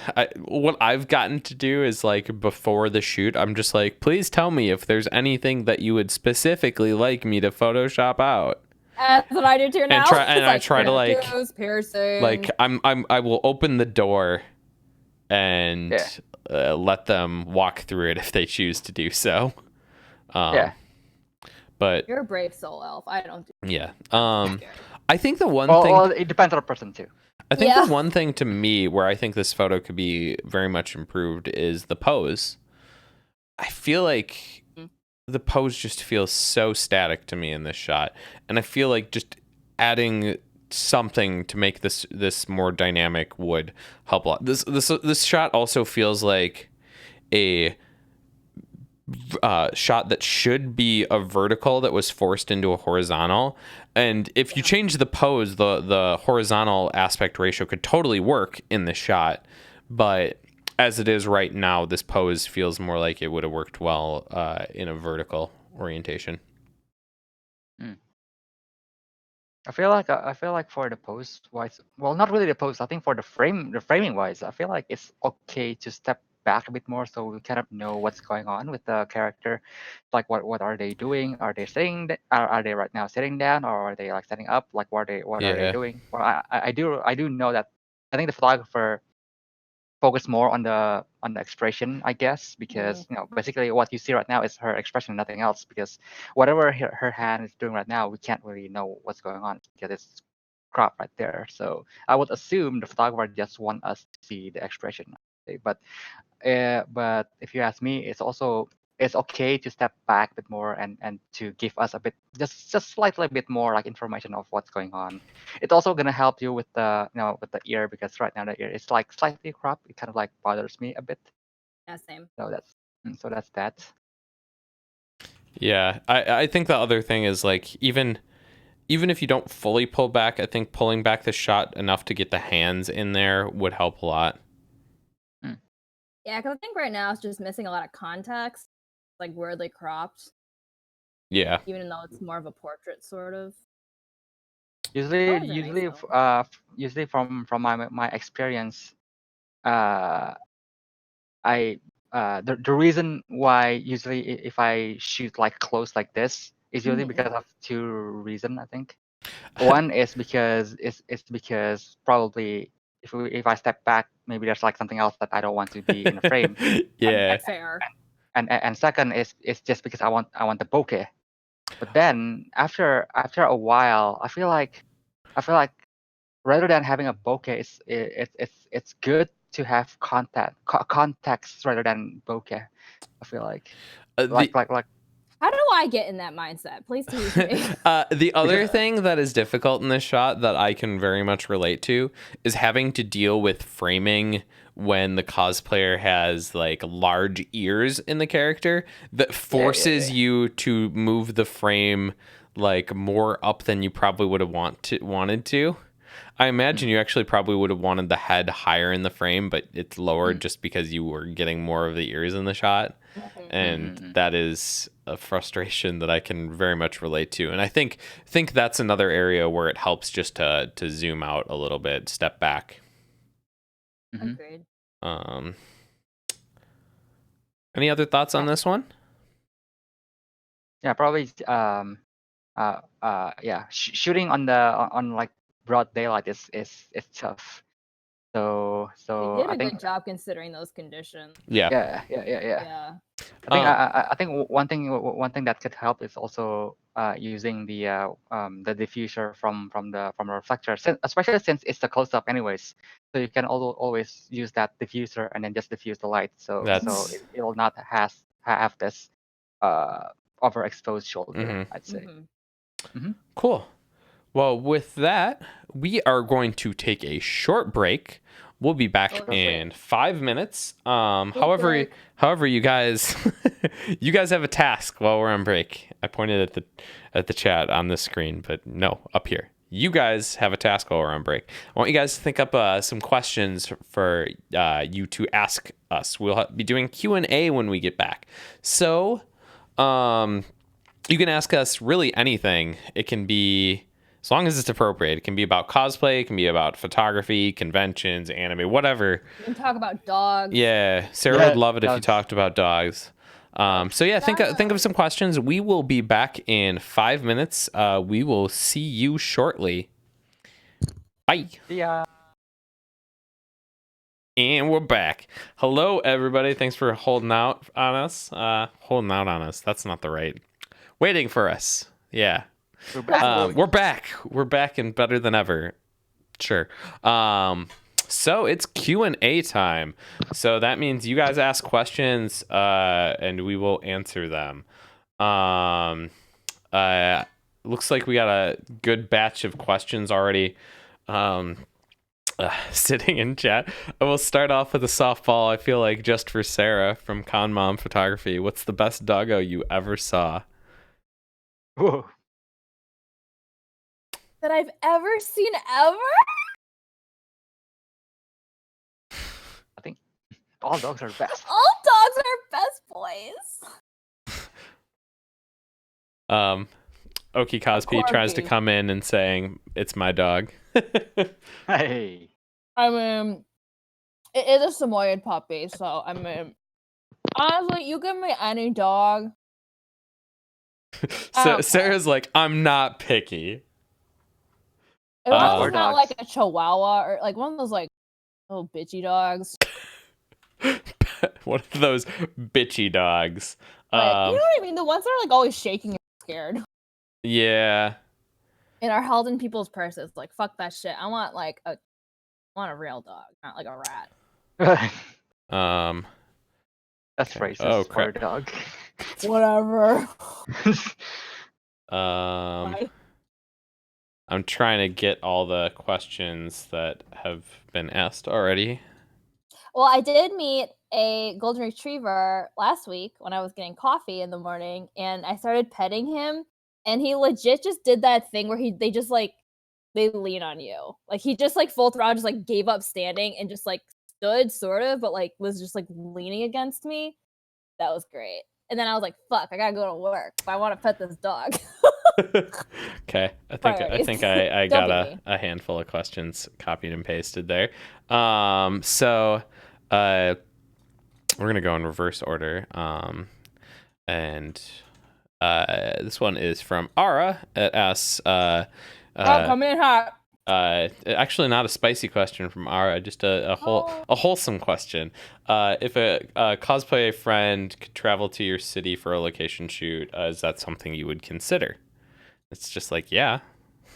what I've gotten to do is like before the shoot, I'm just like, please tell me if there's anything that you would specifically like me to Photoshop out. That's what I do too now. I try to like piercing. Like I will open the door and let them walk through it if they choose to do so. But you're a brave soul, Elf. I don't do Yeah. I think the one thing. Well, it depends on the person too. I think the one thing to me where I think this photo could be very much improved is the pose. I feel like the pose just feels so static to me in this shot, and I feel like just adding something to make this more dynamic would help a lot. This shot also feels like a shot that should be a vertical that was forced into a horizontal, and if you change the pose, the horizontal aspect ratio could totally work in this shot, but as it is right now, this pose feels more like it would have worked well in a vertical orientation. I feel like for the pose wise, well, not really the pose. I think for the framing wise, I feel like it's okay to step back a bit more so we kind of know what's going on with the character. Like what are they doing? Are they sitting? Are they right now sitting down, or are they like standing up? Like what are they doing? Well, I do know that. I think the photographer focus more on the expression, I guess, because basically what you see right now is her expression, nothing else. Because whatever her hand is doing right now, we can't really know what's going on because it's cropped right there. So I would assume the photographer just want us to see the expression. But if you ask me, it's okay to step back a bit more and to give us a bit just slightly bit more like information of what's going on. It's also gonna help you with the with the ear, because right now the ear is like slightly cropped. It kind of like bothers me a bit. Yeah, same. So that's that. Yeah, I think the other thing is like even if you don't fully pull back, I think pulling back the shot enough to get the hands in there would help a lot. Yeah, because I think right now it's just missing a lot of context, like weirdly cropped. Yeah. Even though it's more of a portrait, sort of. Usually, Colors are nice, usually, though. usually from my experience, uh, I the reason why usually if I shoot like close like this is usually because of two reasons, I think. One is because it's because probably if I step back, maybe there's like something else that I don't want to be in the frame. Yeah. Fair. And second is it's just because I want the bokeh. But then after a while, I feel like rather than having a bokeh, it's good to have context rather than bokeh. I feel like The How do I get in that mindset? Please teach me. the other thing that is difficult in this shot that I can very much relate to is having to deal with framing when the cosplayer has like large ears in the character that forces you to move the frame like more up than you probably would have wanted to. I imagine you actually probably would have wanted the head higher in the frame, but it's lowered just because you were getting more of the ears in the shot. And that is a frustration that I can very much relate to. And I think that's another area where it helps just to zoom out a little bit, step back. Agreed. Any other thoughts on this one? Yeah, probably shooting on like broad daylight is tough. So They did I a think good job considering those conditions. Yeah. Yeah. I think one thing that could help is also using the diffuser from the reflector, especially since it's the close up anyways. So you can always use that diffuser and then just diffuse the light. So it will not have this overexposed shoulder. I'd say. Cool. Well, with that, we are going to take a short break. We'll be back in 5 minutes. However, you guys have a task while we're on break. I pointed at the chat on this screen, but no, up here. You guys have a task while we're on break. I want you guys to think up some questions for you to ask us. We'll be doing Q&A when we get back. So, you can ask us really anything. It can be, as long as it's appropriate, it can be about cosplay, it can be about photography, conventions, anime, whatever. You can talk about dogs. Yeah, Sarah would love it if you talked about dogs. So yeah, think of some questions. We will be back in 5 minutes. We will see you shortly. Bye. Yeah. And we're back. Hello, everybody. Thanks for holding out on us. Holding out on us. That's not the right. Waiting for us. Yeah. We're back. We're back. We're back and better than ever. Sure. So it's Q&A time. So that means you guys ask questions and we will answer them. Looks like we got a good batch of questions already sitting in chat. I will start off with a softball, I feel like, just for Sarah from Con Mom Photography. What's the best doggo you ever saw? Whoa. That I've ever seen ever? I think all dogs are best. All dogs are best boys. Oki Cosby tries to come in and saying, it's my dog. Hey. I mean, it is a Samoyed puppy, so I mean, honestly, you give me any dog. So Sarah's like, I'm not picky. It was not like a Chihuahua or like one of those like little bitchy dogs. One of those bitchy dogs. You know what I mean? The ones that are like always shaking and scared. Yeah. And are held in people's purses. Like, fuck that shit. I want a real dog, not like a rat. That's racist for a dog. Whatever. I'm trying to get all the questions that have been asked already. Well, I did meet a golden retriever last week when I was getting coffee in the morning, and I started petting him, and he legit just did that thing where they lean on you. Like he just like full throttle just like gave up standing and just like stood sort of, but like was just like leaning against me. That was great. And then I was like, fuck, I gotta go to work. But I want to pet this dog. Okay, I think I Don't got beat me. a handful of questions copied and pasted there. So we're gonna go in reverse order. And this one is from Ara. It asks, Come in hot. actually not a spicy question from Ara, just a wholesome question. If a cosplay friend could travel to your city for a location shoot, is that something you would consider? It's just like, yeah,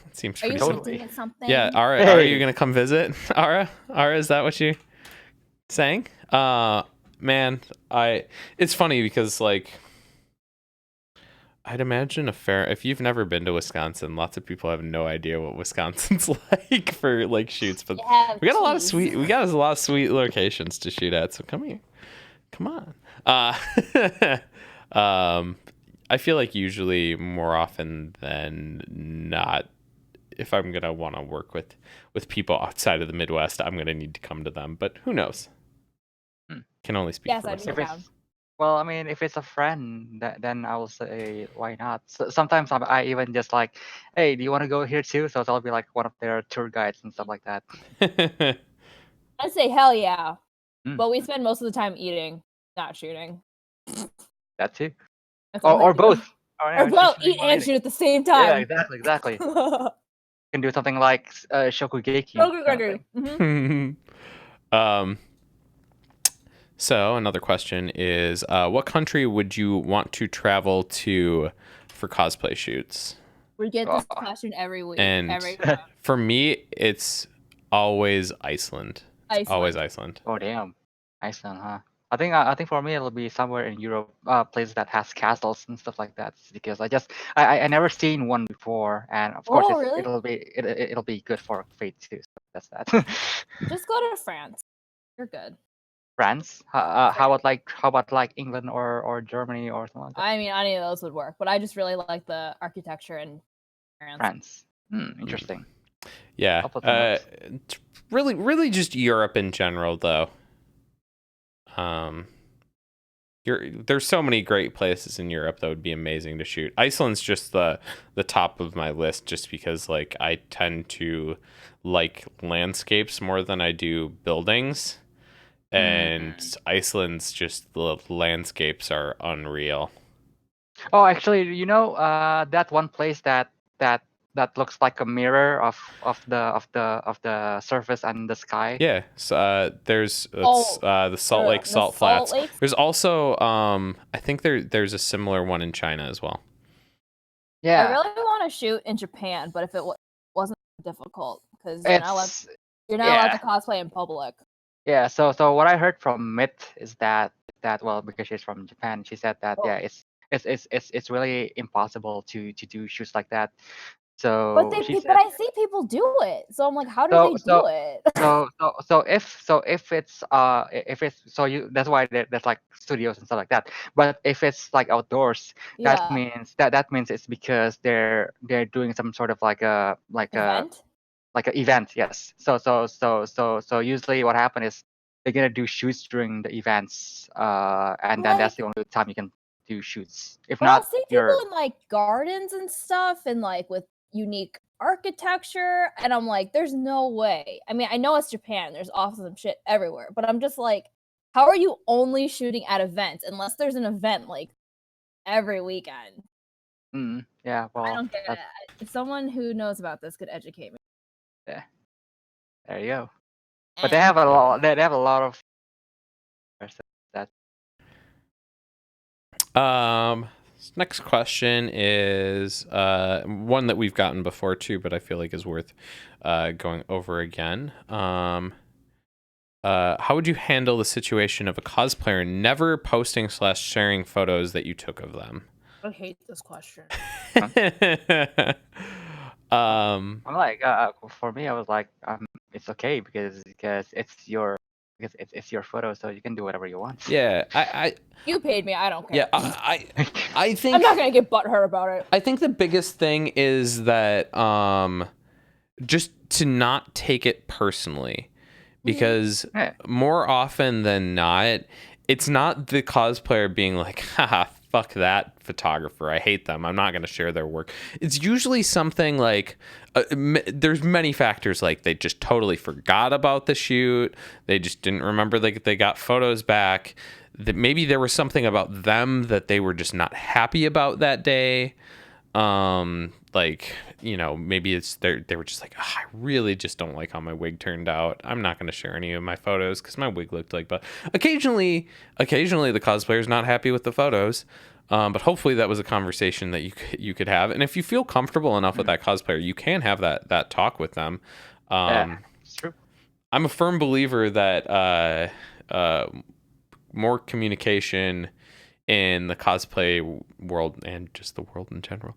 it seems pretty Are you simple. hinting at something? Yeah, Ara, are you gonna come visit? Ara, is that what you're saying? Man, it's funny because like, I'd imagine if you've never been to Wisconsin, lots of people have no idea what Wisconsin's like for like shoots, but we got a lot of sweet locations to shoot at. So come here, come on. I feel like usually more often than not, if I'm gonna want to work with people outside of the Midwest, I'm gonna need to come to them. But who knows? Can only speak for myself. Well, I mean, if it's a friend, then I will say why not. So, sometimes I even just like, hey, do you want to go here too? So I'll be like one of their tour guides and stuff like that. I'd say hell yeah, but we spend most of the time eating, not shooting. That too. That's what Or I do. both. Or both eat and shoot at the same time. Yeah, exactly. You can do something like shokugeki. Shokugeki. So another question is, what country would you want to travel to for cosplay shoots? We get this question every week. And every time. For me, it's always Iceland. Always Iceland. Oh damn, Iceland, huh? I think for me it'll be somewhere in Europe, places that has castles and stuff like that. Because I never seen one before, and of course really? it'll be good for Fate too. So that's that. Just go to France. You're good. France? How about like England or Germany or something like that? I mean, any of those would work, but I just really like the architecture in France. Interesting. Yeah. Really just Europe in general, though. There's so many great places in Europe that would be amazing to shoot. Iceland's just the top of my list, just because like I tend to like landscapes more than I do buildings. And Iceland's just, the landscapes are unreal. Oh, actually, that one place that looks like a mirror of the surface and the sky. Yeah, so there's the Salt Lake Salt Flats. There's also I think there's a similar one in China as well. Yeah, I really want to shoot in Japan, but if it wasn't difficult, because you're not allowed to cosplay in public. Yeah, so what I heard from Mit is that well, because she's from Japan, she said that it's really impossible to do shoots like that. So but I see people do it. So I'm like, how do they do it? So if it's that's why there's like studios and stuff like that. But if it's like outdoors, that means it's because they're doing some sort of like event? Like an event, yes. So usually what happens is they're gonna do shoots during the events, and then that's the only time you can do shoots. If not, I'll see people in like gardens and stuff, and like with unique architecture, and I'm like, there's no way. I mean, I know it's Japan, there's awesome shit everywhere, but I'm just like, how are you only shooting at events unless there's an event like every weekend? Yeah, well, I don't get it. If someone who knows about this could educate me. Yeah, there you go. But they have a lot. They have a lot of that. Next question is one that we've gotten before too, but I feel like is worth going over again. How would you handle the situation of a cosplayer never posting / sharing photos that you took of them? I hate this question. I'm like, for me, I was like, it's okay because it's your photo, so you can do whatever you want. Yeah, you paid me. I don't care. Yeah, I think I'm not gonna get butthurt about it. I think the biggest thing is that just to not take it personally, because more often than not, it's not the cosplayer being like, haha, fuck that photographer. I hate them. I'm not going to share their work. It's usually something like there's many factors, like they just totally forgot about the shoot. They just didn't remember they got photos back. That maybe there was something about them that they were just not happy about that day. Like, you know, maybe it's they were just like, oh, I really just don't like how my wig turned out. I'm not going to share any of my photos because my wig looked like, but occasionally the cosplayer's not happy with the photos. But hopefully that was a conversation that you could have. And if you feel comfortable enough with that cosplayer, you can have that talk with them. Yeah, it's true. I'm a firm believer that, more communication in the cosplay world and just the world in general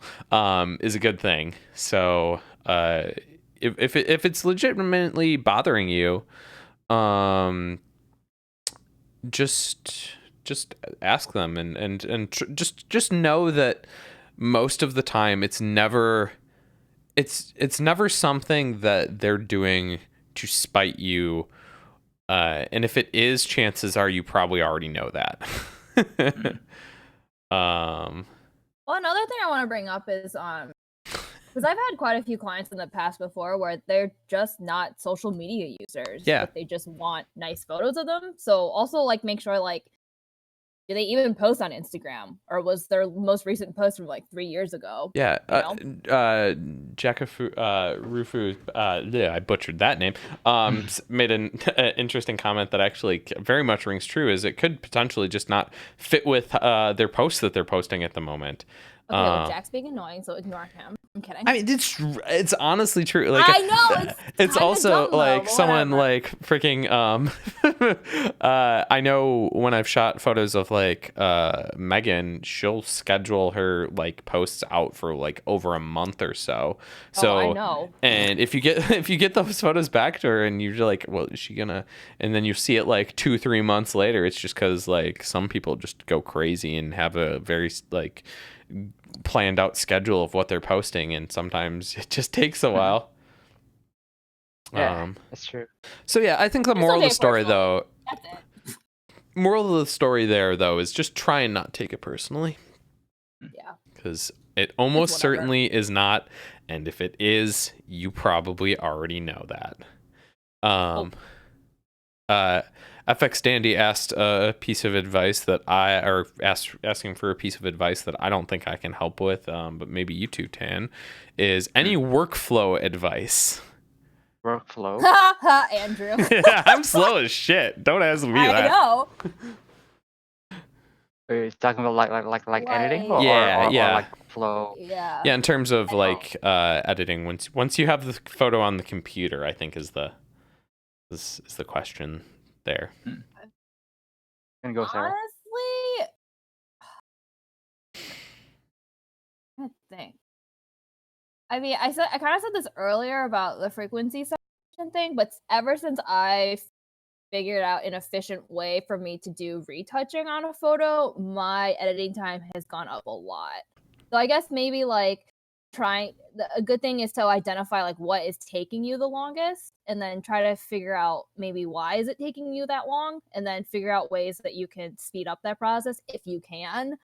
is a good thing. So if it's legitimately bothering you, just ask them and just know that most of the time it's never something that they're doing to spite you. And if it is, chances are you probably already know that. Well, another thing I want to bring up is because I've had quite a few clients in the past before where they're just not social media users. Yeah. But they just want nice photos of them. So also like make sure like, do they even post on Instagram, or was their most recent post from like 3 years ago? Yeah. You know? Rufu, I butchered that name. Made an interesting comment that actually very much rings true. Is it could potentially just not fit with their posts that they're posting at the moment. Okay, well, Jack's being annoying, so ignore him. I'm kidding. I mean, it's honestly true. Like, I know it's also dumb, like though, someone whatever. like freaking I know when I've shot photos of like Megan, she'll schedule her like posts out for like over a month or so. So I know. And if you get those photos back to her and you're like, well, is she gonna? And then you see it like 2-3 months later, it's just because like some people just go crazy and have a very like planned out schedule of what they're posting, and sometimes it just takes a while. Yeah, that's true. So yeah, I think the moral of the story though, moral of the story there though is just try and not take it personally. Yeah. Because it almost certainly is not, and if it is, you probably already know that. FX Dandy asked a piece of advice that asking for a piece of advice that I don't think I can help with, but maybe you two can, is any workflow advice. Workflow? Andrew. I'm slow as shit. Don't ask me that. I know. Are you talking about like editing or like flow? Yeah. Yeah, in terms of like editing, once you have the photo on the computer, I think is the question there. Gonna go, Sarah. Honestly, I think. I mean, I kind of said this earlier about the frequency section thing, but ever since I figured out an efficient way for me to do retouching on a photo, my editing time has gone up a lot. So I guess maybe like a good thing is to identify like what is taking you the longest, and then try to figure out maybe why is it taking you that long, and then figure out ways that you can speed up that process if you can.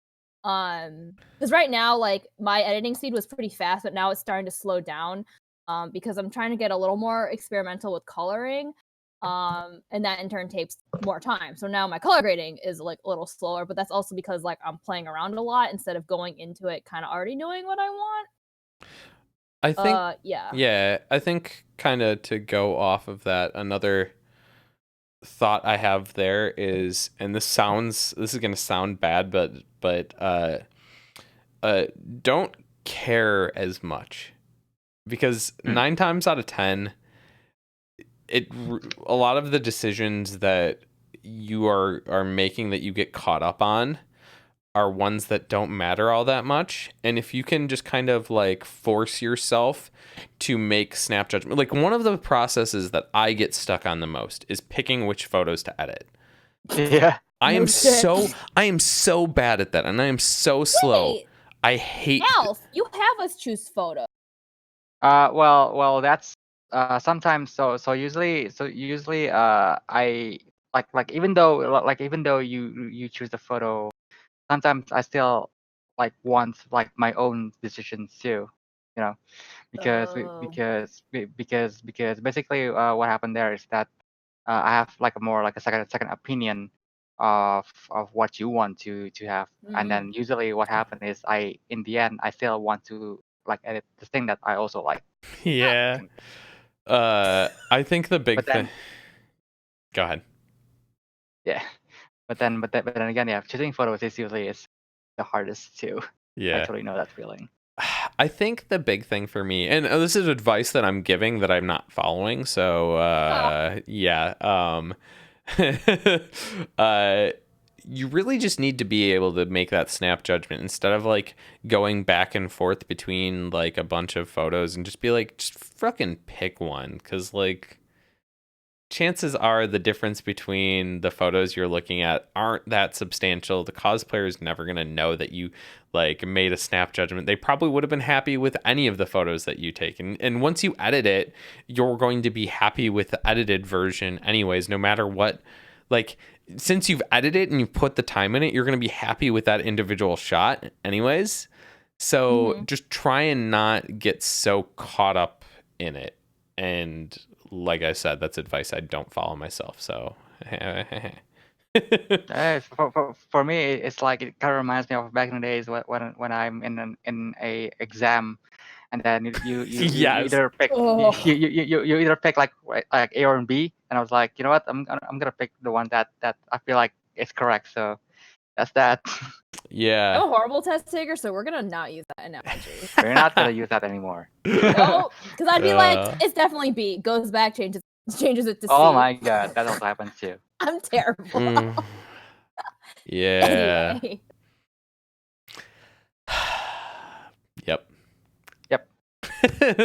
Because right now like my editing speed was pretty fast, but now it's starting to slow down because I'm trying to get a little more experimental with coloring. And that in turn takes more time. So now my color grading is like a little slower, but that's also because like I'm playing around a lot instead of going into it kind of already knowing what I want. I think yeah, I think kind of to go off of that, another thought I have there is, and this is going to sound bad, but don't care as much, because 9 times out of 10 a lot of the decisions that you are making that you get caught up on are ones that don't matter all that much. And if you can just kind of like force yourself to make snap judgment, like one of the processes that I get stuck on the most is picking which photos to edit. Yeah. I am so bad at that, and I am so slow. Wait, I hate Alf, you have us choose photos. Well, that's sometimes so usually I like even though you choose the photo sometimes I still like want like my own decisions too, you know, because because basically what happened there is that I have like a more like a second opinion of what you want to have, and then usually what happened is in the end I still want to like edit the thing that I also like. Yeah. I think the big thing. Go ahead. Yeah, but then again, yeah, choosing photos is usually the hardest to actually know that feeling. I think the big thing for me, and this is advice that I'm giving that I'm not following, so yeah, you really just need to be able to make that snap judgment instead of like going back and forth between like a bunch of photos, and just be like, just fucking pick one, because like chances are the difference between the photos you're looking at aren't that substantial. The cosplayer is never going to know that you like made a snap judgment. They probably would have been happy with any of the photos that you take. And once you edit it, you're going to be happy with the edited version anyways, no matter what. Like, since you've edited and you put the time in it, you're going to be happy with that individual shot anyways. So just try and not get so caught up in it. And like I said, that's advice I don't follow myself. So for me, it's like it kind of reminds me of back in the days when I'm in a exam, and then you yes. either pick you either pick like A or B, and I was like, you know what, I'm gonna pick the one that I feel like is correct. So that's that. Yeah. I'm a horrible test taker, so we're gonna not use that analogy. We're not gonna use that anymore. No, because I'd be like, it's definitely B. Goes back, changes it to C. Oh my god, that also happens too. I'm terrible. Yeah. Anyway. Yep.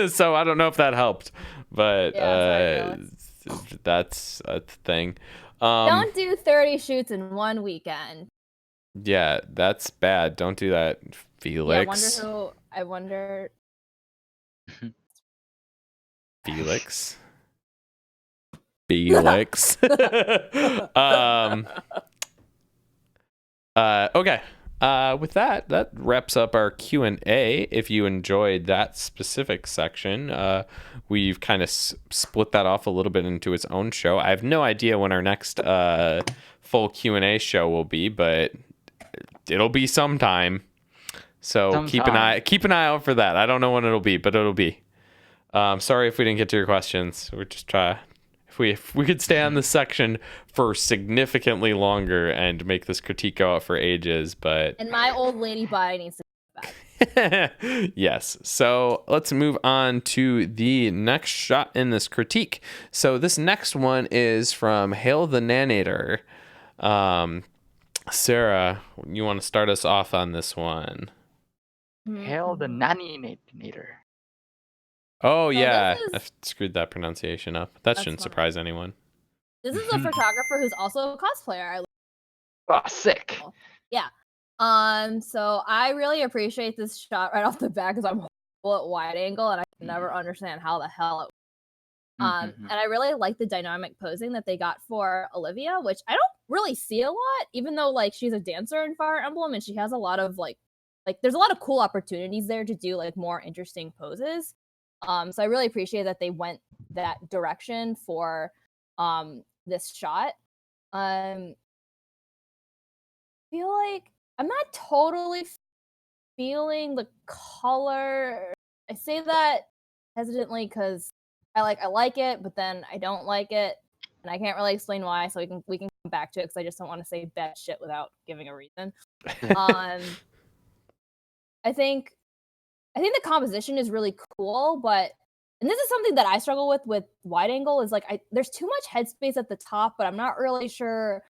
So I don't know if that helped, but that's a thing. Don't do 30 shoots in one weekend. Yeah, that's bad. Don't do that, Felix. Yeah, I wonder. Felix. Felix. Okay. With that wraps up our Q&A. If you enjoyed that specific section, we've kind of split that off a little bit into its own show. I have no idea when our next full Q&A show will be, but it'll be sometime. So keep an eye out for that. I don't know when it'll be, but it'll be. Sorry if we didn't get to your questions. We're just trying. If we could stay on this section for significantly longer and make this critique go out for ages, but and my old lady body needs to come back. Yes. So let's move on to the next shot in this critique. So this next one is from Hail the Nanator. Sarah, you want to start us off on this one? Hail the Nanator. Oh, yeah. I screwed that pronunciation up. That shouldn't surprise anyone. This is a photographer who's also a cosplayer. Oh, sick. Yeah. So I really appreciate this shot right off the bat because I'm horrible at wide angle and I can never understand how the hell it and I really like the dynamic posing that they got for Olivia, which I don't really see a lot, even though like she's a dancer in Fire Emblem and she has a lot of like there's a lot of cool opportunities there to do like more interesting poses. So I really appreciate that they went that direction for this shot. I feel like I'm not totally feeling the color. I say that hesitantly because I like it, but then I don't like it, and I can't really explain why. So we can come back to it because I just don't want to say bad shit without giving a reason. I think the composition is really cool, but and this is something that I struggle with wide angle is like there's too much headspace at the top, but I'm not really sure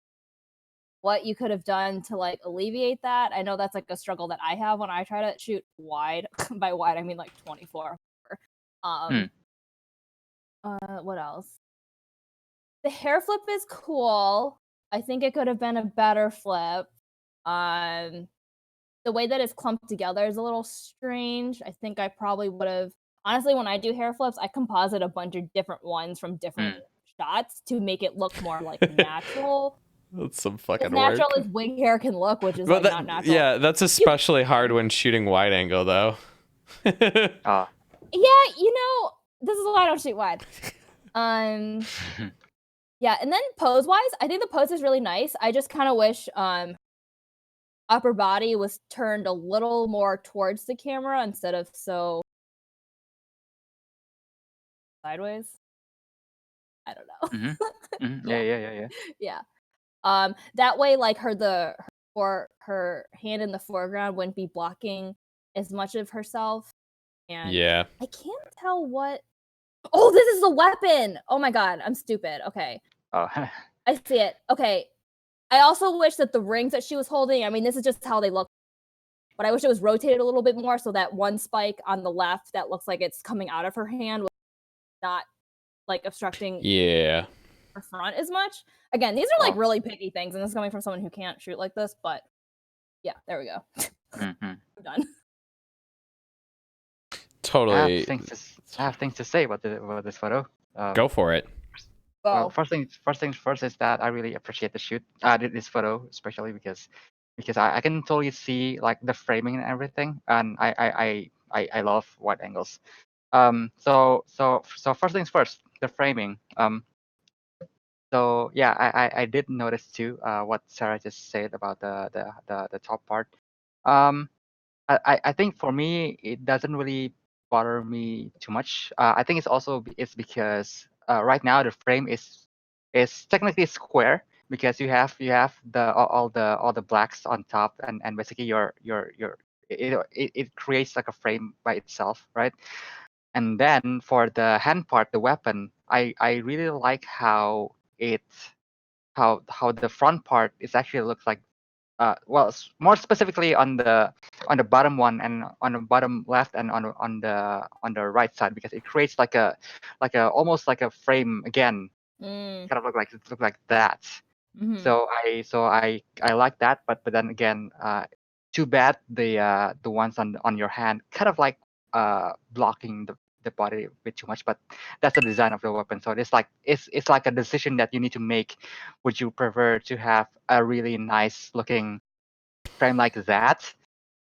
what you could have done to like alleviate that. I know that's like a struggle that I have when I try to shoot wide. By wide, I mean like 24. What else? The hair flip is cool. I think it could have been a better flip. The way that it's clumped together is a little strange. I think I probably would have honestly, when I do hair flips, I composite a bunch of different ones from different shots to make it look more like natural. That's some As fucking natural work. as wig hair can look, which is But like not natural. yeah, that's especially hard when shooting wide angle, though. Oh. Yeah, this is why I don't shoot wide. Yeah, and then pose-wise, I think the pose is really nice. I just kind of wish upper body was turned a little more towards the camera instead of so sideways. I don't know. Yeah. Yeah. That way, like her hand in the foreground wouldn't be blocking as much of herself. And Yeah. I can't tell what. Oh, this is the weapon. Oh my god, I'm stupid. Okay. Oh. I see it. Okay. I also wish that the rings that she was holding, I mean, this is just how they look, but I wish it was rotated a little bit more so that one spike on the left that looks like it's coming out of her hand was not like obstructing Yeah. her front as much. Again, these are like really picky things, and this is coming from someone who can't shoot like this, but yeah, there we go. I'm done. Totally. I have things to say about this photo. Go for it. Well, first things first is that I really appreciate the shoot. This photo especially because I can totally see like the framing and everything, and I love wide angles. So first things first, the framing. So yeah, I did notice too. What Sarah just said about the top part. Um, I think for me it doesn't really bother me too much. I think it's because right now the frame is technically square because you have all the blacks on top and basically it creates like a frame by itself, right? And then for the hand part, the weapon, I really like how how the front part is actually looks like more specifically on the bottom one and on the bottom left and on the right side because it creates like a almost like a frame again, kind of look like that. So I like that, but then again, too bad the ones on your hand kind of like blocking the body a bit too much. But that's the design of the weapon. So it's like a decision that you need to make. Would you prefer to have a really nice looking frame like that,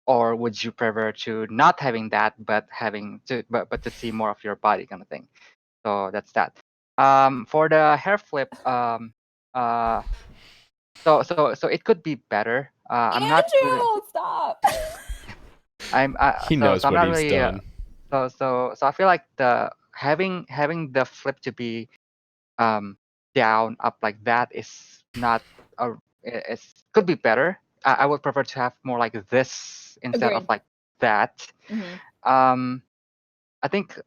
or would you prefer to not having that but to see more of your body kind of thing? So that's that. For the hair flip, uh so it could be better. I'm not really. Andrew, stop. He knows I'm what not he's really. done. So I feel like the having the flip to be down up like that is not a. It could be better. I would prefer to have more like this instead of Agreed. like that. Mhm. I think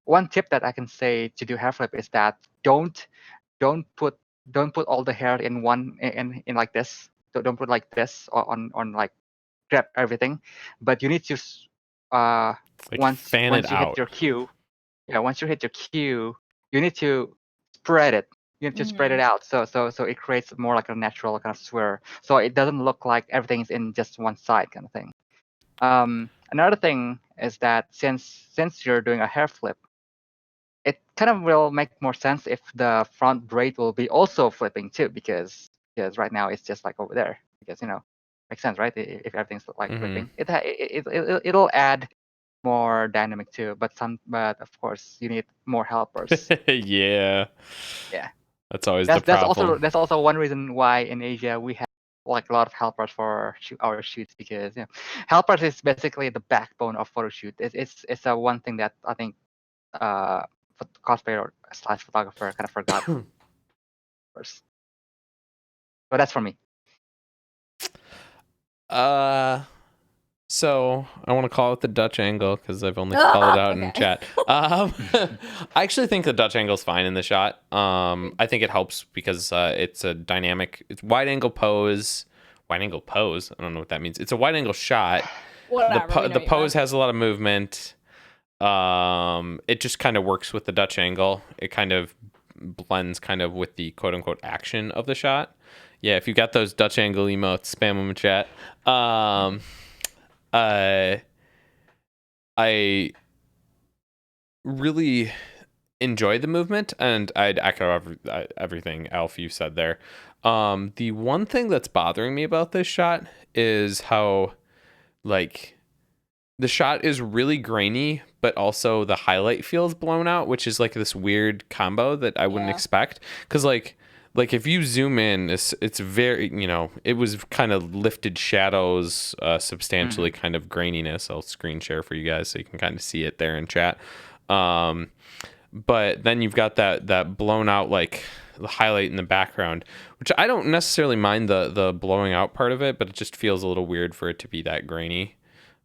one tip that I can say to do hair flip is that don't put all the hair in one in like this. Don't put like this on like grab everything, but you need to Like fan it once you hit out. your cue, once you hit your cue, you need to spread it. You need to spread it out so it creates more like a natural kind of swirl. So it doesn't look like everything's in just one side kind of thing. Another thing is that since you're doing a hair flip, it kind of will make more sense if the front braid will be also flipping too, because right now it's just like over there. Because makes sense, right? If everything's like flipping, it'll add more dynamic too. But of course you need more helpers. Yeah. Yeah, That's always the problem. that's also one reason why in Asia we have like a lot of helpers for our shoots, because helpers is basically the backbone of photo shoot. It's a one thing that I think uh cosplayer / photographer kind of forgot first. So that's for me. So I want to call it the Dutch angle because I've only called it out in chat. I actually think the Dutch angle is fine in the shot. I think it helps because it's a dynamic, it's wide angle pose. Wide angle pose. I don't know what that means. It's a wide angle shot. Whatever. The pose has a lot of movement. It just kind of works with the Dutch angle. It kind of blends kind of with the quote unquote action of the shot. Yeah, if you got those Dutch angle emotes, spam them in chat. I really enjoy the movement, and I'd echo everything Alf you said there. The one thing that's bothering me about this shot is how, like, the shot is really grainy, but also the highlight feels blown out, which is like this weird combo that I wouldn't expect. Because like if you zoom in, it's very, it was kind of lifted shadows, substantially kind of graininess. I'll screen share for you guys so you can kind of see it there in chat. But then you've got that blown out, like, the highlight in the background, which I don't necessarily mind the blowing out part of it, but it just feels a little weird for it to be that grainy.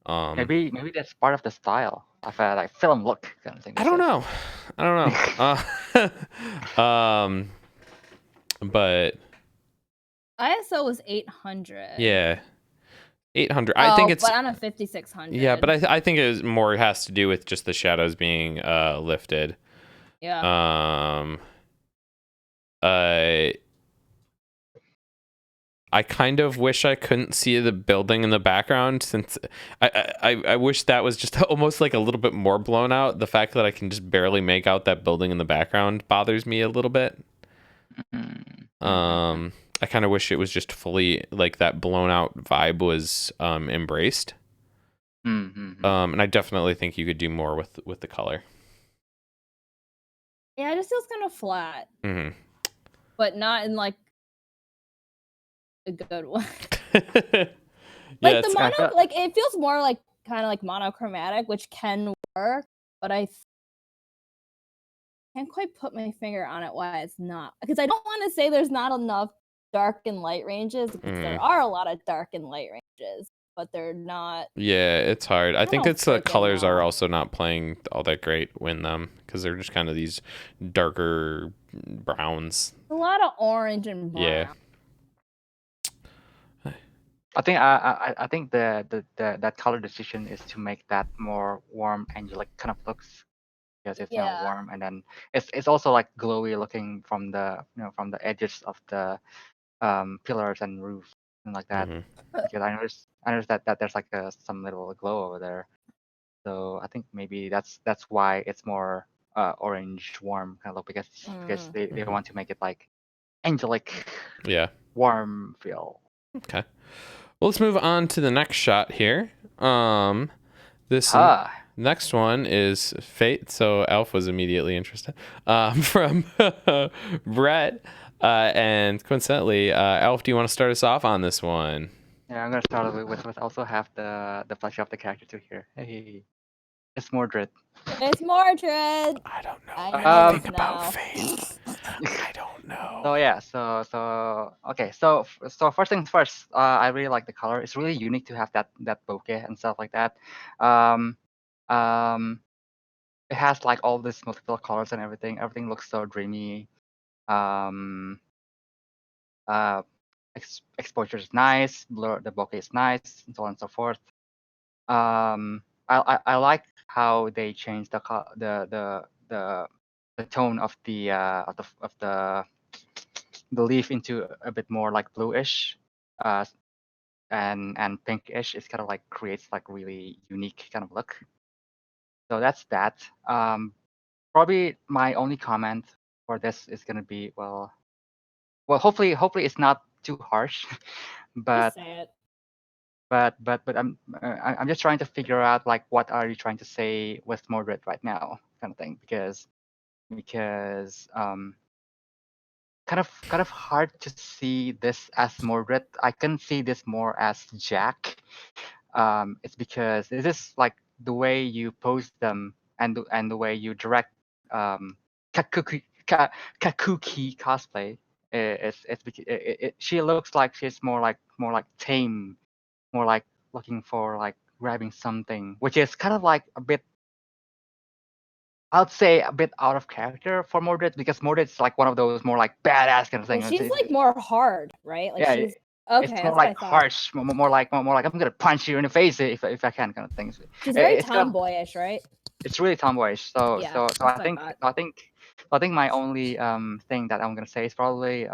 Maybe that's part of the style of a like film look kind of thing. I don't know. But ISO was 800. yeah, 800. I think it's, but on a 5600. yeah, but I think it more has to do with just the shadows being lifted. Yeah. I kind of wish I couldn't see the building in the background, since I wish that was just almost like a little bit more blown out. The fact that I can just barely make out that building in the background bothers me a little bit. I kind of wish it was just fully, like, that blown out vibe was embraced. And I definitely think you could do more with the color. Yeah, it just feels kind of flat. Mm-hmm. But not in, like, a good way. Yeah, the mono, like, it feels more like kind of like monochromatic, which can work, but I can't quite put my finger on it why it's not. Because I don't want to say there's not enough dark and light ranges, because there are a lot of dark and light ranges, but they're not. Yeah, it's hard. I think it's the colors well. are also not playing all that great in them, because they're just kind of these darker browns. A lot of orange and brown. Yeah. I think that color decision is to make that more warm, angelic kind of looks, because it's warm, and then it's also like glowy looking from the from the edges of the pillars and roof and like that. Because I noticed that there's like some little glow over there. So I think maybe that's why it's more orange warm kind of look, because they want to make it like angelic, warm feel. Okay. Well, let's move on to the next shot here. This next one is Fate. So Alf was immediately interested. From Brett. And coincidentally, Alf, do you want to start us off on this one? Yeah, I'm gonna start with also have the pleasure of the character too here. Hey, it's Mordred. It's Mordred. I don't know anything about Fate. I don't know. So yeah, so okay, so first things first, I really like the color. It's really unique to have that bokeh and stuff like that. It has like all these multiple colors and everything. Everything looks so dreamy. Exposure is nice. Blur, the bokeh is nice, and so on and so forth. I like how they changed the tone of the leaf into a bit more like bluish, and pinkish. It's kind of like creates like really unique kind of look. So that's that. Probably my only comment for this is gonna be well, hopefully it's not too harsh, but I'm just trying to figure out like what are you trying to say with Mordred right now, kind of thing, because kind of hard to see this as Mordred. I can see this more as Jack. It's because this is like the way you pose them and the way you direct Kakuki cosplay. She looks like she's more like tame, more like looking for like grabbing something, which is kind of like a bit, I'd say a bit out of character for Mordred, because Mordred's like one of those more like badass kind of thing. Well, she's like more hard, right? Like she's it's more like harsh, more like I'm gonna punch you in the face if I can, kind of things. She's very tomboyish, right? It's really tomboyish. So I think my only thing that I'm gonna say is probably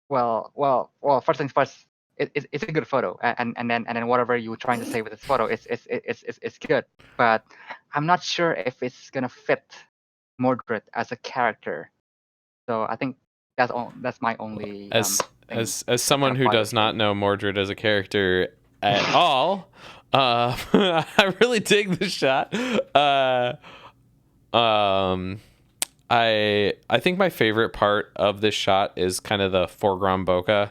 well, first things first. it's a good photo, and then whatever you're trying to say with this photo, it's good. But I'm not sure if it's gonna fit Mordred as a character. So I think that's my only thing As that kind someone of who bothers does me. not know Mordred as a character at all, I really dig the shot. I think my favorite part of this shot is kind of the foreground bokeh,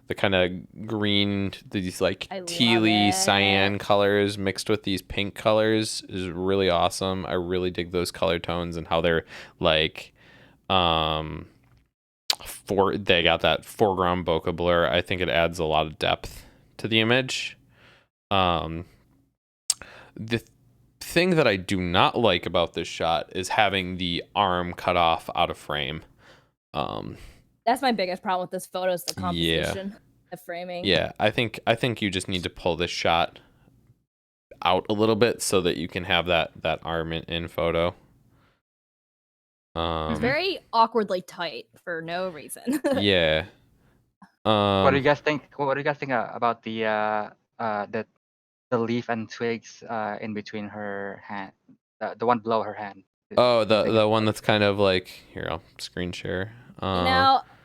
the kind of green, these like I love tealy it. cyan colors mixed with these pink colors is really awesome. I really dig those color tones and how they're like, they got that foreground bokeh blur. I think it adds a lot of depth to the image. The thing that I do not like about this shot is having the arm cut off out of frame. That's my biggest problem with this photo is the composition, the framing. Yeah, I think you just need to pull this shot out a little bit so that you can have that arm in photo. It's very awkwardly tight for no reason. Yeah. What do you guys think? What do you guys think about the leaf and twigs in between her hand, the one below her hand? Oh, Do you think the one that's kind of like, here, I'll screen share.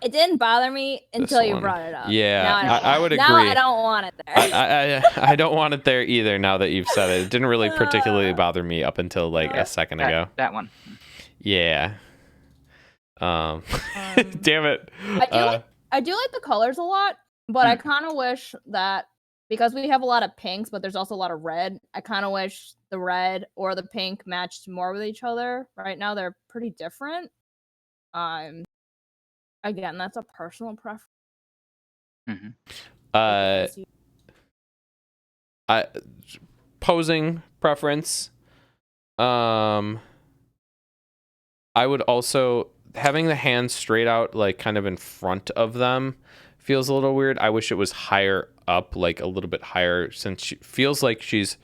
It didn't bother me until you one. brought it up. Yeah, now I would agree. Now I don't want it there. I don't want it there either. Now that you've said it, it didn't really particularly bother me up until like a second ago. That one. Yeah. Damn it. I do like the colors a lot, but I kind of wish that because we have a lot of pinks, but there's also a lot of red. I kind of wish the red or the pink matched more with each other. Right now, they're pretty different. Again, that's a personal preference. Posing preference. I would also, having the hands straight out, like kind of in front of them, feels a little weird. I wish it was higher up, like a little bit higher, since she feels like she's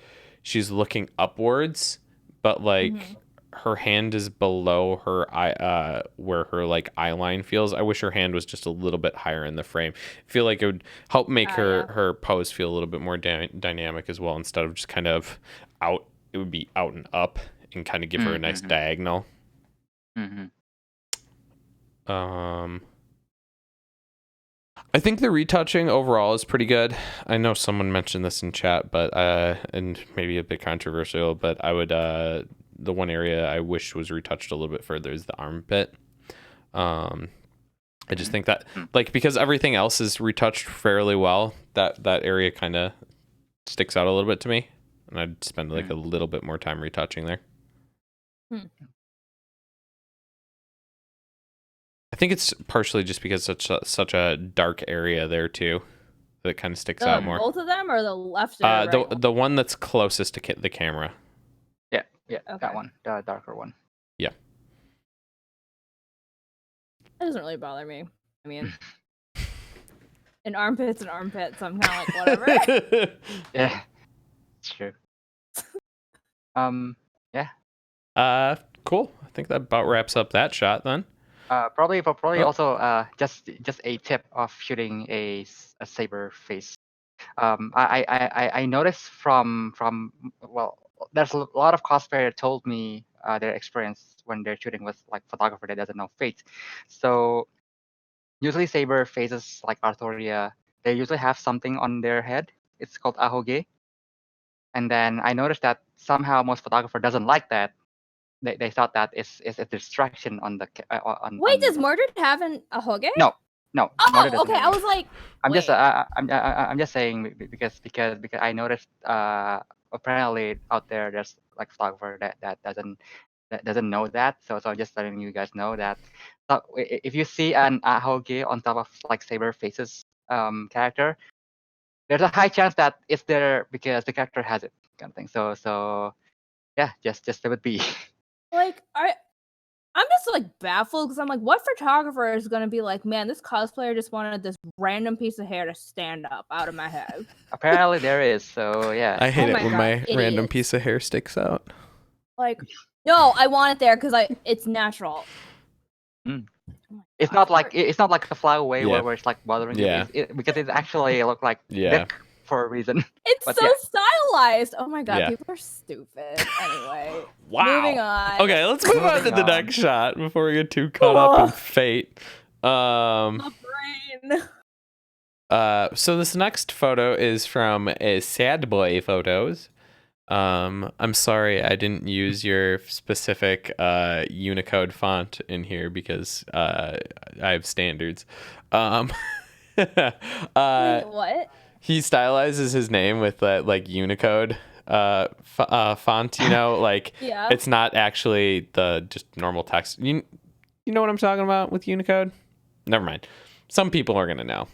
looking upwards, but like her hand is below her eye, where her like eye line feels. I wish her hand was just a little bit higher in the frame. I feel like it would help make her pose feel a little bit more dynamic as well, instead of just kind of out. It would be out and up and kind of give her a nice diagonal. I think the retouching overall is pretty good. I know someone mentioned this in chat, but and maybe a bit controversial, but I would the one area I wish was retouched a little bit further is the armpit. I just think that, like, because everything else is retouched fairly well, that area kind of sticks out a little bit to me, and I'd spend like a little bit more time retouching there. I think it's partially just because it's such a dark area there too, that it kind of sticks out more. Both of them, or the left or right? The one that's closest to the camera. Yeah, okay. That one, the darker one. Yeah. It doesn't really bother me. I mean, an armpit's an armpit, so I'm kind of like, whatever. Yeah, it's true. Yeah. Cool. I think that about wraps up that shot then. Probably also just a tip of shooting a saber face. I noticed from well, there's a lot of cosplayer told me their experience when they're shooting with like photographer that doesn't know fate. So usually saber faces like Arthuria, they usually have something on their head. It's called ahoge. And then I noticed that somehow most photographer doesn't like that. They thought that is a distraction on the on. Wait, does Mordred have an ahoge? No. Oh, okay. I was like, I'm just saying because I noticed apparently out there's like photographer that doesn't know that. So I'm just letting you guys know that. So if you see an ahoge on top of like saber faces character, there's a high chance that it's there because the character has it, kind of thing. So yeah, just let it be. Like I'm just like baffled because I'm like, what photographer is gonna be like, man, this cosplayer just wanted this random piece of hair to stand up out of my head. Apparently there is, so yeah. I hate it when my random piece of hair sticks out. Like, no, I want it there because it's natural. It's not like the flyaway Yeah. where it's like bothering Yeah. you. Because it actually look like Yeah. dick for a reason. It's But so yeah. stylized. Oh my god, Yeah. people are stupid. Anyway, Wow. moving on. Okay, let's move on to the next shot before we get too caught up in fate. My brain. So this next photo is from a Sad Boy Photos. I'm sorry I didn't use your specific Unicode font in here because I have standards. Wait, what? He stylizes his name with that like Unicode font, like Yeah. it's not actually the just normal text. You know what I'm talking about with Unicode? Never mind. Some people are gonna know.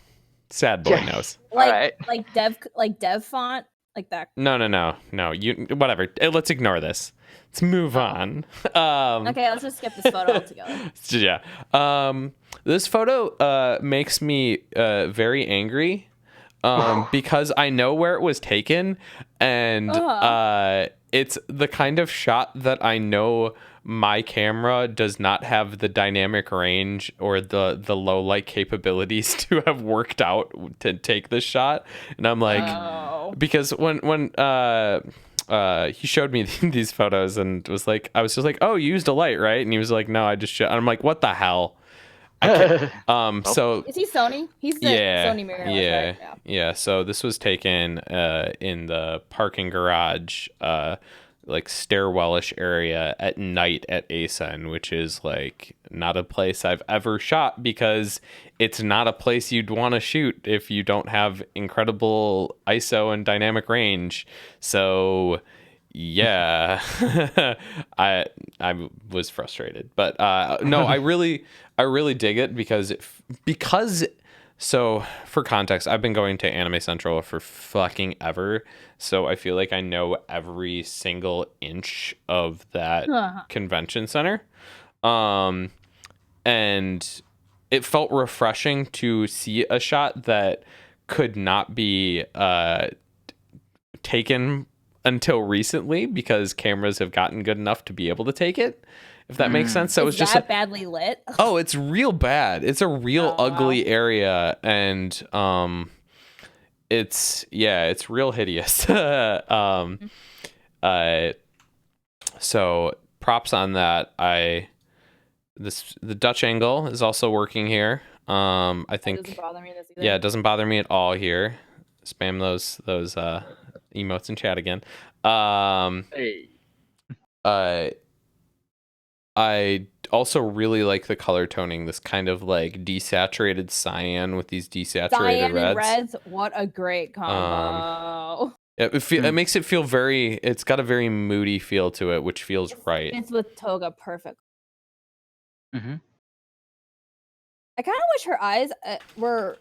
Sad Boy knows. Like dev font, like that. No. You whatever. Let's ignore this. Let's move on. Okay, let's just skip this photo altogether. Yeah. This photo makes me very angry because I know where it was taken, and it's the kind of shot that I know my camera does not have the dynamic range or the low light capabilities to have worked out to take this shot. And I'm like, because when he showed me these photos and was like, I was just like, oh, you used a light, right? And he was like, no, I just shot. I'm like, what the hell? So is he Sony? He's the Sony mirrorless, right? Yeah. So this was taken in the parking garage, like stairwellish area at night at ASUN, which is like not a place I've ever shot because it's not a place you'd want to shoot if you don't have incredible ISO and dynamic range. So yeah, I was frustrated, but no, I really dig it because so for context, I've been going to Anime Central for fucking ever, so I feel like I know every single inch of that convention center, and it felt refreshing to see a shot that could not be taken until recently because cameras have gotten good enough to be able to take it, if that makes sense. So it's just that badly lit. Oh, it's real bad. It's a real ugly area, and it's real hideous. So props on that. The Dutch angle is also working here. I think doesn't bother me this either. Yeah, it doesn't bother me at all here. Spam those emotes in chat again. I also really like the color toning, this kind of like desaturated cyan with these desaturated reds. What a great combo. It makes it feel it's got a very moody feel to it, which feels right. It's with Toga perfect. Mm-hmm. I kind of wish her eyes were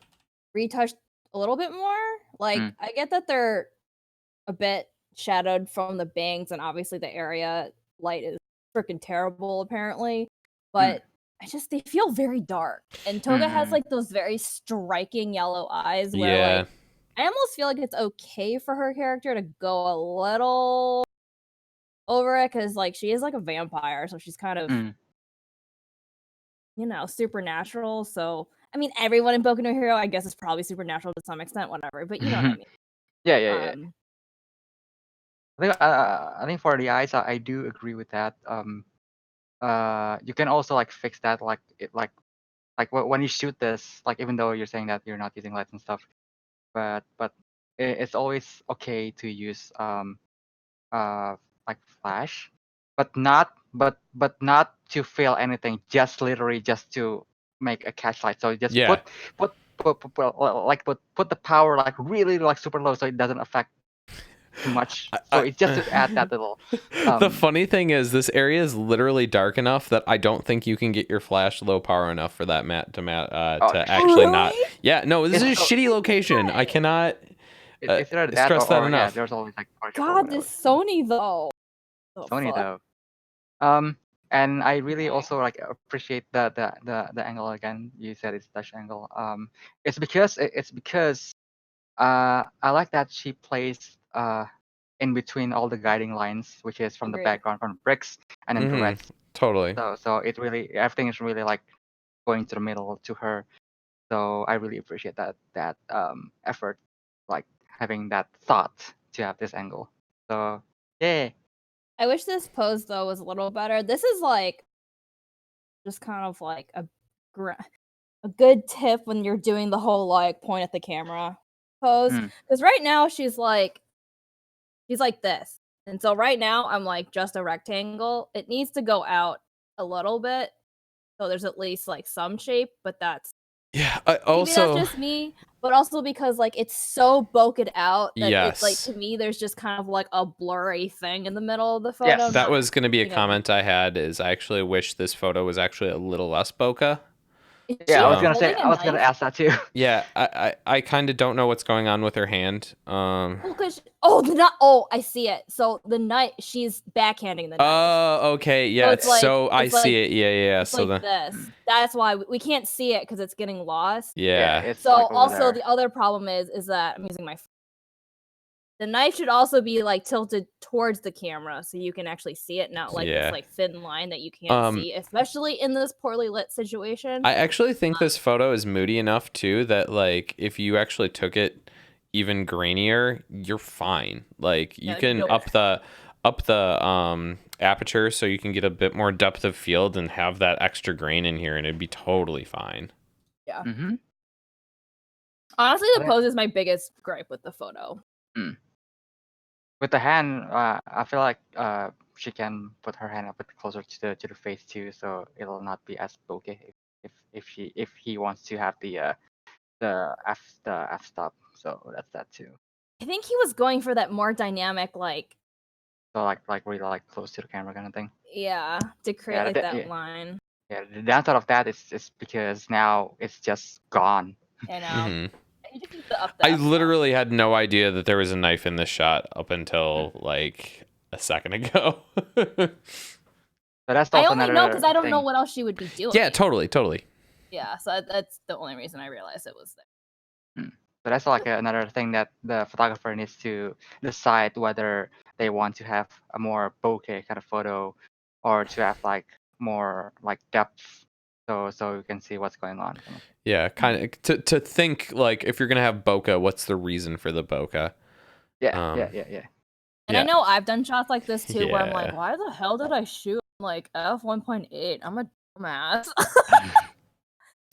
retouched a little bit more. Like, I get that they're a bit shadowed from the bangs, and obviously the area light is freaking terrible, apparently. But they feel very dark. And Toga has like those very striking yellow eyes where like I almost feel like it's okay for her character to go a little over it because like she is like a vampire, so she's kind of supernatural. So I mean, everyone in Boku no Hero, I guess, is probably supernatural to some extent, whatever. But you know what I mean? Yeah. I think for the eyes, I do agree with that. You can also like fix that, like when you shoot this, like even though you're saying that you're not using lights and stuff, but it's always okay to use like flash, but not to fill anything, just literally just to make a catch light. So just put the power like really like super low so it doesn't affect too much. So it's just to add that little. The funny thing is, this area is literally dark enough that I don't think you can get your flash low power enough for that to actually not. Yeah, no, this is a shitty location. I cannot stress that enough. There's always like. God, this Sony though. And I really also like appreciate the angle again. You said it's Dutch angle. It's because I like that she plays in between all the guiding lines, which is from the background, from the bricks and then the reds. Totally. So it really, everything is really like going to the middle to her. So I really appreciate that effort, like having that thought to have this angle. So yeah. I wish this pose though was a little better. This is like just kind of like a good tip when you're doing the whole like point at the camera pose, because right now she's like this, and so right now I'm like just a rectangle. It needs to go out a little bit so there's at least like some shape, but that's maybe that's just me, but also because like it's so bokeh out that it's like, to me there's just kind of like a blurry thing in the middle of the photo. Yes, that was going to be a comment I had, is I actually wish this photo was actually a little less bokeh. Yeah, I was gonna ask that too. Yeah, I kind of don't know what's going on with her hand. I see it. So the knife, she's backhanding the knife. Oh, okay, yeah. So I see it. Yeah. It's so like this. That's why we can't see it because it's getting lost. Yeah. It's so like also the other problem is that I'm using my. The knife should also be like tilted towards the camera so you can actually see it, not like this like thin line that you can't see, especially in this poorly lit situation. I actually think this photo is moody enough too that like if you actually took it even grainier, you're fine. Like you can up the aperture so you can get a bit more depth of field and have that extra grain in here, and it'd be totally fine. Yeah. Honestly, the pose is my biggest gripe with the photo. With the hand, I feel like she can put her hand a bit closer to the face too, so it'll not be as bokeh if he wants to have the f stop. So that's that too. I think he was going for that more dynamic, like. So like really like close to the camera kind of thing. Yeah, to create that line. Yeah, the downside of that is because now it's just gone. I know. I literally had no idea that there was a knife in this shot up until like a second ago. But that's I only know because I don't know what else she would be doing. Yeah, totally. Yeah, so that's the only reason I realized it was there. So that's like another thing that the photographer needs to decide whether they want to have a more bokeh kind of photo or to have like more like depth, so you can see what's going on. Yeah, kind of to think like if you're gonna have bokeh, what's the reason for the bokeh? Yeah. And I know I've done shots like this too, where I'm like, why the hell did I shoot like f1.8? I'm a dumbass.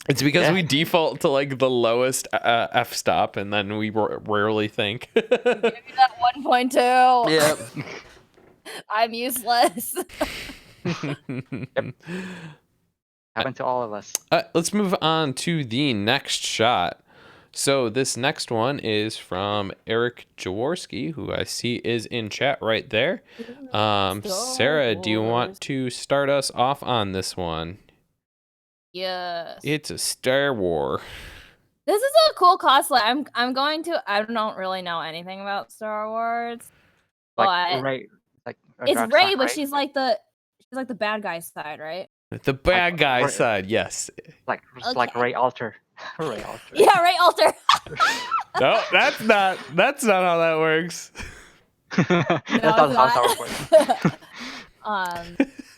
It's because we default to like the lowest f-stop, and then we rarely think. Give me that 1.2. Yep. I'm useless. Yep. Happened to all of us. Let's move on to the next shot. So this next one is from Eric Jaworski, who I see is in chat right there. Sarah, do you want to start us off on this one? Yes. It's a Star Wars. This is a cool cosplay. I don't really know anything about Star Wars. Like Rey, it's Rey, but she's like the bad guy side, right? The bad guy side, yes. Like Rey Alter. Rey Alter. Yeah, Rey Alter. No, that's not how that works. That's not how Star Wars works.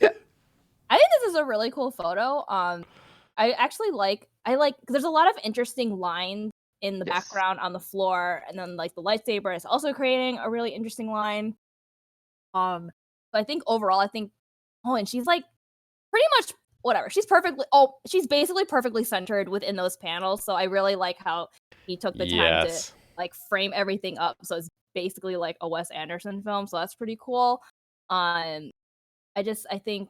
Yeah. I think this is a really cool photo. I actually like because there's a lot of interesting lines in the background on the floor, and then like the lightsaber is also creating a really interesting line. But I think overall, and she's like pretty much whatever. She's basically perfectly centered within those panels. So I really like how he took the time to like frame everything up. So it's basically like a Wes Anderson film. So that's pretty cool. I think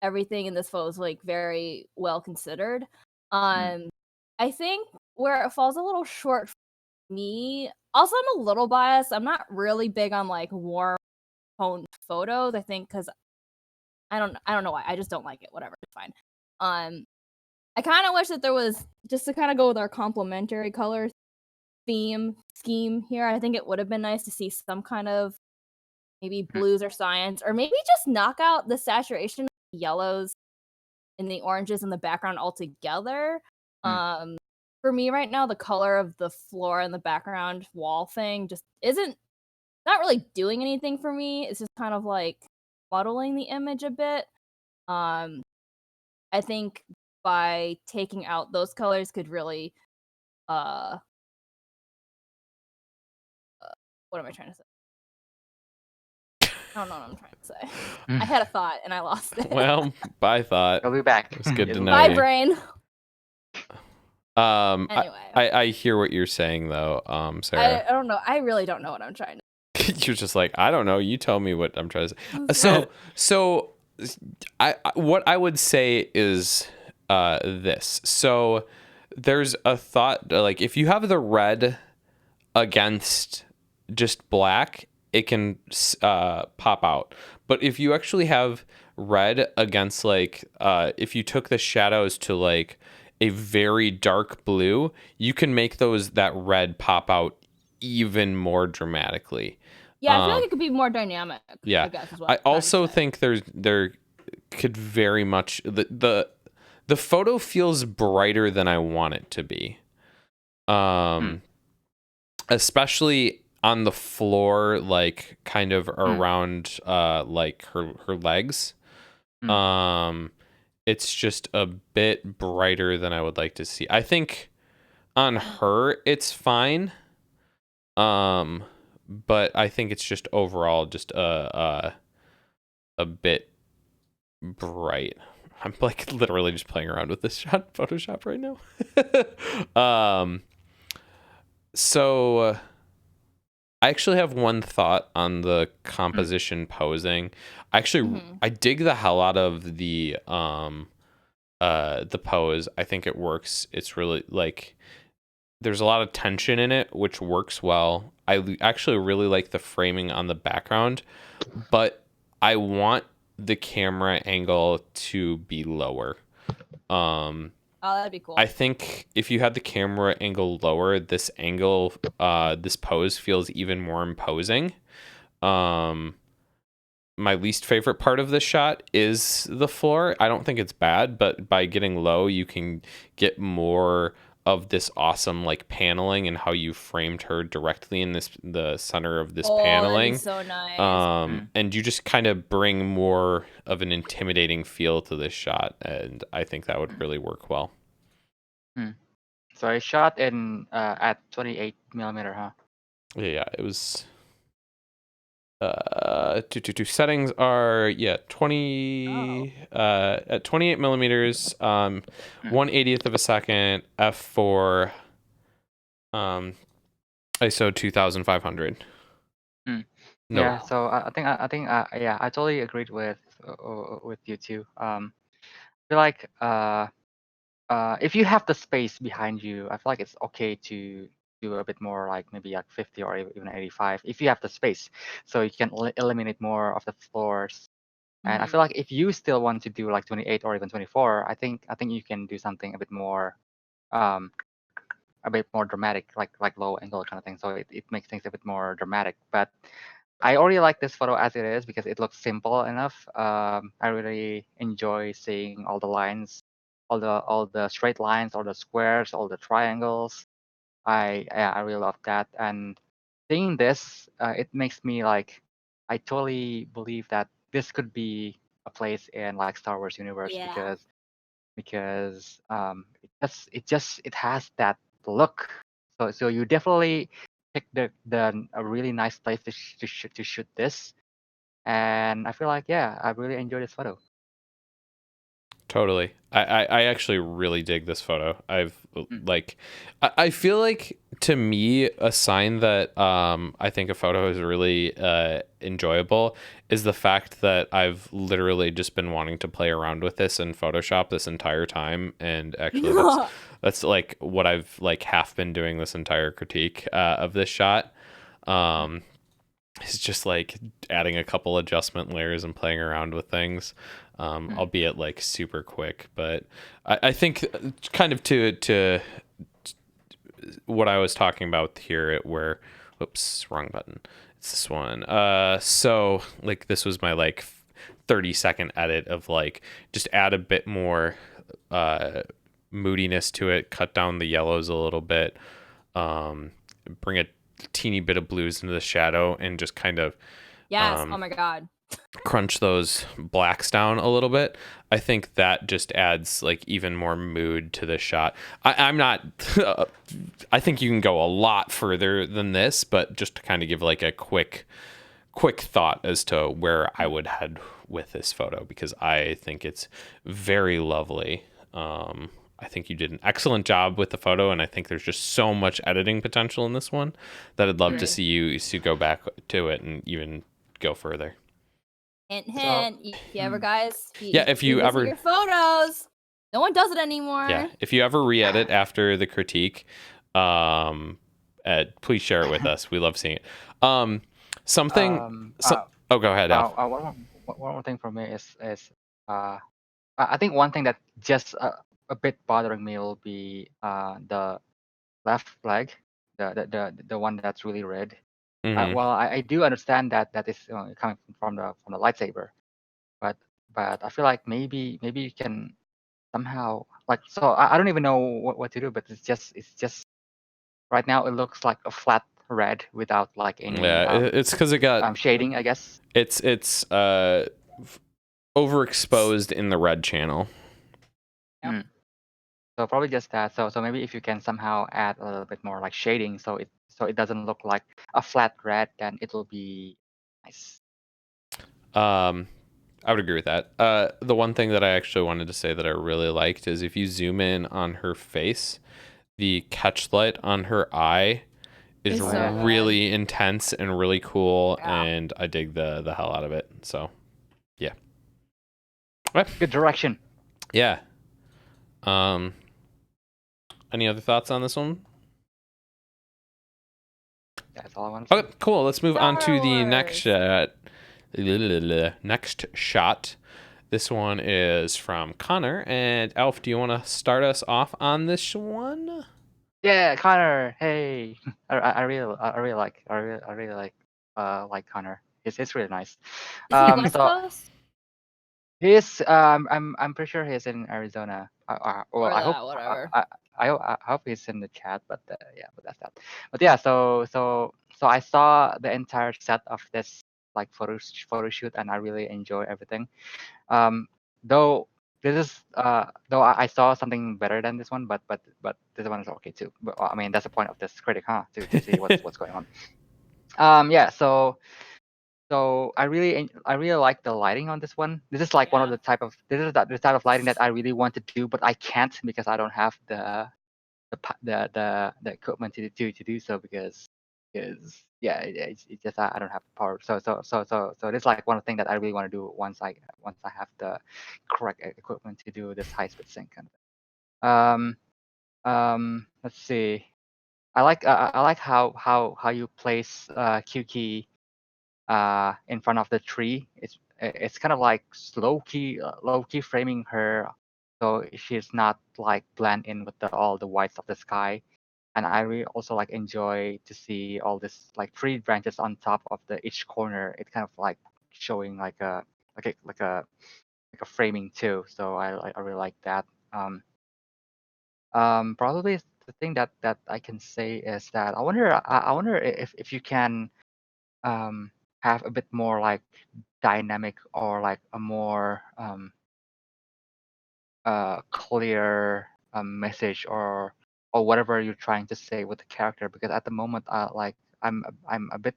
everything in this photo is like very well considered. I think where it falls a little short for me, also I'm a little biased. I'm not really big on like warm tone photos. I think because I don't know why. I just don't like it. Whatever, it's fine. I kind of wish that there was, just to kind of go with our complementary color scheme here. I think it would have been nice to see some kind of maybe blues or cyans, or maybe just knock out the saturation of the yellows and the oranges in the background altogether. For me right now, the color of the floor and the background wall thing just not really doing anything for me. It's just kind of like muddling the image a bit. I think by taking out those colors could really what am I trying to say? I don't know what I'm trying to say. I had a thought and I lost it. Well, bye thought. I'll be back. It's good to know. Bye, you. brain. Anyway, I hear what you're saying though, Sarah. I don't know. I really don't know what I'm trying to. You're just like, I don't know. You tell me what I'm trying to say. So what I would say is this. So there's a thought like if you have the red against just black, it can pop out. But if you actually have red against like if you took the shadows to like a very dark blue, you can make that red pop out even more dramatically. Yeah, I feel like it could be more dynamic. Yeah, I guess is what I also think there could very much the photo feels brighter than I want it to be. Especially on the floor, like kind of around like her legs. It's just a bit brighter than I would like to see. I think on her it's fine. But I think it's just overall just a bit bright. I'm like literally just playing around with this shot Photoshop right now. So I actually have one thought on the composition posing. I dig the hell out of the pose. I think it works. It's really like there's a lot of tension in it, which works well. I actually really like the framing on the background, but I want the camera angle to be lower. Oh, that'd be cool. I think if you had the camera angle lower, this pose feels even more imposing. My least favorite part of this shot is the floor. I don't think it's bad, but by getting low, you can get more of this awesome like paneling and how you framed her directly in the center of this paneling. So nice. And you just kind of bring more of an intimidating feel to this shot, and I think that would really work well. So I shot in at 28 millimeter, huh? Yeah, it was. Settings are 20 at 28 millimeters, 1/80th of a second, f4, ISO 2500. No. Yeah, so I think yeah, I totally agreed with you too. I feel like if you have the space behind you, I feel like it's okay to do a bit more, like maybe like 50 or even 85 if you have the space, so you can eliminate more of the floors. And I feel like if you still want to do like 28 or even 24, I think you can do something a bit more dramatic, like low angle kind of thing. So it makes things a bit more dramatic. But I already like this photo as it is because it looks simple enough. I really enjoy seeing all the lines, all the straight lines, all the squares, all the triangles. I really love that. And seeing this, it makes me like, I totally believe that this could be a place in like Star Wars universe because it has that look. So you definitely picked a really nice place to shoot this, and I feel like I really enjoy this photo. Totally. I actually really dig this photo. I feel like to me a sign that I think a photo is really enjoyable is the fact that I've literally just been wanting to play around with this in Photoshop this entire time, and actually that's like what I've like half been doing this entire critique of this shot. It's just like adding a couple adjustment layers and playing around with things, albeit like super quick. But I think kind of to what I was talking about here, where, whoops, wrong button. It's this one. So like this was my like 30-second edit of like just add a bit more moodiness to it, cut down the yellows a little bit, bring a teeny bit of blues into the shadow, and just kind of oh my god, crunch those blacks down a little bit, I think that just adds like even more mood to the shot. I'm not I think you can go a lot further than this, but just to kind of give like a quick thought as to where I would head with this photo, because I think it's very lovely. I think you did an excellent job with the photo, and I think there's just so much editing potential in this one that I'd love to see you go back to it and even go further. Hint, hint. If you ever, guys, if you ever your photos, no one does it anymore. Yeah, if you ever re-edit after the critique, please share it with us. We love seeing it. Oh, go ahead, Alf. One more thing for me is I think one thing that just a bit bothering me will be the left flag, the one that's really red. Well, I do understand that is coming from the lightsaber, but I feel like maybe you can somehow like, so I don't even know what to do, but it's just right now it looks like a flat red without like any it's because it got shading, I guess. It's overexposed in the red channel. Yep. So probably just that. So maybe if you can somehow add a little bit more like shading, so it doesn't look like a flat red, then it will be nice. I would agree with that. The one thing that I actually wanted to say that I really liked is if you zoom in on her face, the catch light on her eye is really intense and really cool, and I dig the hell out of it. So, yeah. Good direction. Yeah. Any other thoughts on this one? That's all I want to say. Okay, cool. Let's move on to the next shot. Next shot. This one is from Connor. And Alf, do you want to start us off on this one? Yeah, Connor. Hey, I really like Connor. It's really nice. Is he West Coast? He's I'm pretty sure he's in Arizona. Well, I hope whatever. I hope he's in the chat, but yeah, but that's that. But yeah, so I saw the entire set of this like photo shoot, and I really enjoy everything. Though this is though I saw something better than this one, but this one is okay too. But I mean that's the point of this critic, huh? To see what's going on. Yeah. So I really like the lighting on this one. This is like one of the type of the type of lighting that I really want to do, but I can't because I don't have the equipment to do so, because yeah, it's just I don't have the power. So this is like one of the things that I really want to do once I have the correct equipment to do this high speed sync kind of thing. Let's see. I like how you place Kyuki in front of the tree. It's kind of like low key framing her, so she's not like blend in with all the whites of the sky. And I really also like enjoy to see all this like tree branches on top of each corner. It kind of like showing like a framing too. So I really like that. Probably the thing that I can say is that I wonder if you can have a bit more like dynamic, or like a more clear message, or whatever you're trying to say with the character, because at the moment like I'm a bit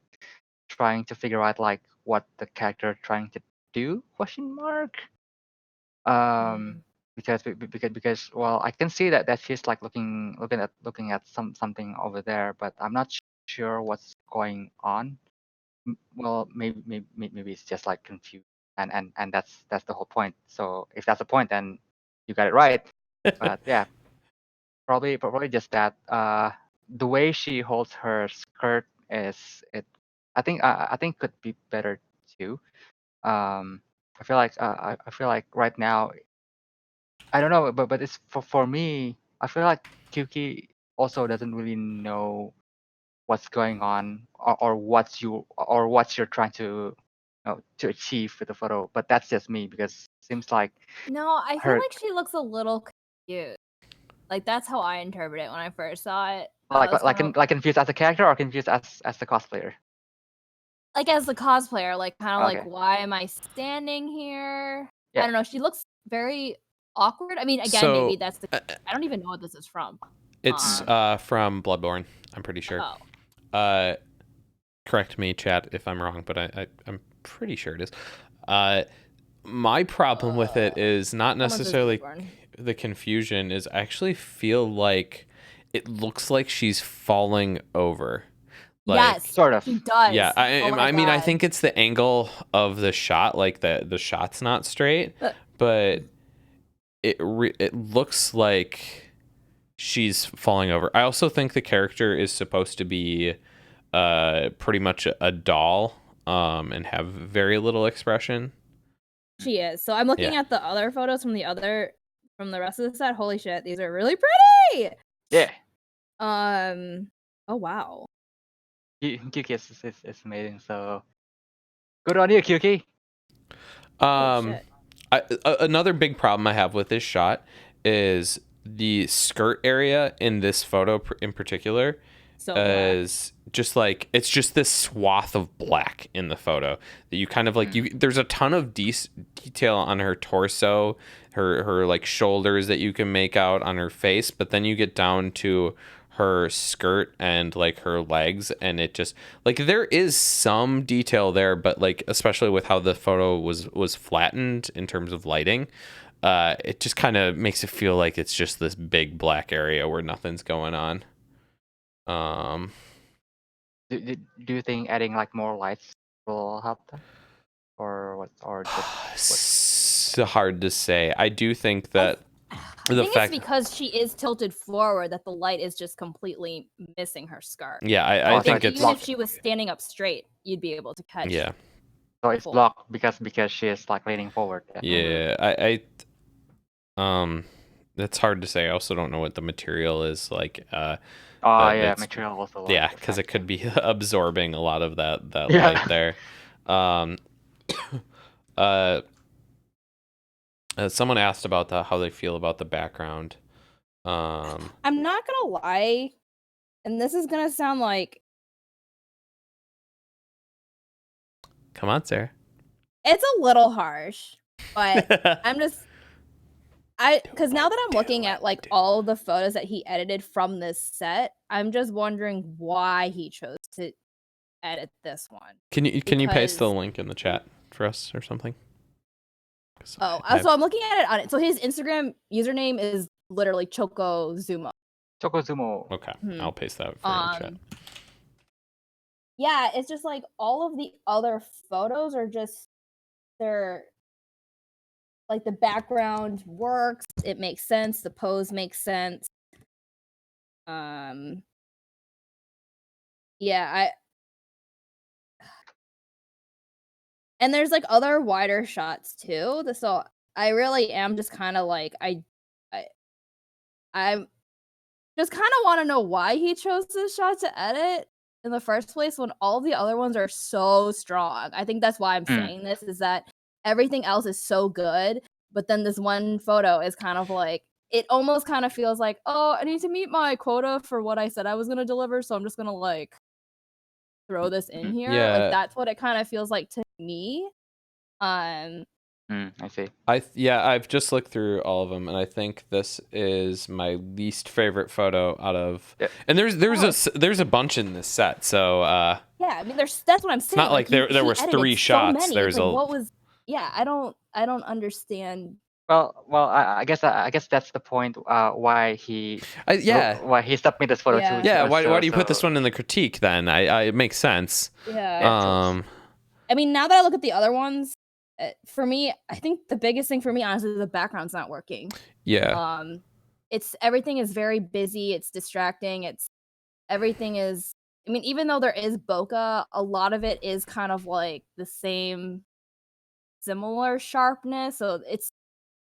trying to figure out like what the character trying to do, question mark. Because well, I can see that she's like looking at something over there, but I'm not sure what's going on. Well, maybe it's just like confused, and that's the whole point. So if that's the point, then you got it right. But yeah, probably just that. The way she holds her skirt is it. I think could be better too. I feel like I feel like right now, I don't know, but it's for me. I feel like Kyuki also doesn't really know what's going on, or what you're trying to to achieve with the photo. But that's just me, because it seems like No, I feel like she looks a little confused. Like that's how I interpret it when I first saw it. like confused as a character, or confused as the cosplayer. like as the cosplayer, like kind of like, Okay. why am I standing here? I Yeah. don't know. She looks very awkward. I mean, again, So, maybe that's the. I don't even know what this is from. It's from Bloodborne, I'm pretty sure. Correct me, chat, if I'm wrong, but I'm pretty sure it is. My problem with it is not necessarily the confusion. Is I actually feel like it looks like she's falling over. Like, yes, sort of. She does. Yeah, I mean, I God. think it's the angle of the shot. Like the shot's not straight, but it looks like she's falling over. I also think the character is supposed to be pretty much a doll and have very little expression. She is. So I'm looking at the other photos from the rest of the set. Holy shit, these are really pretty. Yeah. Oh wow. Kyuki is amazing. So good on you, Kyuki. Another big problem I have with this shot is the skirt area in this photo in particular is just like, it's just this swath of black in the photo that you kind of like, there's a ton of detail on her torso, her like shoulders that you can make out on her face, but then you get down to her skirt and like her legs, and it just like, there is some detail there, but like especially with how the photo was flattened in terms of lighting, it just kind of makes it feel like it's just this big black area where nothing's going on. Do you think adding like more lights will help them, or what, or just so hard to say. I do think that I think it's because she is tilted forward that the light is just completely missing her scarf. Yeah, I think it's even if she was standing up straight, you'd be able to catch. Yeah. So it's blocked because she is like leaning forward. Yeah, that's hard to say. I also don't know what the material is like. Material also. Yeah, because it could be absorbing a lot of that light there. Someone asked about how they feel about the background. I'm not gonna lie, and this is gonna sound like, come on, Sarah. It's a little harsh, but because now that I'm looking at like all the photos that he edited from this set, I'm just wondering why he chose to edit this one. Can you paste the link in the chat for us or something? So I'm looking at it on it. So his Instagram username is literally Chocozumo. Chocozumo. Okay, I'll paste that for in the chat. Yeah, it's just like all of the other photos are just, they're like, the background works, it makes sense, the pose makes sense. Yeah, and there's like other wider shots too. So I really am just kind of like, I'm just kind of want to know why he chose this shot to edit in the first place when all the other ones are so strong. I think that's why I'm saying this, is that everything else is so good, but then this one photo is kind of like, it almost kind of feels like, oh, I need to meet my quota for what I said I was going to deliver, so I'm just going to like throw this in here. Yeah. Like that's what it kind of feels like to me. I see. I've just looked through all of them, and I think this is my least favorite photo out of. Yep. And there's a bunch in this set, so yeah, I mean, that's what I'm saying. It's not like there was 3 shots. There's like, what was? Yeah, I don't understand. Well, I guess that's the point. Why he why he submitted this photo to. Yeah, why do you put this one in the critique then? It makes sense. Yeah. I mean, now that I look at the other ones, for me, I think the biggest thing for me, honestly, is the background's not working. Yeah. Everything is very busy. It's distracting. Everything is. I mean, even though there is bokeh, a lot of it is kind of like the same, similar sharpness. So it's.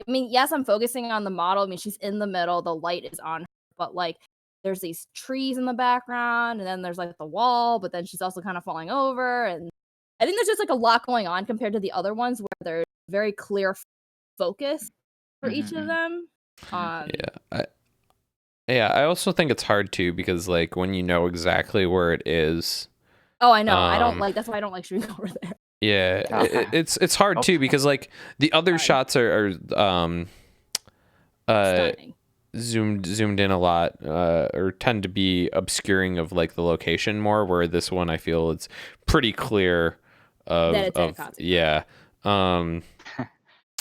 I mean, yes, I'm focusing on the model. I mean, she's in the middle. The light is on her, but like, there's these trees in the background, and then there's like the wall, but then she's also kind of falling over, and I think there's just like a lot going on compared to the other ones where there's very clear focus for each of them. I also think it's hard too, because like when you know exactly where it is, Oh, I know. I don't like. That's why I don't like shooting over there. Yeah, it's hard too because like the other shots are Stunning. zoomed in a lot, or tend to be obscuring of like the location more. Where this one, I feel it's pretty clear That it's of yeah,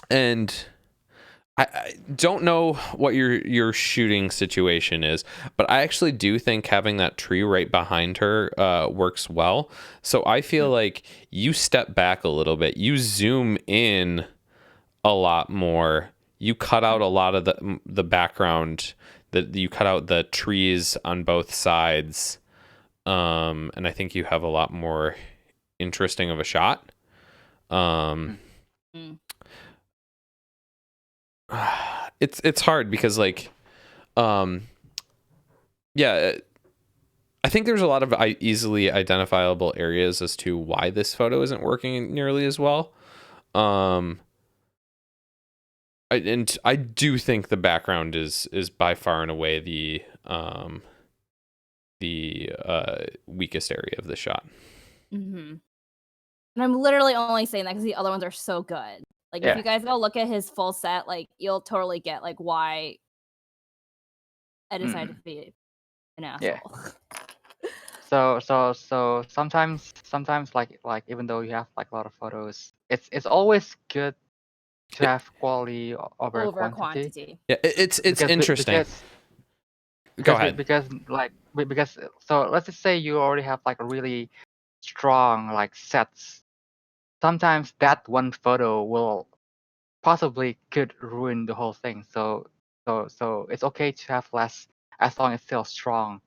and. I don't know what your shooting situation is, but I actually do think having that tree right behind her works well. So I feel like you step back a little bit, you zoom in a lot more, you cut out a lot of the background, that you cut out the trees on both sides, and I think you have a lot more interesting of a shot. It's hard because like yeah, I think there's a lot of easily identifiable areas as to why this photo isn't working nearly as well. I do think the background is by far and away the weakest area of the shot. And I'm literally only saying that because the other ones are so good. Like if you guys go look at his full set, like you'll totally get like why I decided to be an asshole. So sometimes like even though you have like a lot of photos, it's always good to have quality over quantity. Yeah, it's interesting. Go ahead. Because so let's just say you already have like a really strong like sets. Sometimes that one photo will possibly could ruin the whole thing. So it's okay to have less as long as it's still strong.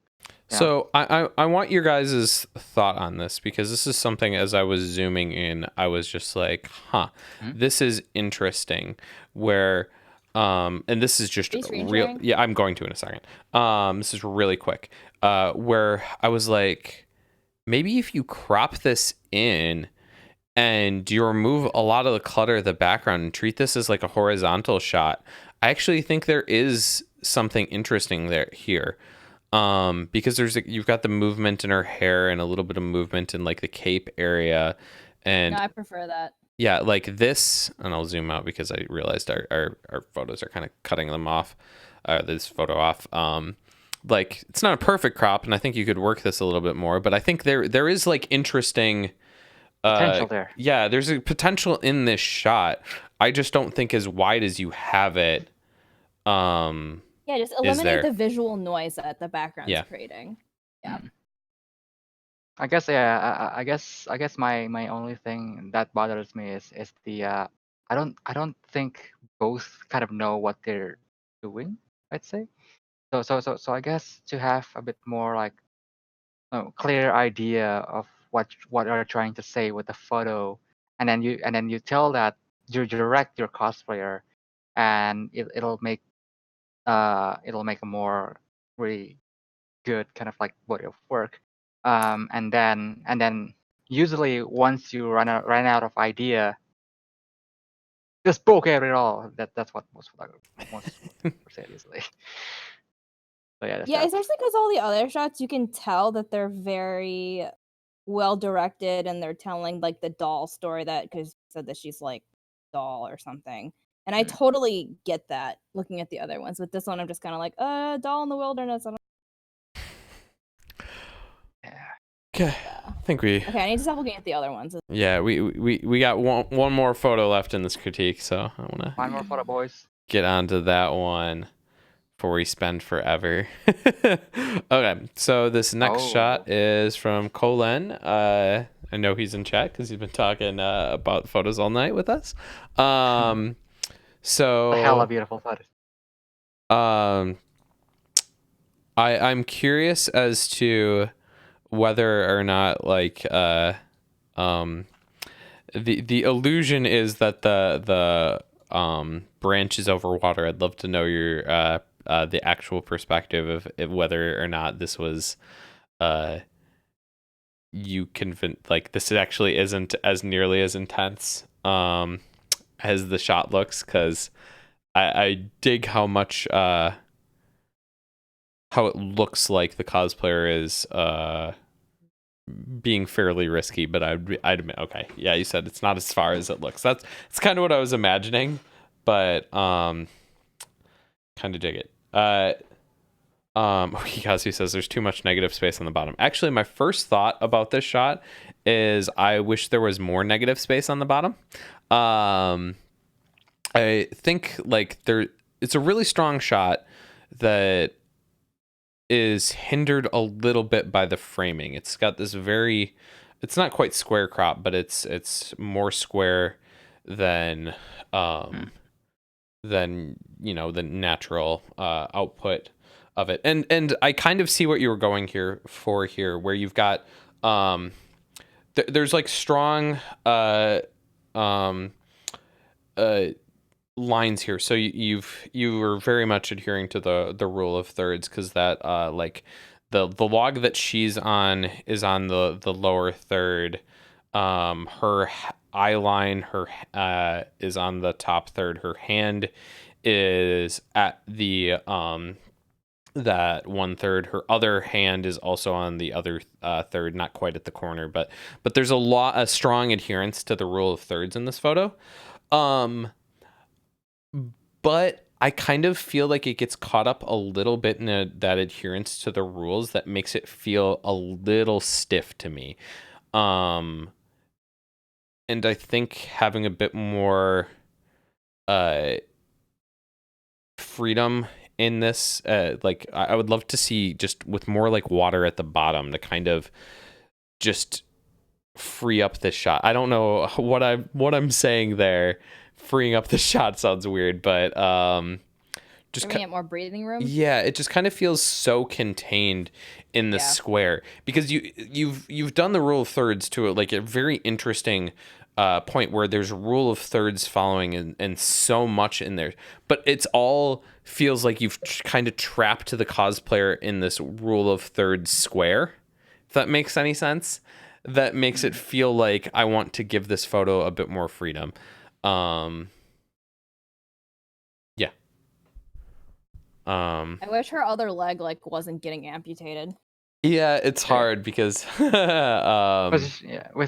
So I want your guys' thought on this, because this is something, as I was zooming in, I was just like, this is interesting, where and this is just real. Yeah, I'm going to in a second. This is really quick. Where I was like, maybe if you crop this in and you remove a lot of the clutter of the background and treat this as like a horizontal shot, I actually think there is something interesting here. Because you've got the movement in her hair and a little bit of movement in like the cape area, and no, I prefer that. Yeah, like this, and I'll zoom out because I realized our photos are kind of cutting them off, this photo off. Like it's not a perfect crop, and I think you could work this a little bit more, but I think there is like interesting potential there. Yeah, there's a potential in this shot. I just don't think as wide as you have it. Yeah, just eliminate the visual noise that the background is creating. Yeah. I guess I guess my only thing that bothers me is the I don't think both kind of know what they're doing, I'd say. So I guess to have a bit more like clear idea of what you're trying to say with the photo, and then you tell that you direct your cosplayer, and it'll make a more really good kind of like body of work. And then usually once you run out of idea, just bokeh it all. That's what most photographers say usually. So yeah, especially because all the other shots, you can tell that they're very well directed, and they're telling like the doll story, that because said that she's like doll or something. And I totally get that looking at the other ones. With this one, I'm just kind of like, doll in the wilderness. Okay, I think we. Okay, I need to stop looking at the other ones. Yeah, we got one more photo left in this critique, so I want to. One more photo, boys. Get onto that one before we spend forever. Okay, so this next shot is from Colin. I know he's in chat because he's been talking about photos all night with us. So a hella beautiful photos. I'm curious as to whether or not like the illusion is that the branch is over water. I'd love to know your the actual perspective of whether or not this was you convinced, like this actually isn't as nearly as intense as the shot looks, because I dig how much how it looks like the cosplayer is being fairly risky, but I'd admit, okay, yeah, you said it's not as far as it looks. It's kind of what I was imagining, but kind of dig it. Hikazu says there's too much negative space on the bottom. Actually, my first thought about this shot is I wish there was more negative space on the bottom. I think like it's a really strong shot that is hindered a little bit by the framing. It's got this it's not quite square crop, but it's more square than the natural output of it. And I kind of see what you were going here, where you've got there's like strong lines here. So you were very much adhering to the rule of thirds, because that like the log that she's on is on the lower third. Her eye line is on the top third. Her hand is at the that 1/3. Her other hand is also on the other third, not quite at the corner, but there's a strong adherence to the rule of thirds in this photo. But I kind of feel like it gets caught up a little bit in that adherence to the rules that makes it feel a little stiff to me. And I think having a bit more freedom in this, like I would love to see just with more like water at the bottom to kind of just free up this shot. I don't know what I'm saying there. Freeing up the shot sounds weird, but just giving it more breathing room. Yeah, it just kind of feels so contained in the square, because you've done the rule of thirds to like a very interesting point where there's rule of thirds following and so much in there, but it's all feels like you've kind of trapped the cosplayer in this rule of thirds square. If that makes any sense, that makes it feel like I want to give this photo a bit more freedom. Yeah. I wish her other leg like wasn't getting amputated. Yeah, it's hard because with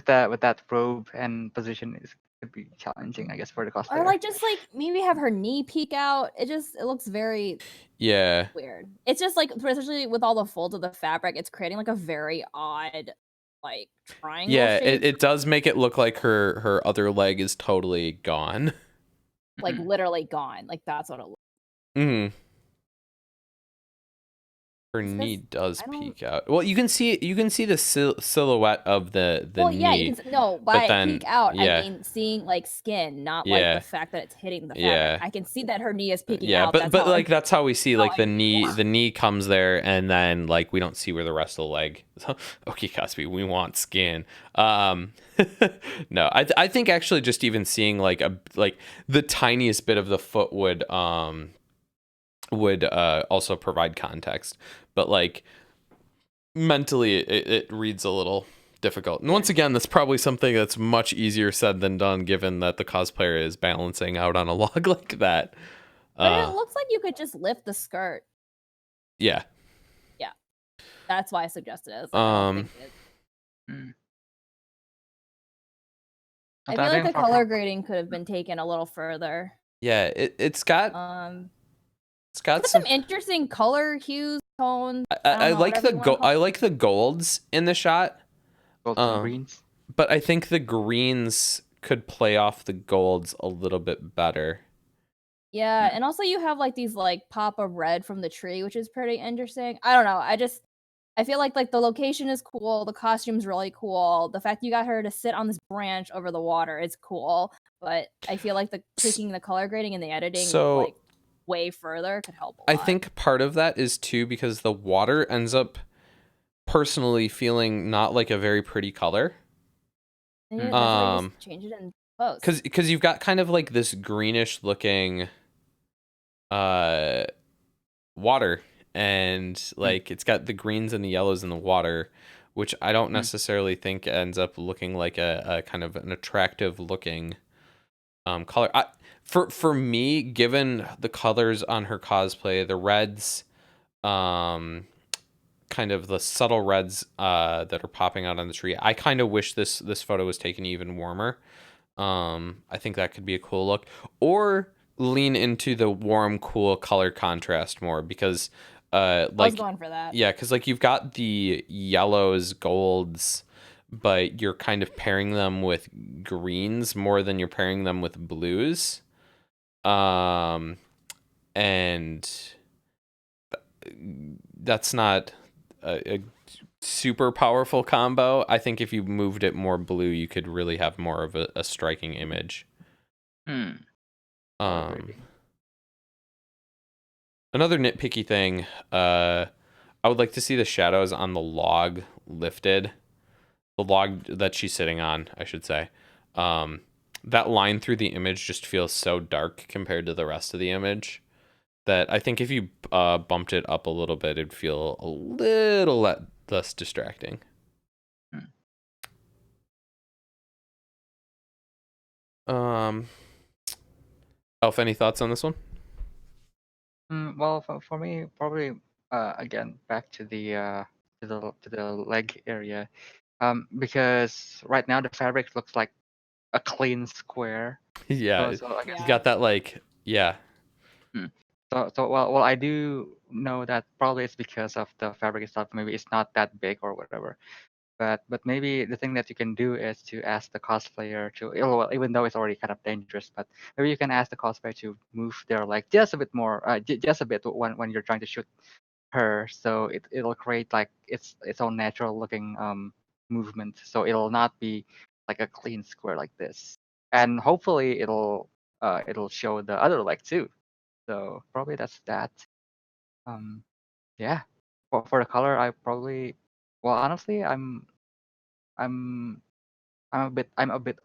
that robe and position could be challenging, I guess, for the cosplayer. Or like just like maybe have her knee peek out. It looks very weird. It's just like, especially with all the folds of the fabric, it's creating like a very odd like triangle. Yeah, shape. it does make it look like her other leg is totally gone. Like literally gone. Like that's what it looks. Mm-hmm. Her knee does peek out. Well, you can see the silhouette of the knee. Yeah, you can by peek out, I mean seeing like skin, not like the fact that it's hitting the fabric. Yeah. I can see that her knee is peeking out. Yeah, but like that's how we see like the knee comes there, and then like we don't see where the rest of the leg. Okay, Cosby, we want skin. No, I think actually just even seeing like the tiniest bit of the foot would also provide context, but like mentally it reads a little difficult. And once again, that's probably something that's much easier said than done, given that the cosplayer is balancing out on a log like that. But it looks like you could just lift the skirt. Yeah. That's why I suggested it. I feel like the color grading could have been taken a little further. Yeah, it's got some interesting color hues, tones. I like the golds in the shot. Golds and greens. But I think the greens could play off the golds a little bit better. Yeah, and also you have like these like pop of red from the tree, which is pretty interesting. I don't know. I feel like the location is cool, the costume's really cool. The fact you got her to sit on this branch over the water is cool, but I feel like taking the color grading and the editing like way further could help a lot. I think part of that is too because the water ends up personally feeling not like a very pretty color. Yeah, just change it in post. Because you've got kind of like this greenish looking water, and like it's got the greens and the yellows in the water, which I don't necessarily think ends up looking like a kind of an attractive looking color. For me, given the colors on her cosplay, the reds, kind of the subtle reds that are popping out on the tree. I kind of wish this photo was taken even warmer. I think that could be a cool look. Or lean into the warm, cool color contrast more, because I was going for that. Yeah, because like you've got the yellows, golds, but you're kind of pairing them with greens more than you're pairing them with blues. And that's not a super powerful combo. I think if you moved it more blue, you could really have more of a striking image. Another nitpicky thing, I would like to see the shadows on the log lifted. The log that she's sitting on, I should say. That line through the image just feels so dark compared to the rest of the image that I think if you bumped it up a little bit, it'd feel a little less distracting. Alf, any thoughts on this one? Well, for me, probably again back to the leg area, because right now the fabric looks like a clean square. Yeah, So I guess you got that yeah. Well, I do know that probably it's because of the fabric itself. Maybe it's not that big or whatever. But maybe the thing that you can do is to ask the cosplayer to, well, even though it's already kind of dangerous, but maybe you can ask the cosplayer to move their leg just a bit more, just a bit when you're trying to shoot her, so it'll create like its own natural looking movement. So it'll not be like a clean square like this, and hopefully it'll show the other leg too. So probably that's that. Yeah. For the color, I probably, well, honestly, I'm I'm a bit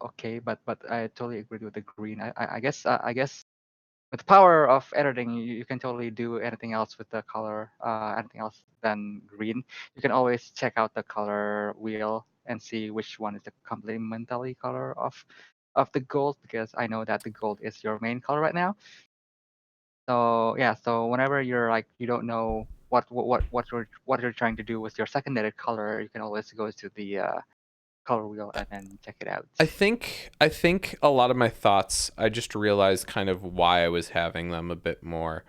okay, but I totally agree with the green. I guess with the power of editing, you can totally do anything else with the color, anything else than green. You can always check out the color wheel and see which one is the complementary color of the gold, because I know that the gold is your main color right now. So yeah, so whenever you're like you don't know what you're trying to do with your secondary color, you can always go to the color wheel and then check it out. I think a lot of my thoughts, I just realized kind of why I was having them a bit more.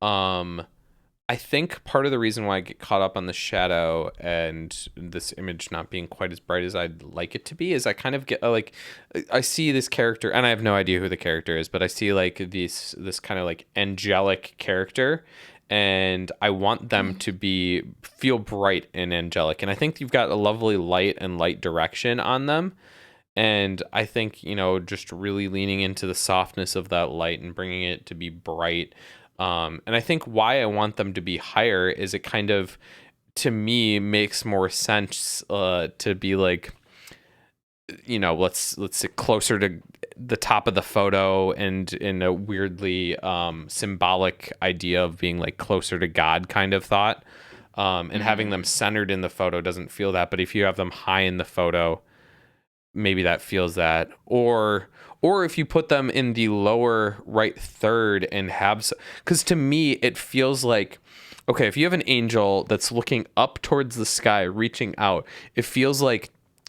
I think part of the reason why I get caught up on the shadow and this image not being quite as bright as I'd like it to be is I kind of get like, I see this character and I have no idea who the character is, but I see like this kind of like angelic character, and I want them to feel bright and angelic. And I think you've got a lovely light and light direction on them. And I think, just really leaning into the softness of that light and bringing it to be bright. And I think why I want them to be higher is it kind of, to me, makes more sense to be like, let's sit closer to the top of the photo, and in a weirdly symbolic idea of being like closer to God kind of thought. And having them centered in the photo doesn't feel that. But if you have them high in the photo, maybe that feels that. Or if you put them in the lower right third and have, because to me it feels like, okay, if you have an angel that's looking up towards the sky reaching out, it feels like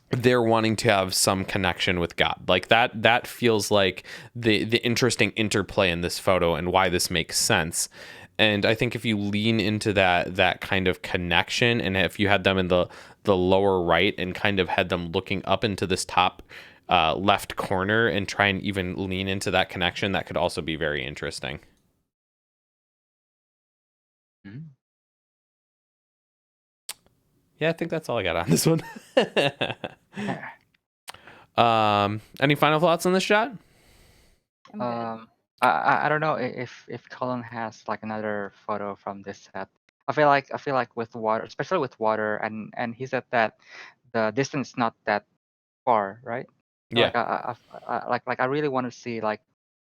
they're wanting to have some connection with God. Like that feels like the interesting interplay in this photo and why this makes sense. And I think if you lean into that kind of connection, and if you had them in the lower right and kind of had them looking up into this top left corner and try and even lean into that connection, that could also be very interesting. Yeah, I think that's all I got on this one. Any final thoughts on this shot? I don't know if Colin has like another photo from this set. I feel like with water, especially with water, and he said that the distance is not that far, right? Yeah. Like I really want to see like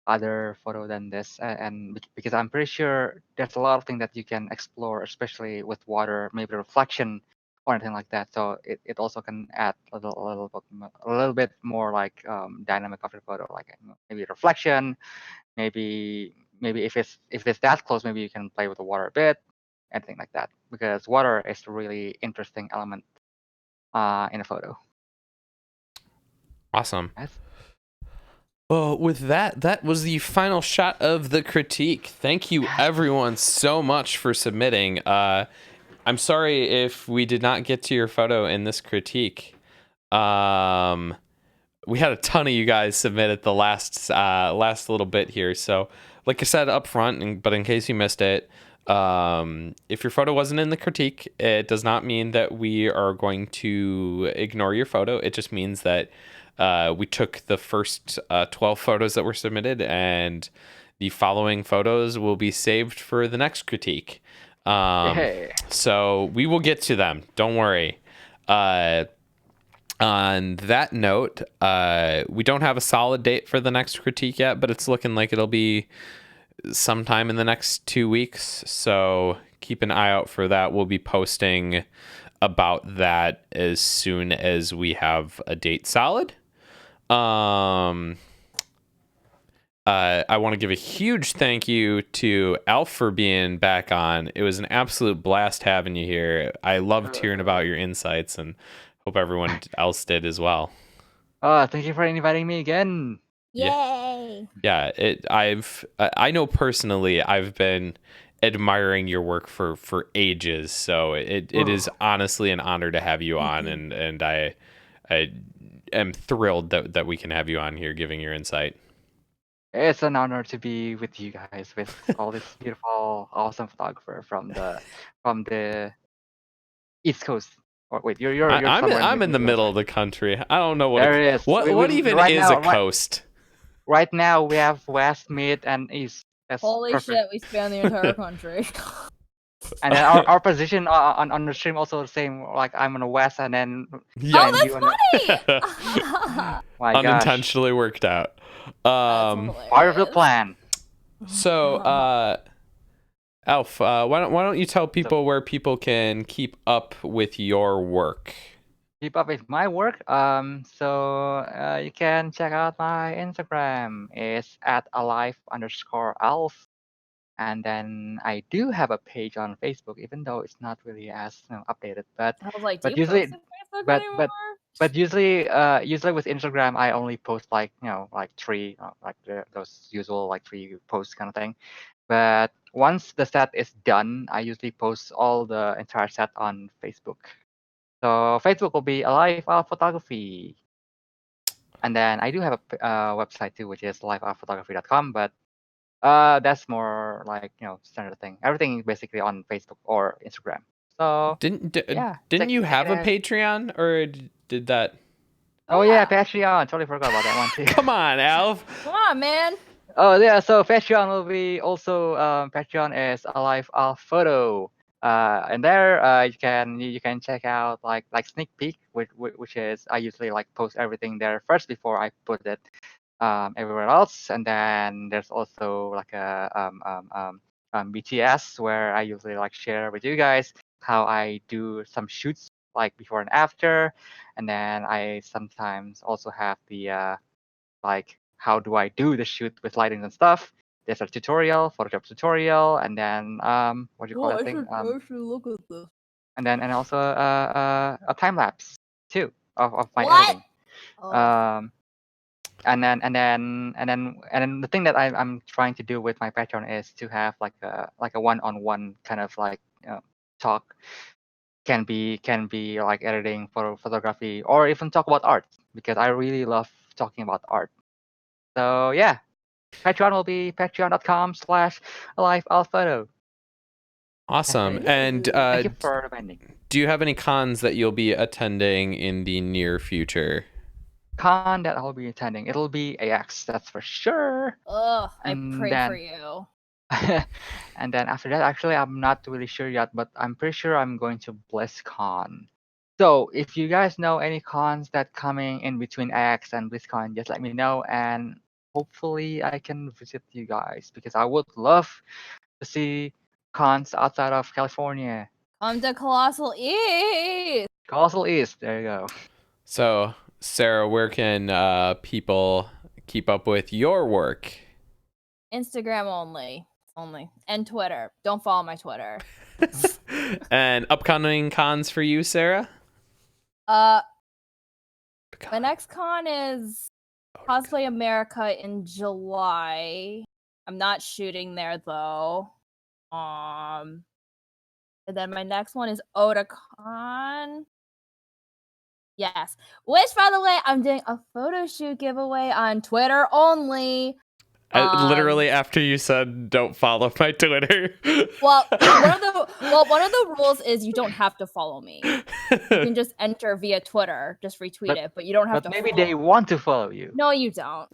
other photo than this, and because I'm pretty sure there's a lot of things that you can explore, especially with water, maybe reflection or anything like that. So it also can add a little bit more like dynamic of the photo, like maybe reflection, maybe if it's that close, maybe you can play with the water a bit, anything like that, because water is a really interesting element in a photo. Awesome. Yes. Well, with that was the final shot of the critique. Thank you, everyone, so much for submitting. I'm sorry if we did not get to your photo in this critique. We had a ton of you guys submit at the last little bit here. So, like I said up front, but in case you missed it, if your photo wasn't in the critique, it does not mean that we are going to ignore your photo. It just means that we took the first 12 photos that were submitted, and the following photos will be saved for the next critique. So we will get to them. Don't worry. On that note, we don't have a solid date for the next critique yet, but it's looking like it'll be sometime in the next 2 weeks. So keep an eye out for that. We'll be posting about that as soon as we have a date solid. I want to give a huge thank you to Alf for being back on. It was an absolute blast having you here. I loved hearing about your insights, and hope everyone else did as well. Thank you for inviting me again. Yay! Yeah, I know personally I've been admiring your work for ages, so it is honestly an honor to have you on, and I am thrilled that we can have you on here giving your insight. It's an honor to be with you guys, with all this beautiful, awesome photographer from the East Coast. Or wait, you're I'm in the middle of the country. I don't know what there it is. What even right is now, a coast? Right now we have West, Mid, and East. That's Holy perfect. shit, we span the entire country. And then our position on the stream also the same. Like I'm on the West, and then yeah, oh, that's funny. My unintentionally worked out. Part of the plan. So, Alf, why don't you tell people where people can keep up with your work? Keep up with my work. So you can check out my Instagram. It's at alive_alf. And then I do have a page on Facebook, even though it's not really as updated. But I was like, but do you usually, post on Facebook but anymore? but usually with Instagram I only post like like three those usual like 3 posts kind of thing. But once the set is done, I usually post all the entire set on Facebook. So Facebook will be Alive Alf Photography. And then I do have a website too, which is livealphotography.com. But that's more like standard thing. Everything is basically on Facebook or Instagram. So didn't you have a Patreon, or did that? Oh yeah, Patreon. Totally forgot about that one too. Come on, Alf. Come on, man. Oh yeah, so Patreon will be also Patreon is Alive Alf Photo. And there you can check out like sneak peek, which is I usually like post everything there first before I put it everywhere else. And then there's also like a BTS where I usually like share with you guys how I do some shoots like before and after. And then I sometimes also have the like how do I do the shoot with lighting and stuff. There's a tutorial, Photoshop tutorial, and then what do you call that thing? I should look at this. And also a time lapse too of my What? editing. And then the thing that I'm trying to do with my Patreon is to have like a one-on-one kind of like talk. Can be like editing, photography, or even talk about art, because I really love talking about art. So yeah, Patreon will be patreon.com/alivealphoto. Awesome. And thank you for reminding. Do you have any cons that you'll be attending in the near future? Con that I'll be attending, it'll be AX, that's for sure. Ugh, I pray for you. And then after that, actually, I'm not really sure yet, but I'm pretty sure I'm going to BlizzCon. So if you guys know any cons that coming in between AX and BlizzCon, just let me know, and hopefully I can visit you guys, because I would love to see cons outside of California. Come to Colossal East. Colossal East, there you go. So, Sarah, where can people keep up with your work? Instagram only, and Twitter. Don't follow my Twitter. And upcoming cons for you, Sarah? My next con is Cosplay America in July. I'm not shooting there though. And then my next one is Otakon. Yes. Which, by the way, I'm doing a photo shoot giveaway on Twitter only. Literally after you said don't follow my Twitter. Well, one of the rules is you don't have to follow me. You can just enter via Twitter, just retweet it, but you don't have to. But maybe follow they want to follow you. No, you don't.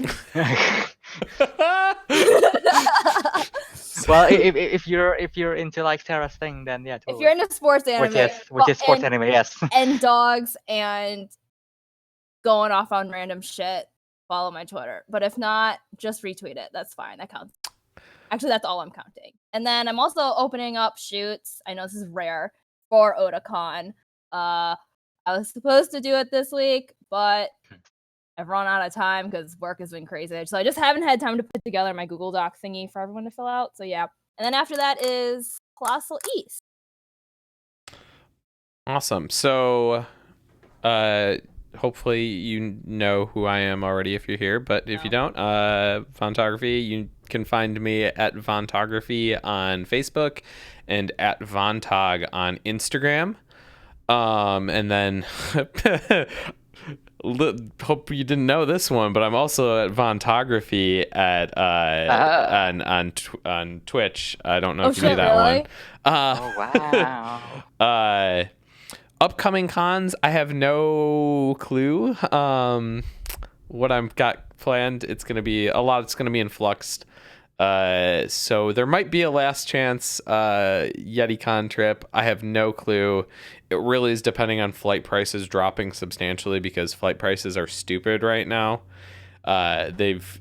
Well, if you're into like Sarah's thing, then yeah. Totally. If you're into sports anime, which is sports anime, yes. And dogs and going off on random shit, follow my Twitter. But if not, just retweet it. That's fine. That counts. Actually, that's all I'm counting. And then I'm also opening up shoots. I know this is rare for Otakon. I was supposed to do it this week, but I've run out of time because work has been crazy. So I just haven't had time to put together my Google Doc thingy for everyone to fill out. So yeah. And then after that is Colossal East. Awesome. So hopefully you know who I am already if you're here, but if you don't, Vontography, you can find me at Vontography on Facebook and at Vontog on Instagram. And then hope you didn't know this one, but I'm also at Vontography at on Twitch. I don't know if you knew that really? one. Oh wow. Upcoming cons, I have no clue what I've got planned. It's going to be a lot. It's going to be in flux. So there might be a last chance YetiCon trip. I have no clue. It really is depending on flight prices dropping substantially because flight prices are stupid right now. They've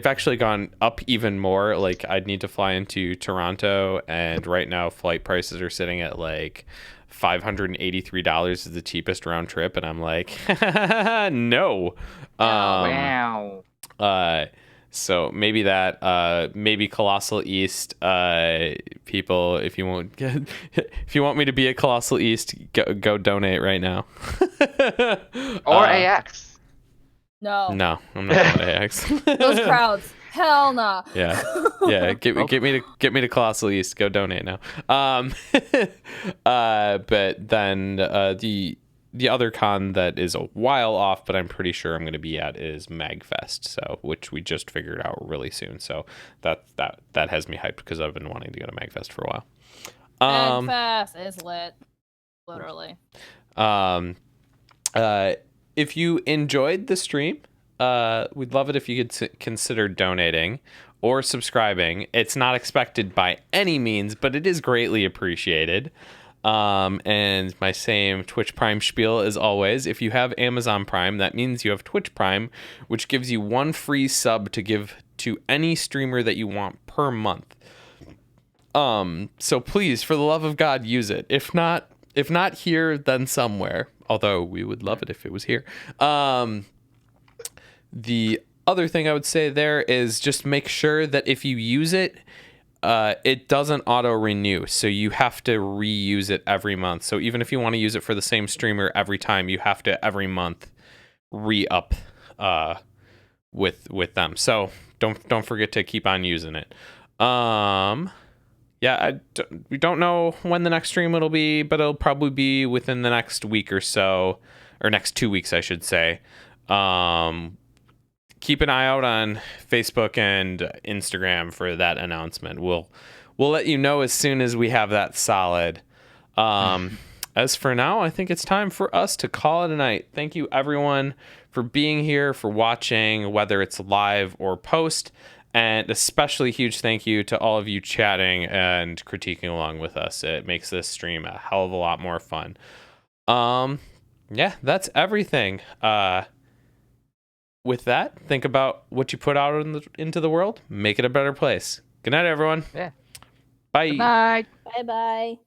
actually gone up even more. Like I'd need to fly into Toronto, and right now flight prices are sitting at like $583 is the cheapest round trip, and I'm like, no. Wow. So maybe that, maybe Colossal East, people, if you want me to be at Colossal East, go donate right now. Or AX. No, I'm not going to AX. those crowds, hell no. Yeah. Get me to Colossal East. Go donate now. But then the other con that is a while off, but I'm pretty sure I'm going to be at is MagFest, so which we just figured out really soon. So that has me hyped because I've been wanting to go to MagFest for a while. MagFest is lit, literally. If you enjoyed the stream, we'd love it if you could consider donating or subscribing. It's not expected by any means, but it is greatly appreciated. And my same Twitch Prime spiel as always. If you have Amazon Prime, that means you have Twitch Prime, which gives you one free sub to give to any streamer that you want per month. So please, for the love of God, use it. If not here, then somewhere. Although we would love it if it was here. The other thing I would say there is just make sure that if you use it, it doesn't auto renew, so you have to reuse it every month. So even if you want to use it for the same streamer every time, you have to every month re-up with them. So don't forget to keep on using it. We don't know when the next stream it'll be, but it'll probably be within the next week or so, or next 2 weeks, I should say. Keep an eye out on Facebook and Instagram for that announcement. We'll let you know as soon as we have that solid. As for now, I think it's time for us to call it a night. Thank you, everyone, for being here, for watching, whether it's live or post. And especially huge thank you to all of you chatting and critiquing along with us. It makes this stream a hell of a lot more fun. That's everything. With that, think about what you put out into the world. Make it a better place. Good night, everyone. Yeah. Bye. Good night. Bye-bye.